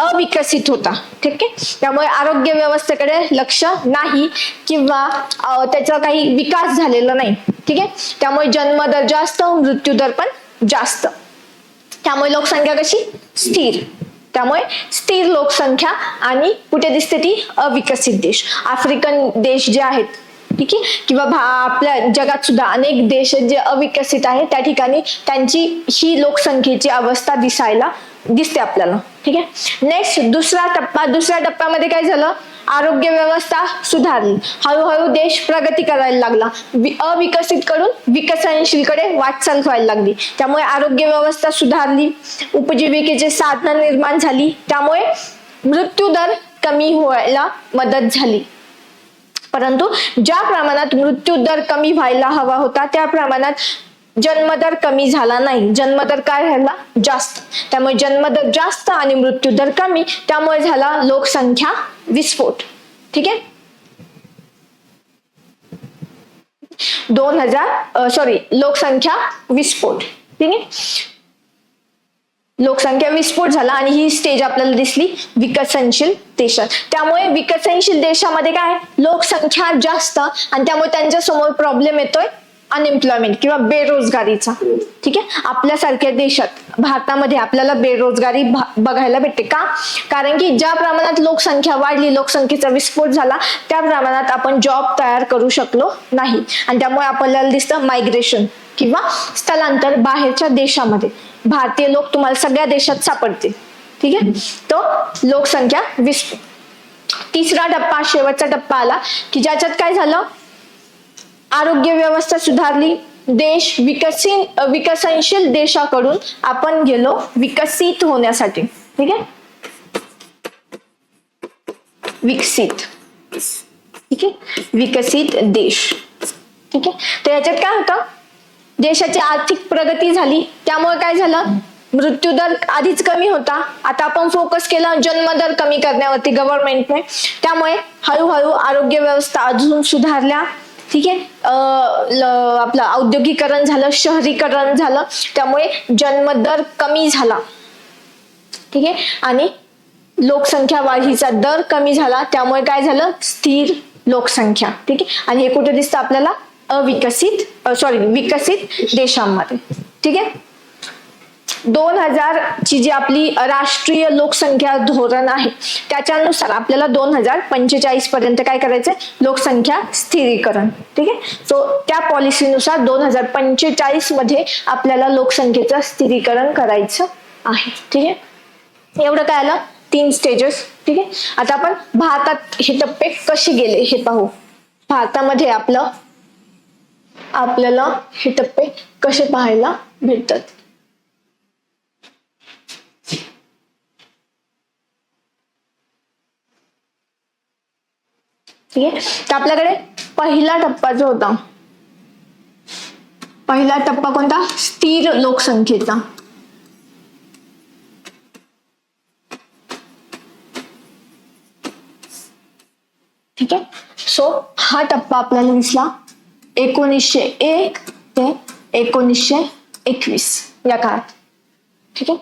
A: अविकसित होता. ठीक आहे, त्यामुळे आरोग्य व्यवस्थेकडे लक्ष नाही किंवा त्याचा काही विकास झालेला नाही. ठीक आहे, त्यामुळे जन्मदर जास्त, मृत्यूदर पण जास्त. त्यामुळे लोकसंख्या कशी? स्थिर. त्यामुळे स्थिर लोकसंख्या. आणि कुठे दिसते ती? अविकसित देश, आफ्रिकन देश जे आहेत. ठीक आहे, किंवा आपल्या जगात सुद्धा अनेक देश जे अविकसित आहेत, त्या ठिकाणी त्यांची ही लोकसंख्येची अवस्था दिसते आपल्याला. ठीक आहे, नेक्स्ट दुसऱ्या टप्प्यामध्ये काय झालं? आरोग्य व्यवस्था सुधारली. हळूहळू देश प्रगती करायला लागला, अविकसित कडून विकसनशीलकडे वाटचाल व्हायला लागली. त्यामुळे आरोग्य व्यवस्था सुधारली, उपजीविकेचे साधनं निर्माण झाली, त्यामुळे मृत्यूदर कमी व्हायला मदत झाली. परंतु ज्या प्रमाणात मृत्यूदर कमी व्हायला हवा होता त्या प्रमाणात जन्मदर कमी झाला नाही. जन्मदर काय राहिला? जास्त. त्यामुळे जन्मदर जास्त आणि मृत्यूदर कमी, त्यामुळे झाला लोकसंख्या विस्फोट. ठीक आहे, लोकसंख्या विस्फोट. ठीक आहे, लोकसंख्या विस्फोट झाला आणि ही स्टेज आपल्याला दिसली विकसनशील देशात. त्यामुळे विकसनशील देशामध्ये काय? लोकसंख्या जास्त आणि त्यामुळे त्यांच्या समोर प्रॉब्लेम येतोय अनएम्प्लॉयमेंट किंवा बेरोजगारीचा. ठीक आहे, आपल्यासारख्या देशात भारतामध्ये आपल्याला बेरोजगारी बघायला भेटते. का? कारण की ज्या प्रमाणात लोकसंख्या वाढली, लोकसंख्येचा विस्फोट झाला, त्या प्रमाणात आपण जॉब तयार करू शकलो नाही आणि त्यामुळे आपल्याला दिसतं मायग्रेशन किंवा स्थलांतर बाहेरच्या देशामध्ये. भारतीय लोक तुम्हाला सगळ्या देशात सापडतील. ठीक आहे, तो लोकसंख्या विस्फोट. तिसरा टप्पा, शेवटचा टप्पा आला की ज्याच्यात काय झालं? आरोग्य व्यवस्था सुधारली, देश विकसनशील देशाकडून आपण गेलो विकसित होण्यासाठी. ठीक आहे, विकसित. ठीक आहे, विकसित देश. ठीक आहे. तर याच्यात काय होतं, देशाची आर्थिक प्रगती झाली, त्यामुळे काय झालं, मृत्यूदर आधीच कमी होता, आता आपण फोकस केला जन्मदर कमी करण्यावरती गव्हर्नमेंटने, त्यामुळे हळूहळू आरोग्य व्यवस्था अजून सुधारल्या. ठीक आहे. आपलं औद्योगिकरण झालं, शहरीकरण झालं, त्यामुळे जन्मदर कमी झाला. ठीक आहे. आणि लोकसंख्या वाढीचा दर कमी झाला, त्यामुळे काय झालं, स्थिर लोकसंख्या. ठीक आहे. आणि हे कुठे दिसतं आपल्याला, विकसित देशांमध्ये. ठीक आहे. 2000 ची जी आपली राष्ट्रीय लोकसंख्या धोरण आहे, त्याच्यानुसार आपल्याला 2045 पर्यंत काय करायचंय, लोकसंख्या स्थिरीकरण. ठीक आहे. सो त्या पॉलिसीनुसार 2045 मध्ये आपल्याला लोकसंख्येचं स्थिरीकरण करायचं आहे. ठीक आहे. एवढं काय आलं, 3 स्टेजेस. ठीक आहे. आता आपण भारतात हे टप्पे कसे गेले हे पाहू. भारतामध्ये आपल्याला हे टप्पे कसे पाहायला भेटतात. ठीक आहे. तर आपल्याकडे पहिला टप्पा जो होता, पहिला टप्पा कोणता, स्थिर लोकसंख्येचा. ठीक आहे. सो हा टप्पा आपल्याला दिसला 1901 ते 1921 या काळात. ठीक आहे.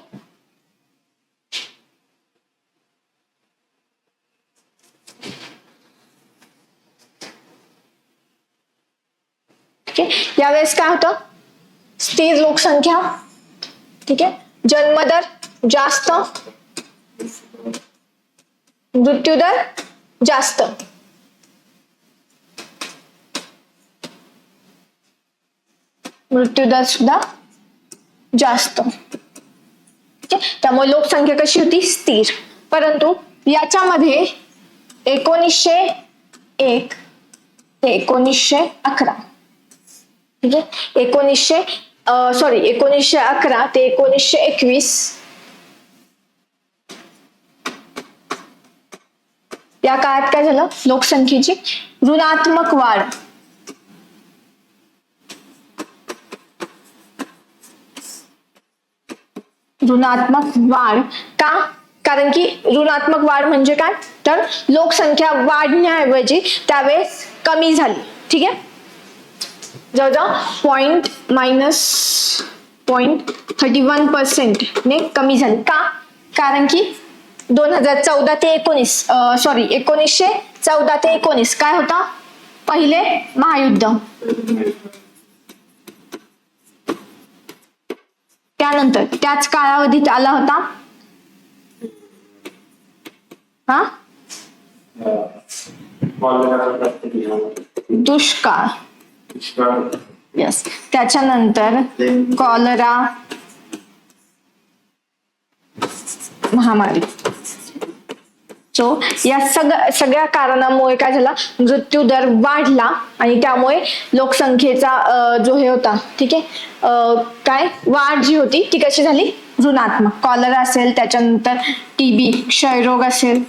A: यावेळेस काय होतं, स्थिर लोकसंख्या. ठीक आहे. जन्मदर जास्त, मृत्यूदर जास्त. मृत्यूदर सुद्धा जास्त. ठीक आहे. त्यामुळे लोकसंख्या कशी होती, स्थिर. परंतु याच्यामध्ये 1901 ते 1911, ठीक आहे, 1911 ते 1921 या काळात काय झालं, लोकसंख्येची ऋणात्मक वाढ. ऋणात्मक वाढ का, कारण की ऋणात्मक वाढ म्हणजे काय, तर लोकसंख्या वाढण्याऐवजी त्यावेळेस कमी झाली. ठीक आहे. जवळजवळ -0.31% ने कमी झाली. का, कारण की 1914 ते 1919 काय होता, पहिले महायुद्ध. त्यानंतर त्याच कालावधीत आला होता दुष्काळ. यस. त्याच्यानंतर कॉलरा महामारी. सो या सगळ्या कारणामुळे काय झाला, मृत्यू दर वाढला आणि त्यामुळे लोकसंख्येचा जो हे होता, ठीक आहे, काय वाढ जी होती ती कशी झाली, ऋणात्मक. कॉलरा असेल, त्याच्यानंतर टीबी क्षयरोग असेल,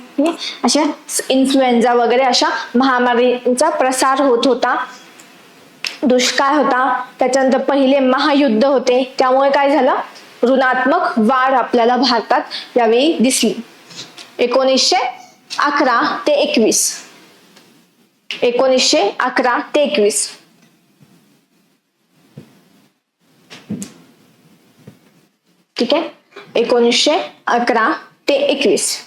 A: अशा इन्फ्लुएन्झा वगैरे अशा महामारीचा प्रसार होत होता. दुष्काळ होता, त्याच्यानंतर पहिले महायुद्ध होते, त्यामुळे काय झालं, ऋणात्मक वाढ आपल्याला भारतात यावेळी दिसली. 1911 ते 21. 1911 ते 21. ठीक आहे. 1911 ते 21.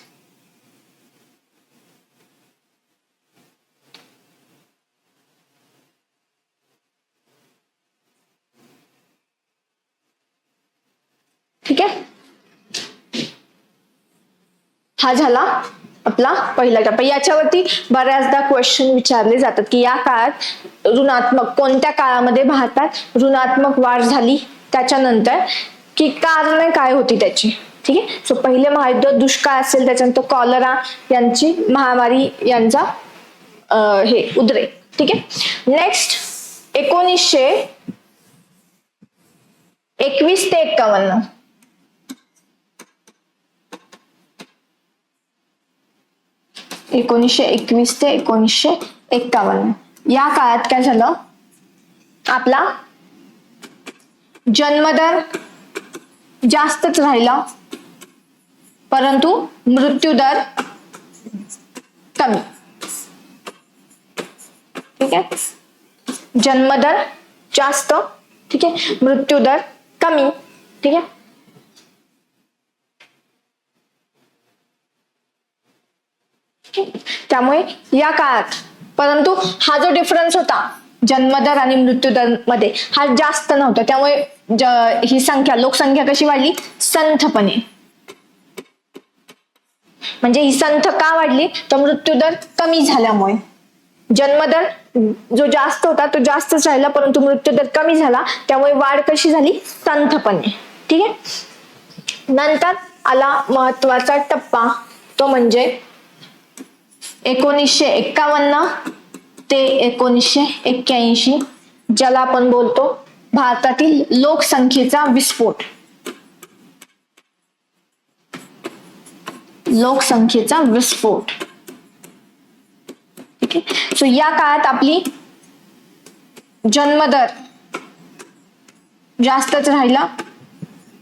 A: ठीक आहे. हा झाला आपला पहिला टप्पा. याच्यावरती बऱ्याचदा क्वेश्चन विचारले जातात की या काळात ऋणात्मक, कोणत्या काळामध्ये भारतात ऋणात्मक वाढ झाली, त्याच्यानंतर की कारणे काय होती त्याची. ठीक आहे. सो पहिले महायुद्ध, दुष्काळ असेल, त्याच्यानंतर कॉलरा यांची महामारी, यांचा हे उद्रेक. ठीक आहे. नेक्स्ट 1921 ते 51. 1921 ते 1951 या काळात काय झालं, आपला जन्मदर जास्तच राहिला परंतु मृत्यूदर कमी. ठीक आहे, जन्मदर जास्त, ठीक आहे, मृत्यूदर कमी. ठीक आहे, त्यामुळे या काळात, परंतु हा जो डिफरन्स होता जन्मदर आणि मृत्यूदर मध्ये हा जास्त नव्हता, त्यामुळे ही संख्या, लोकसंख्या कशी वाढली? संथपणे. म्हणजे ही संथ का वाढली? तर मृत्यूदर कमी झाल्यामुळे. जन्मदर जो जास्त होता तो जास्तच राहिला परंतु मृत्यूदर कमी झाला, त्यामुळे वाढ कशी झाली? संथपणे. ठीक आहे, नंतर आला महत्वाचा टप्पा, तो म्हणजे 1951 ते 1981, ज्याला आपण बोलतो भारतातील लोकसंख्येचा विस्फोट. लोकसंख्येचा विस्फोट. ठीक आहे, सो या काळात आपली जन्मदर जास्तच राहिला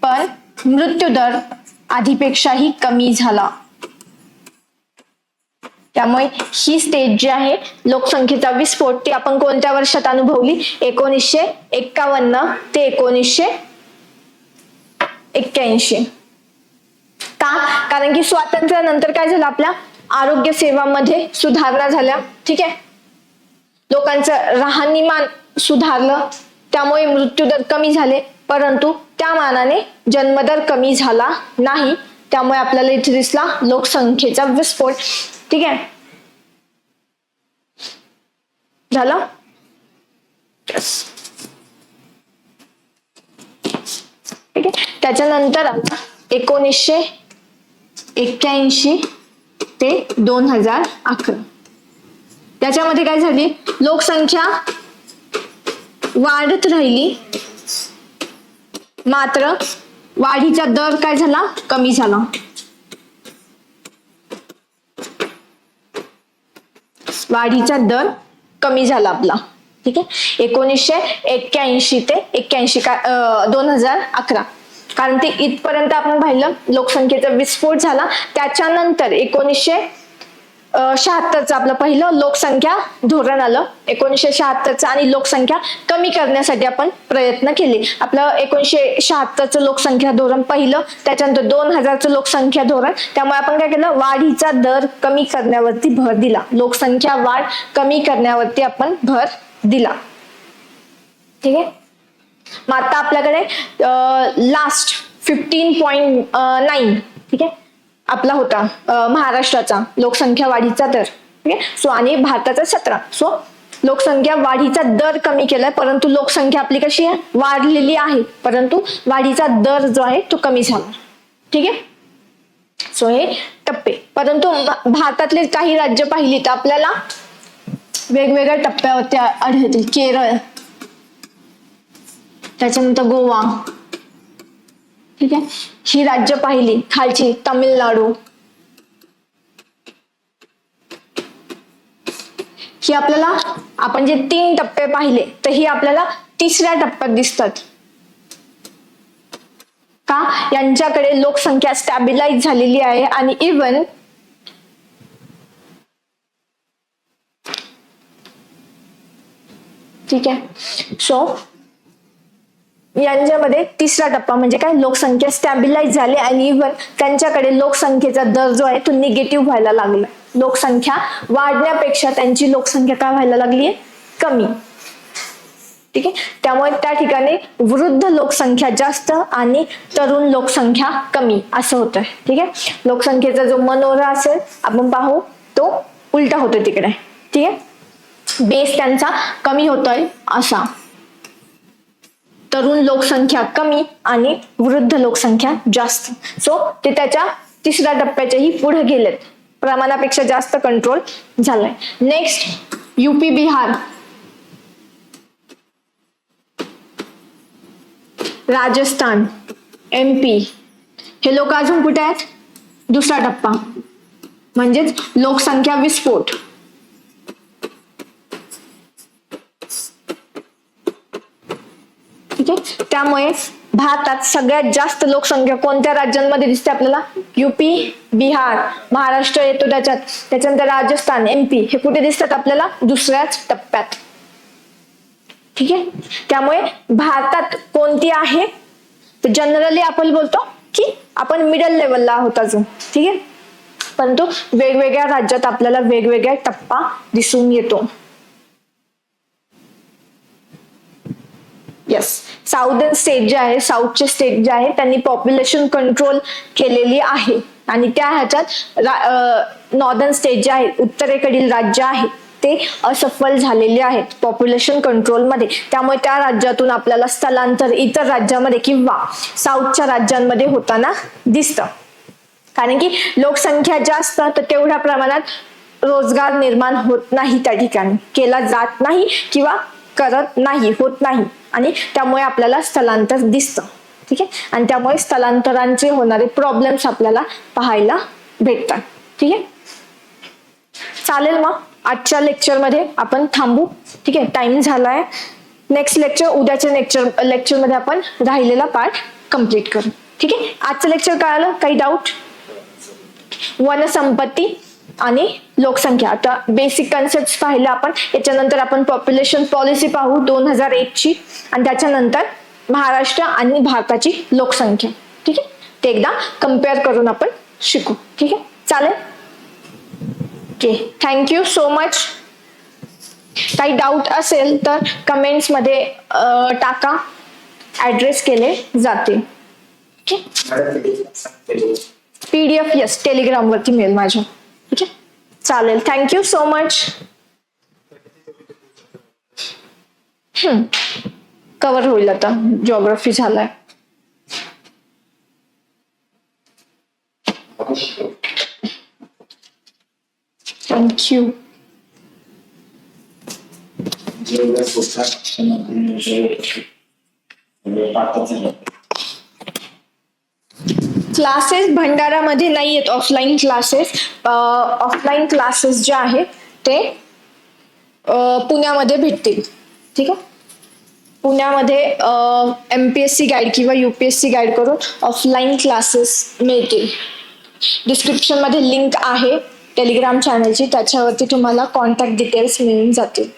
A: पण मृत्यूदर आधीपेक्षाही कमी झाला. त्यामुळे ही स्टेज जी आहे लोकसंख्येचा विस्फोट, ती आपण कोणत्या वर्षात अनुभवली? 1951 ते 1981. का? कारण की स्वातंत्र्यानंतर काय झालं? आपल्या आरोग्य सेवामध्ये सुधारणा झाल्या. ठीक आहे, लोकांचं राहणीमान सुधारलं, त्यामुळे मृत्यूदर कमी झाले परंतु त्या मानाने जन्मदर कमी झाला नाही, त्यामुळे आपल्याला इथे दिसला लोकसंख्येचा विस्फोट. ठीक आहे, झालं. ठीक आहे, त्याच्यानंतर आता 1981 ते 2011, त्याच्यामध्ये काय झाली? लोकसंख्या वाढत राहिली मात्र वाढीचा दर काय झाला? कमी झाला. वाढीचा दर कमी झाला आपला. ठीक आहे, 1981 ते 2011, कारण ते इथपर्यंत आपण पाहिलं लोकसंख्येचा विस्फोट झाला. त्याच्यानंतर 1976चं आपलं पहिलं लोकसंख्या धोरण आलं 1976चं, आणि लोकसंख्या कमी करण्यासाठी आपण प्रयत्न केले. आपलं 1976चं लोकसंख्या धोरण पहिलं, त्याच्यानंतर 2000चं लोकसंख्या धोरण. त्यामुळे आपण काय केलं? वाढीचा दर कमी करण्यावरती भर दिला, लोकसंख्या वाढ कमी करण्यावरती आपण भर दिला. ठीक आहे, मग आता आपल्याकडे लास्ट 15.9 ठीक आहे आपला होता महाराष्ट्राचा लोकसंख्या वाढीचा दर. ठीक आहे, सो आणि भारताचा 17. सो लोकसंख्या वाढीचा दर कमी केलाय परंतु लोकसंख्या आपली कशी आहे? वाढलेली आहे परंतु वाढीचा दर जो आहे तो कमी झाला. ठीक आहे, सो हे टप्पे. परंतु भारतातले काही राज्य पाहिली तर आपल्याला वेगवेगळ्या टप्प्यावरती आढळतील. केरळ, त्याच्यानंतर गोवा. ठीक आहे, ही राज्य पाहिली. खालची तामिळनाडू, ही आपल्याला, आपण जे 3 टप्पे पाहिले तर ही आपल्याला तिसऱ्या टप्प्यात दिसतात. का? यांच्याकडे लोकसंख्या स्टॅबिलाइज झालेली आहे आणि इव्हन ठीक आहे, सो यांच्यामध्ये तिसरा टप्पा म्हणजे काय? लोकसंख्या स्टॅबिलाइज झाली आणि इव्हन त्यांच्याकडे लोकसंख्येचा दर जो आहे तो निगेटिव्ह व्हायला लागला. लोकसंख्या वाढण्यापेक्षा त्यांची लोकसंख्या काय व्हायला लागली? कमी. ठीक आहे, त्यामुळे त्या ठिकाणी वृद्ध लोकसंख्या जास्त आणि तरुण लोकसंख्या कमी असं होतं. ठीक आहे, लोकसंख्येचा जो मनोरा असेल आपण पाहू तो उलटा होतो तिकडे. ठीक आहे, बेस त्यांचा कमी होतोय असा. तरुण लोकसंख्या कमी आणि वृद्ध लोकसंख्या जास्त. सो ते त्याच्या तिसऱ्या टप्प्याच्याही पुढे गेलेत, प्रमाणापेक्षा जास्त कंट्रोल झालाय. Next UP, Bihar, Rajasthan, MP हे लोक अजून कुठे आहेत? दुसरा टप्पा म्हणजेच लोकसंख्या विस्फोट. ठीक आहे. त्यामुळे भारतात सगळ्यात जास्त लोकसंख्या कोणत्या राज्यांमध्ये दिसते आपल्याला? युपी, बिहार, महाराष्ट्र येतो त्याच्यानंतर राजस्थान, MP हे कुठे दिसतात आपल्याला? दुसऱ्याच टप्प्यात. ठीक आहे. त्यामुळे भारतात कोणती आहे? तर जनरली आपण बोलतो की आपण मिडल लेवलला आहोत अजून. ठीक आहे. परंतु वेगवेगळ्या राज्यात आपल्याला वेगवेगळा टप्पा दिसून येतो. येस, साऊदर्न स्टेट जे आहे, साऊथचे स्टेट जे आहे त्यांनी पॉप्युलेशन कंट्रोल केलेली आहे आणि त्या ह्याच्यात नॉर्दर्न स्टेट जे आहे, उत्तरेकडील राज्य आहे ते असफल झालेले आहेत पॉप्युलेशन कंट्रोल मध्ये. त्यामुळे त्या राज्यातून आपल्याला स्थलांतर इतर राज्यामध्ये किंवा साऊथच्या राज्यांमध्ये होताना दिसतं. कारण की लोकसंख्या जास्त तर तेवढ्या प्रमाणात रोजगार निर्माण होत नाही, त्या ठिकाणी केला जात नाही किंवा करत नाही, होत नाही आणि त्यामुळे आपल्याला स्थलांतर दिसतं. ठीक आहे. आणि त्यामुळे स्थलांतरांचे होणारे प्रॉब्लेम्स आपल्याला पाहायला भेटतात. ठीक आहे. चालेल, मग आजच्या लेक्चरमध्ये आपण थांबू. ठीक आहे, टाइम झालाय. नेक्स्ट लेक्चर, उद्याच्या लेक्चरमध्ये आपण राहिलेला पार्ट कम्प्लीट करू. ठीक आहे. आजचं लेक्चर कळालं? काही डाऊट? वनसंपत्ती आणि लोकसंख्या, आता बेसिक कन्सेप्ट पाहिलं आपण. याच्यानंतर आपण पॉप्युलेशन पॉलिसी पाहू 2001 ची आणि त्याच्यानंतर महाराष्ट्र आणि भारताची लोकसंख्या. ठीक आहे, ते एकदा कम्पेअर करून आपण शिकू. ठीक आहे, चालेल. Okay, thank you so much. काही डाऊट असेल तर कमेंट्स मध्ये टाका, ऍड्रेस केले जातील. PDF यस, टेलिग्राम वरती मिळेल माझ्या. ठीक आहे, चालेल. Thank you so much. कव्हर होईल आता. जिओग्राफी झालाय. थँक्यू. क्लासेस भंडारामध्ये नाही आहेत, ऑफलाईन क्लासेस. ऑफलाईन क्लासेस जे आहेत ते पुण्यामध्ये भेटतील. ठीक आहे, पुण्यामध्ये MPSC गाईड किंवा UPSC गाईड करून ऑफलाईन क्लासेस मिळतील. डिस्क्रिप्शन मध्ये लिंक आहे टेलिग्राम चॅनलची, त्याच्यावरती तुम्हाला कॉन्टॅक्ट डिटेल्स मिळून जातील.